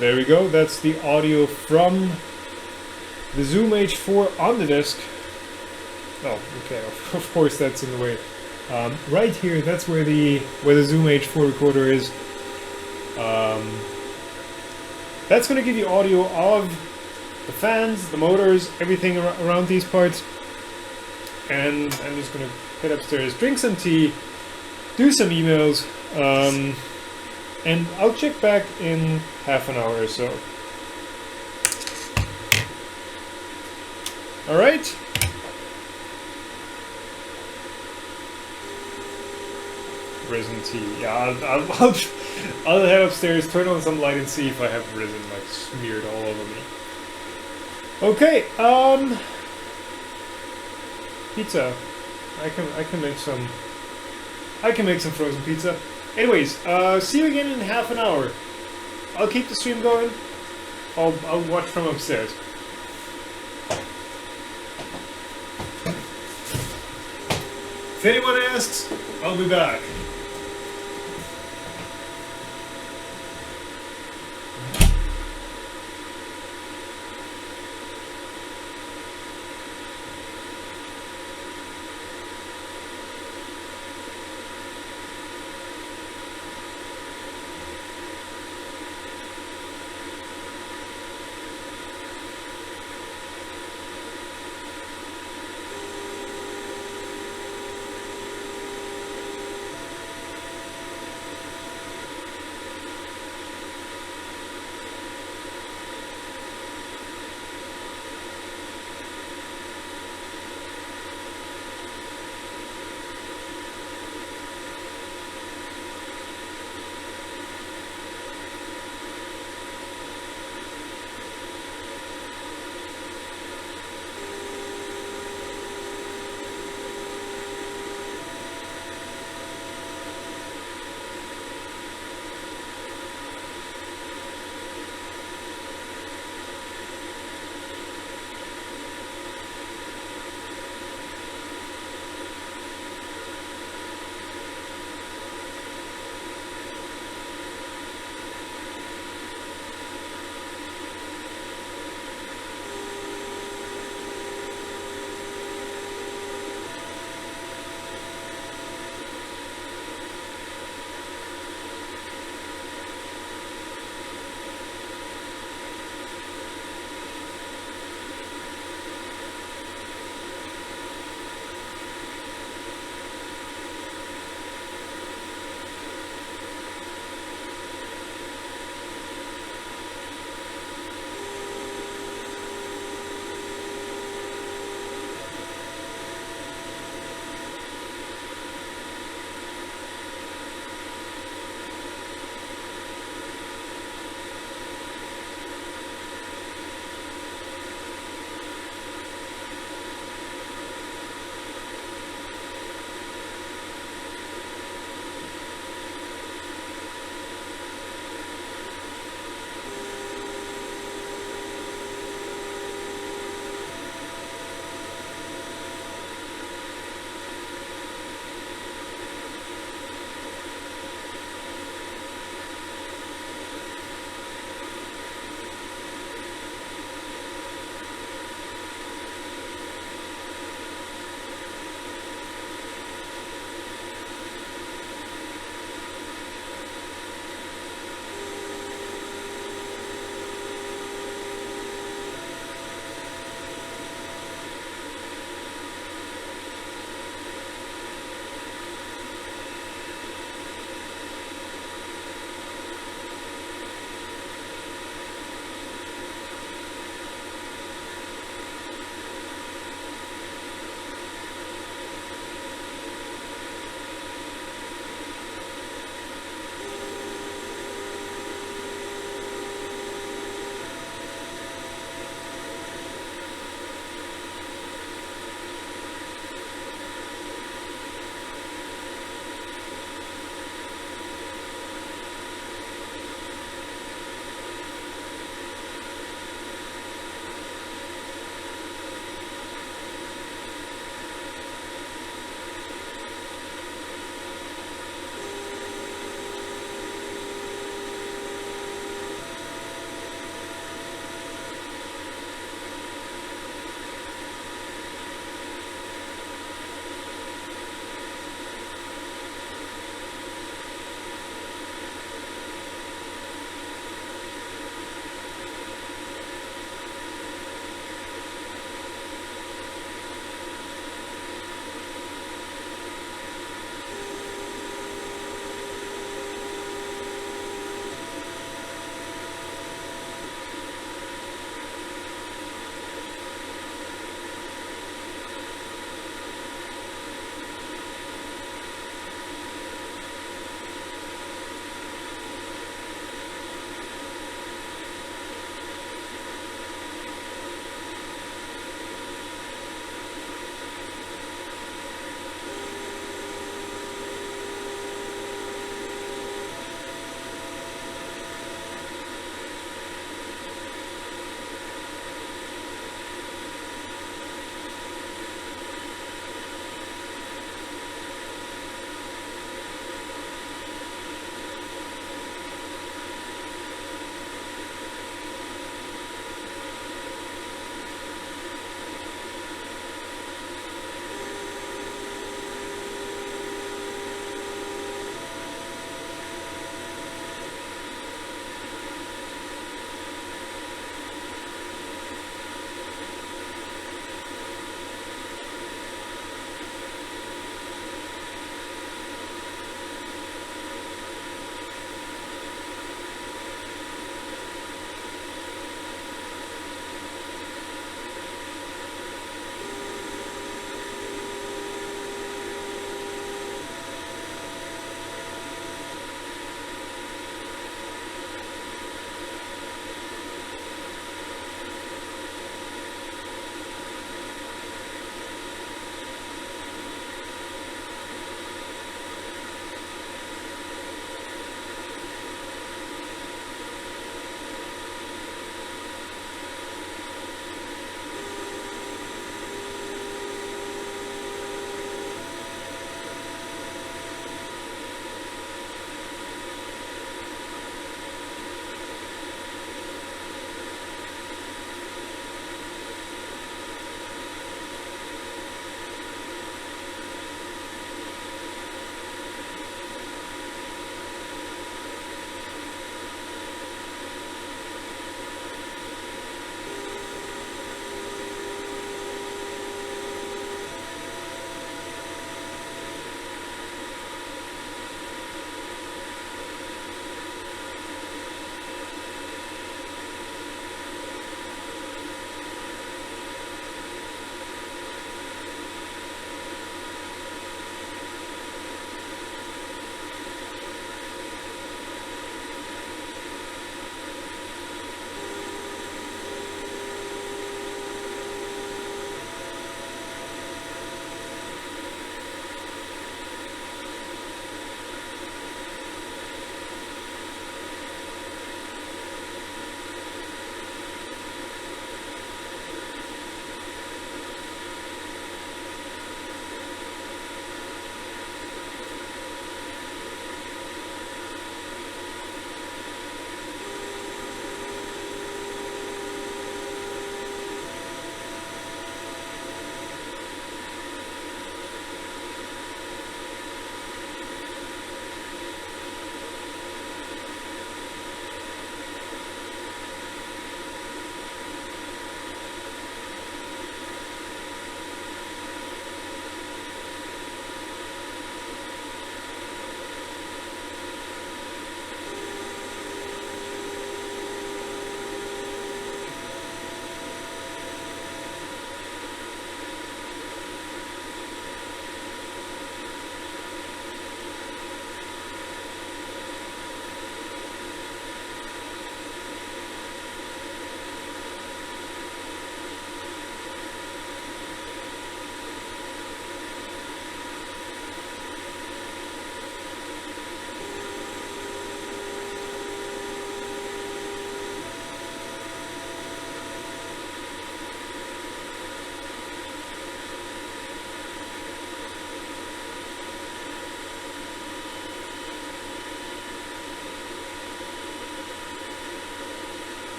There we go. That's the audio from the Zoom H4 on the desk. Oh, okay. Of course, that's in the way. Right here, that's where the Zoom H4 recorder is. That's going to give you audio of the fans, the motors, everything around these parts. And I'm just going to head upstairs, drink some tea, do some emails, and I'll check back in half an hour or so. Alright, resin tea. Yeah, I'll head upstairs, turn on some light, and see if I have resin like smeared all over me. Okay, pizza. I can make some. I can make some frozen pizza. Anyways, see you again in half an hour. I'll keep the stream going. I'll watch from upstairs. If anyone asks, I'll be back.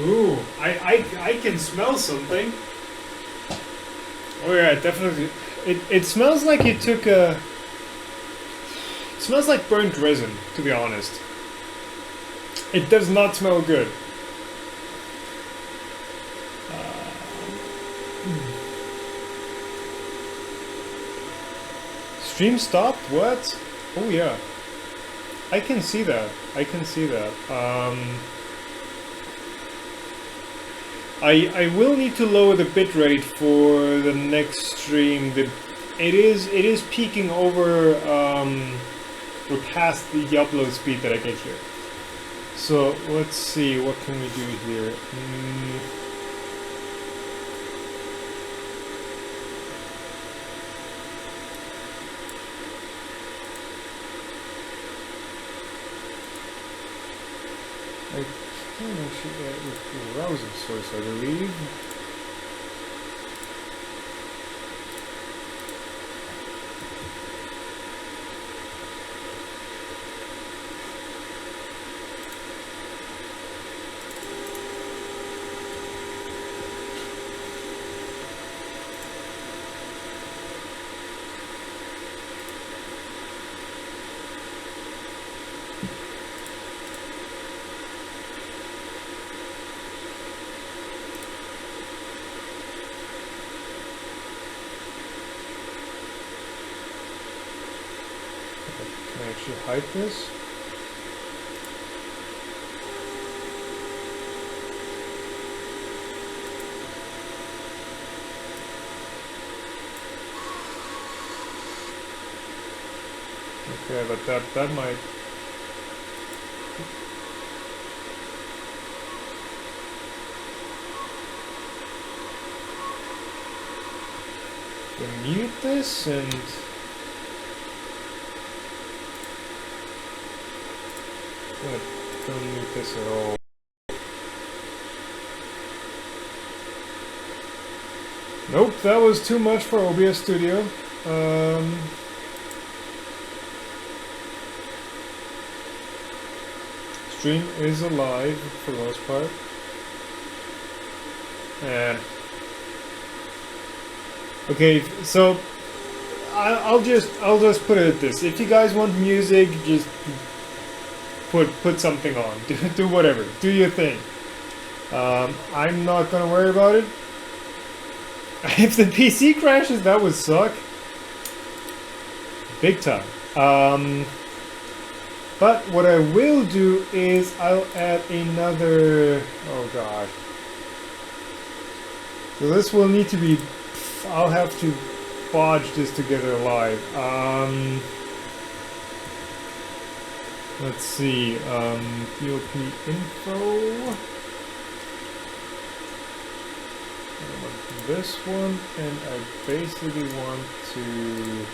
Ooh, I can smell something. Oh yeah, definitely. It smells like you took a... It smells like burnt resin, to be honest. It does not smell good. Stream stopped? What? Oh yeah. I can see that. I can see that. I will need to lower the bitrate for the next stream. It is peaking over or past the upload speed that I get here. So let's see, what can we do here? I can actually get it with the browser source, I believe. Should hide this. Okay, but that might. Mute this and. Don't mute this at all. Nope, that was too much for OBS Studio. Stream is alive for the most part. And okay, so I'll just put it at this. If you guys want music, just put something on. Do whatever. Do your thing. I'm not gonna worry about it. If the PC crashes, that would suck. Big time. But what I will do is I'll add another... Oh god. So this will need to be... I'll have to bodge this together live. Let's see, DLP info. I want this one, and I basically want to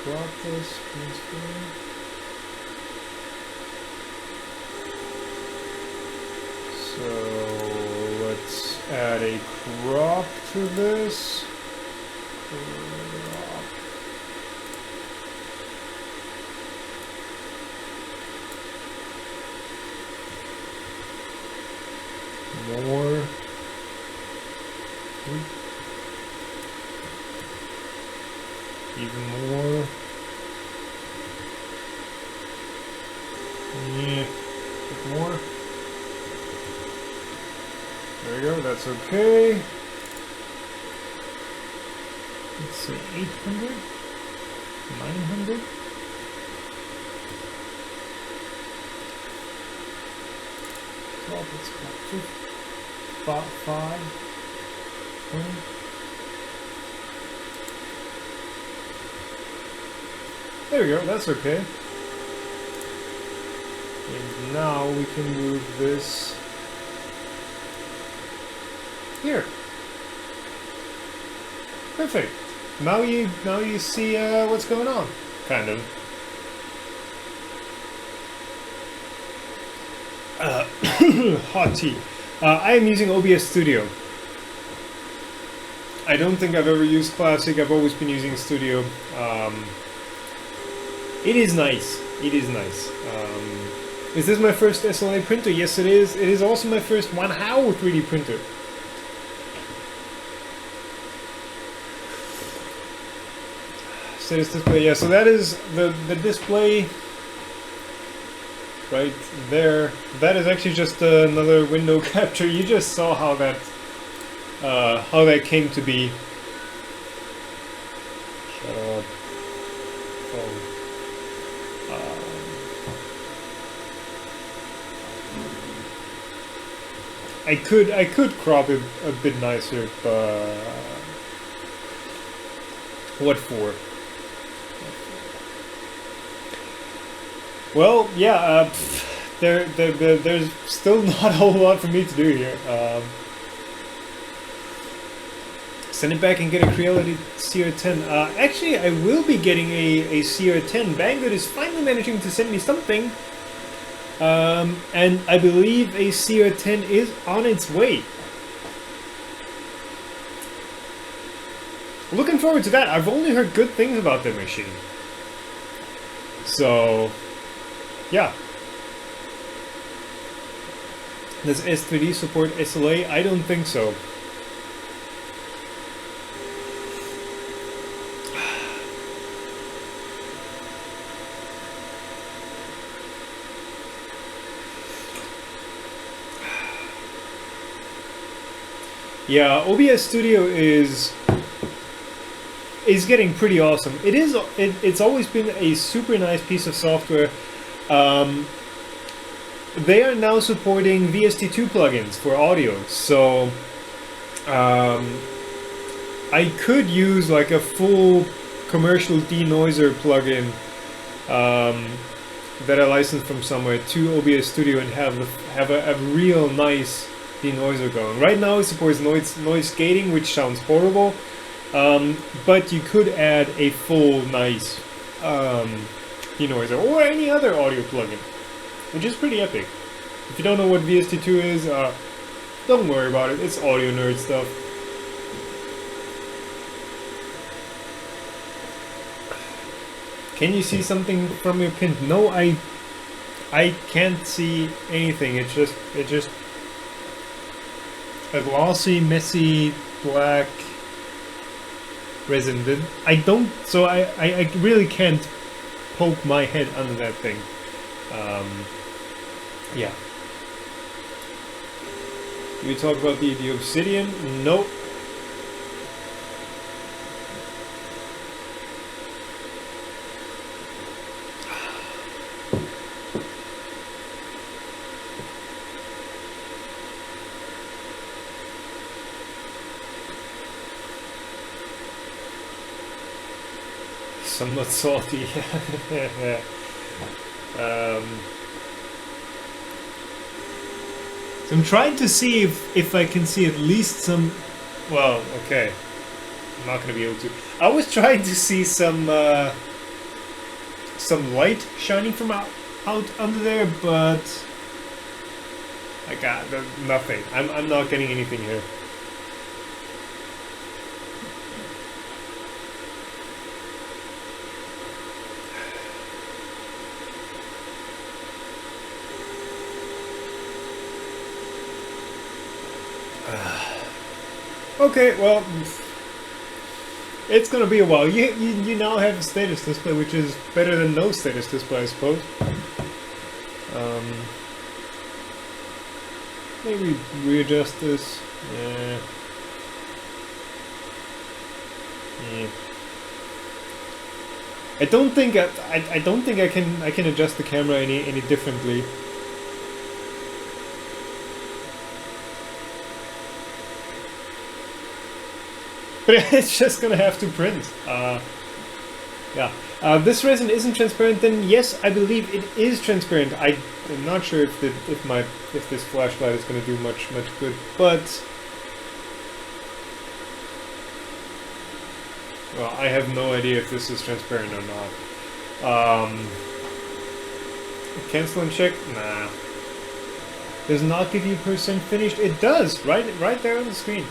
crop this green screen. So let's add a crop to this. More. Even more. Yeah. Bit more. There we go, that's okay. Let's see, 800, 900. So let's go 5, 20. There we go, that's okay. And now we can move this here. Perfect. Now you see what's going on, kind of. Hot tea. I am using OBS Studio. I don't think I've ever used Classic. I've always been using Studio. It is nice. It is nice. Is this my first SLA printer? Yes, it is. It is also my first WANHAO 3D printer. Status display. Yeah, so that is the display right there. That is actually just another window capture. You just saw how that came to be. Shut up. Oh. I could crop it a bit nicer, but what for? Well, yeah. There's still not a whole lot for me to do here. Send it back and get a Creality CR10. Actually, I will be getting a CR10. Banggood is finally managing to send me something. And I believe a CR10 is on its way. Looking forward to that. I've only heard good things about the machine. So, yeah. Does S3D support SLA? I don't think so. Yeah, OBS Studio is getting pretty awesome. It's always been a super nice piece of software. They are now supporting VST2 plugins for audio, so I could use like a full commercial denoiser plugin that I licensed from somewhere to OBS Studio and have a real nice denoiser going. Right now it supports noise gating, which sounds horrible, but you could add a full nice denoiser or any other audio plugin, which is pretty epic. If you don't know what VST2 is, don't worry about it. It's audio nerd stuff. Can you see something from your pin? No, I can't see anything. It's just a glossy, messy, black resin. I really can't poke my head under that thing. Yeah. Do we talk about the obsidian? Nope. Somewhat salty. So I'm trying to see if I can see at least some. Well, okay, I'm not gonna be able to. I was trying to see some light shining from out under there, but I got nothing. I'm not getting anything here. Okay, well, it's gonna be a while. You now have a status display, which is better than no status display, I suppose. Maybe readjust this. Yeah. I don't think I can adjust the camera any differently. But it's just gonna have to print. Yeah. This resin isn't transparent. Then yes, I believe it is transparent. I'm not sure if this flashlight is gonna do much good, but well, I have no idea if this is transparent or not. Cancel and check. Nah. Does not give you percent finished. It does. Right there on the screen.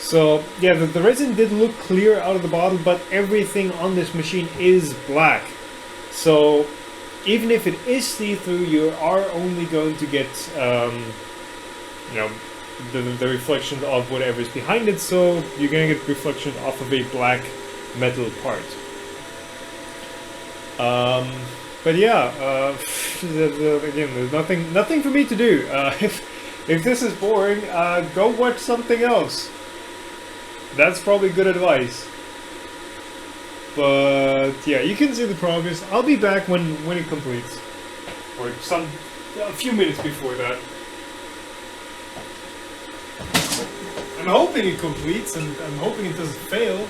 So yeah, the resin did look clear out of the bottle, but everything on this machine is black. So even if it is see-through, you are only going to get you know, the reflection of whatever is behind it. So you're going to get reflection off of a black metal part. But yeah, again, there's nothing for me to do. If this is boring, go watch something else. That's probably good advice. But yeah, you can see the progress. I'll be back when it completes, or a few minutes before that. I'm hoping it completes, and I'm hoping it doesn't fail.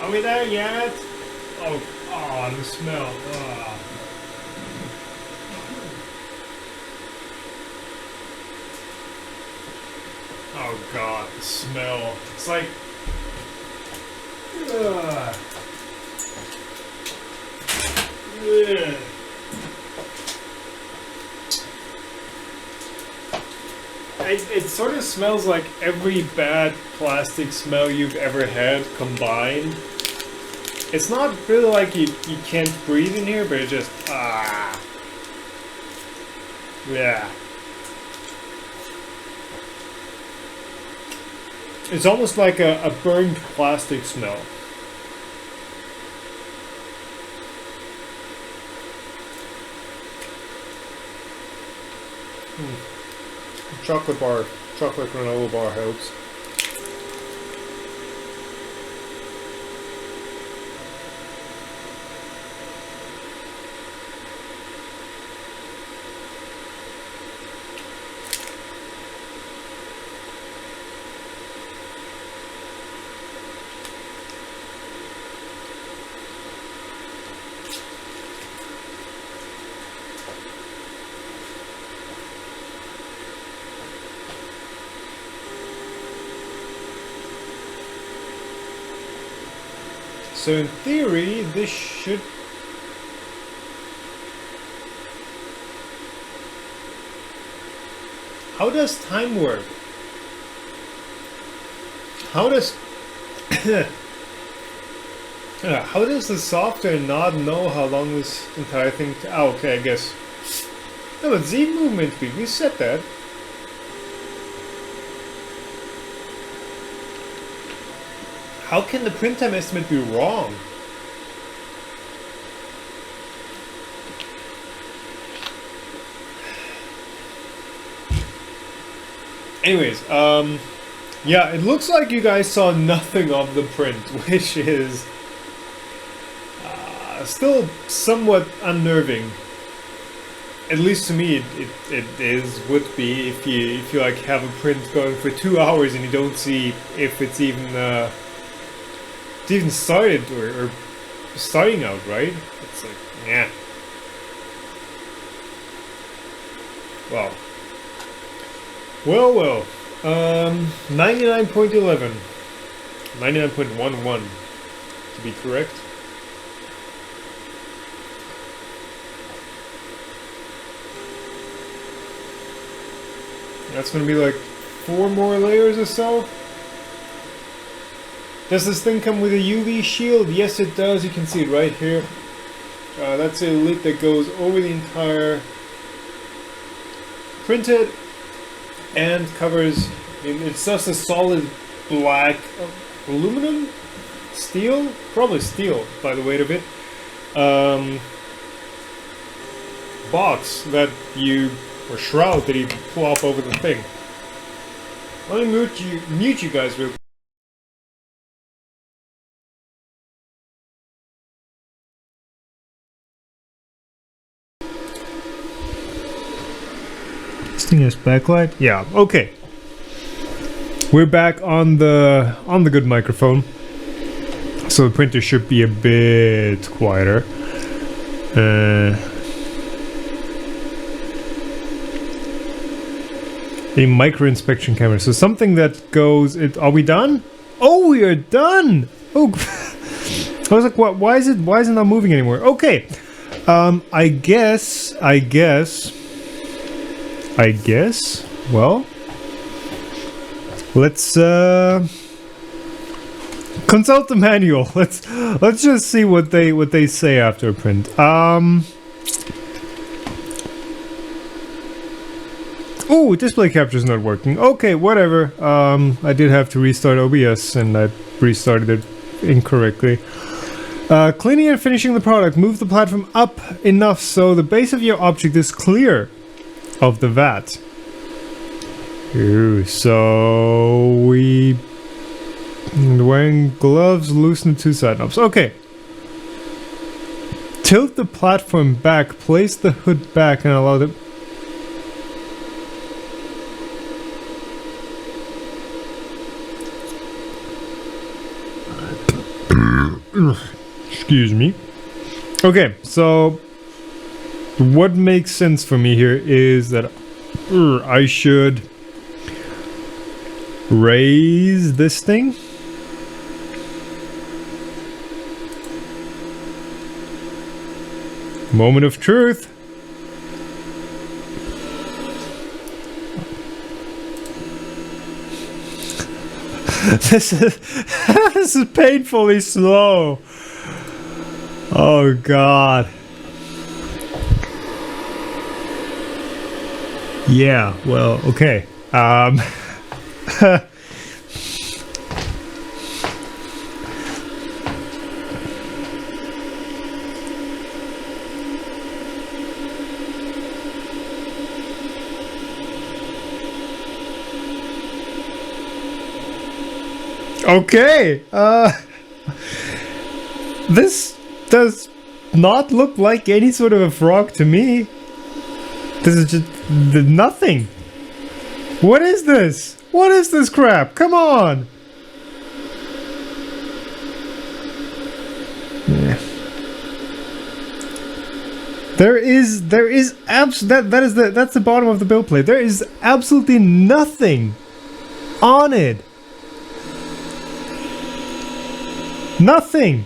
Are we there yet? Oh, the smell. Oh god, the smell. It's like... Yeah. It sort of smells like every bad plastic smell you've ever had combined. It's not really like you can't breathe in here, but it just... Yeah. It's almost like a burned plastic smell. Chocolate bar, chocolate granola bar helps. So in theory, this should... How does time work? How does... how does the software not know how long this entire thing... Oh, okay, I guess. No, but Z movement speed, we set that. How can the print time estimate be wrong? Anyways, yeah, it looks like you guys saw nothing of the print, which is still somewhat unnerving. At least to me, would be if you like have a print going for 2 hours and you don't see if it's even started or starting out, right? It's like, yeah. Wow. Well. 99.11. 99.11 to be correct. That's gonna be like 4 more layers or so. Does this thing come with a UV shield? Yes, it does. You can see it right here. That's a lid that goes over the entire printed and covers. It's just a solid black aluminum, steel, probably steel by the weight of it. Box that you or shroud that you plop over the thing. Let me mute you guys real quick. This thing has backlight? Yeah, okay. We're back on the good microphone. So the printer should be a bit quieter. A micro inspection camera. So something that goes... Are we done? Oh, we are done! Oh, I was like, what? Why is it not moving anymore? Okay. I guess. Well, let's consult the manual. Let's just see what they say after a print. Oh, display capture is not working. Okay, whatever. I did have to restart OBS and I restarted it incorrectly. Cleaning and finishing the product. Move the platform up enough so the base of your object is clear of the vat. Ooh, so we... Wearing gloves, loosen the 2 side knobs. Okay. Tilt the platform back, place the hood back and allow the... Excuse me. Okay, so what makes sense for me here is that I should raise this thing. Moment of truth. This is painfully slow. Oh God. Yeah, well, okay. Okay, this does not look like any sort of a frog to me. This is just nothing. What is this? What is this crap? Come on. Yeah. That's the bottom of the build plate. There is absolutely nothing on it. Nothing.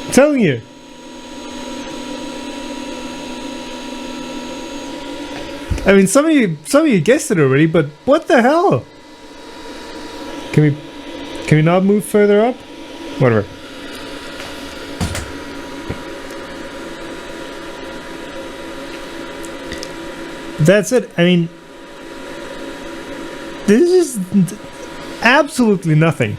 I'm telling you. I mean, some of you guessed it already, but what the hell? Can we not move further up? Whatever. That's it. I mean, this is absolutely nothing.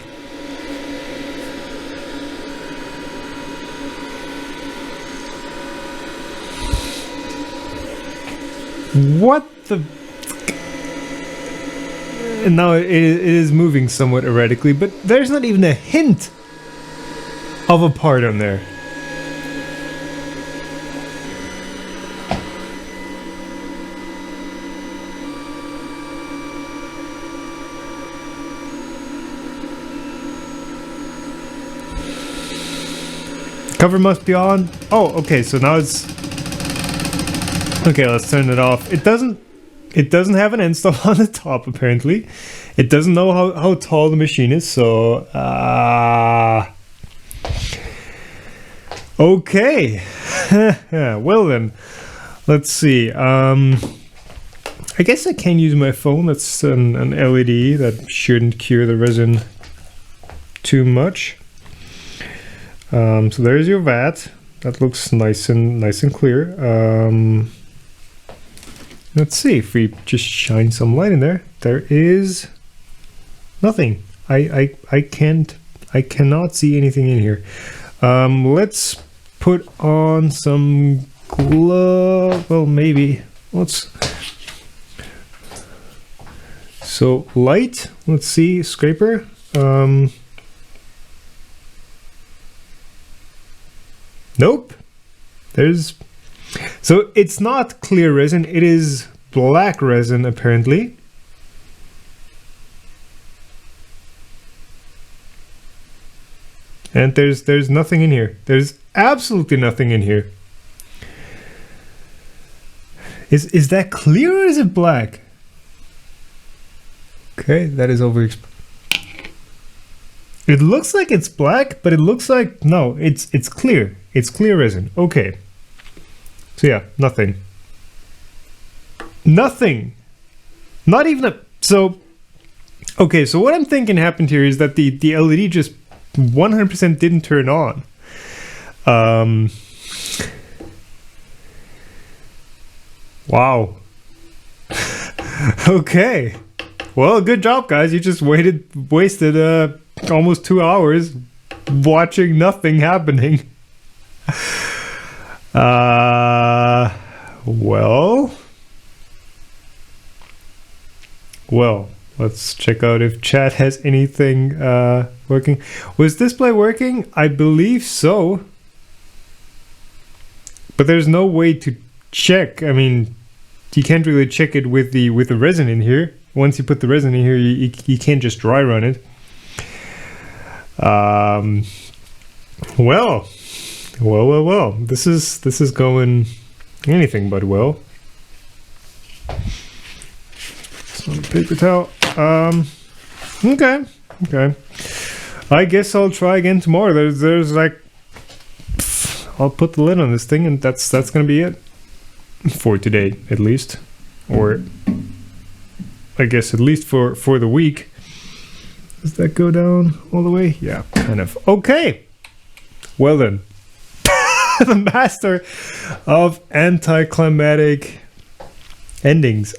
What the... And now it is moving somewhat erratically, but there's not even a hint of a part on there. Cover must be on. Oh, okay, so now it's... Okay, let's turn it off. It doesn't have an end stop on the top, apparently. It doesn't know how tall the machine is, so okay. Well then, let's see. I guess I can use my phone. That's an LED that shouldn't cure the resin too much. So there's your vat. That looks nice and clear. Let's see if we just shine some light in there. There is nothing. I cannot see anything in here. Let's put on some glove. Well, maybe. So light. Let's see. Scraper. Nope. So it's not clear resin, it is black resin apparently. And there's nothing in here. There's absolutely nothing in here. Is that clear or is it black? Okay, that is overexposed. It looks like it's black, but it looks like no, it's clear. It's clear resin. Okay. So yeah, nothing. Nothing. Not even a... So, okay, so what I'm thinking happened here is that the LED just 100% didn't turn on. Wow. Okay. Well, good job, guys. You just wasted almost 2 hours watching nothing happening. Well, let's check out if chat has anything working. Was display working? I believe so. But there's no way to check. I mean, you can't really check it with the resin in here. Once you put the resin in here, you can't just dry run it. Well, this is going anything but well. It's not a paper towel. Okay. I guess I'll try again tomorrow. There's like, I'll put the lid on this thing, and that's gonna be it for today, at least, or I guess at least for the week. Does that go down all the way? Yeah, kind of. Okay. Well then, the master of anticlimactic endings.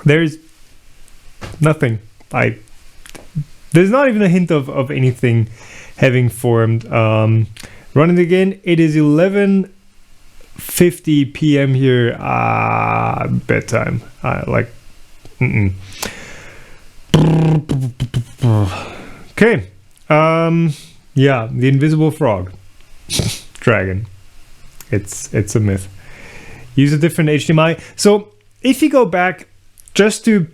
There's nothing. There's not even a hint of anything having formed. Running again. It is 11:50 p.m. here. Bedtime. Okay. Yeah, the invisible frog. Dragon. It's a myth. Use a different HDMI. So if you go back, just to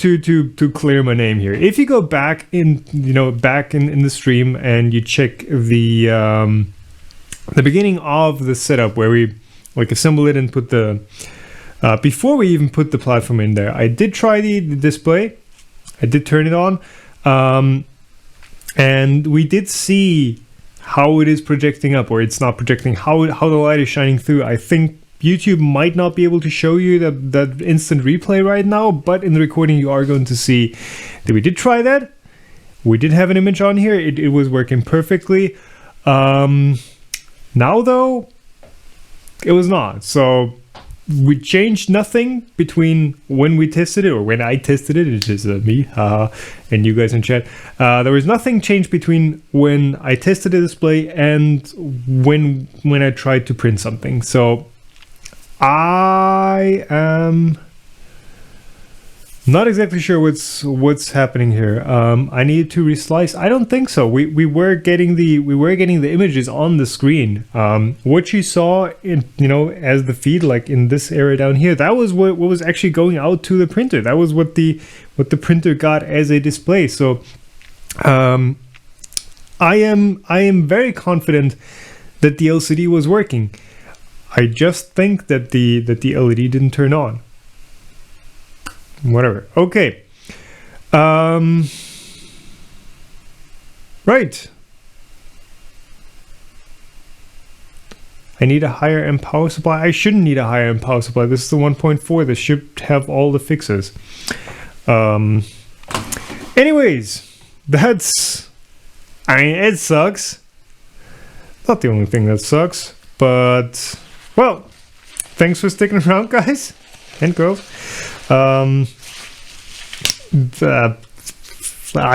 clear my name here, if you go back in the stream and you check the beginning of the setup where we like assemble it and put the before we even put the platform in there, I did try the display. I did turn it on, and we did see how it is projecting up, or it's not projecting, how the light is shining through. I think YouTube might not be able to show you that instant replay right now, but in the recording you are going to see that we did try that. We did have an image on here. It was working perfectly. Now though, it was not. So we changed nothing between when we tested it, or when I tested it, it's just me, and you guys in chat. There was nothing changed between when I tested the display and when I tried to print something. So I am not exactly sure what's happening here. I needed to reslice. I don't think so. We were getting the images on the screen. What you saw in as the feed, like in this area down here, that was what was actually going out to the printer. That was what the printer got as a display. So I am very confident that the LCD was working. I just think that the LED didn't turn on. Whatever. Okay. Right. I need a higher end power supply. I shouldn't need a higher end power supply. This is the 1.4. This should have all the fixes. Anyways, it sucks. Not the only thing that sucks, but well, thanks for sticking around, guys and girls. I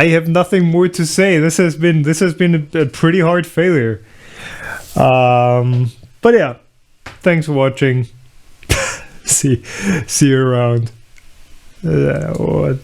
have nothing more to say. This has been a pretty hard failure. But yeah, thanks for watching. See you around. What?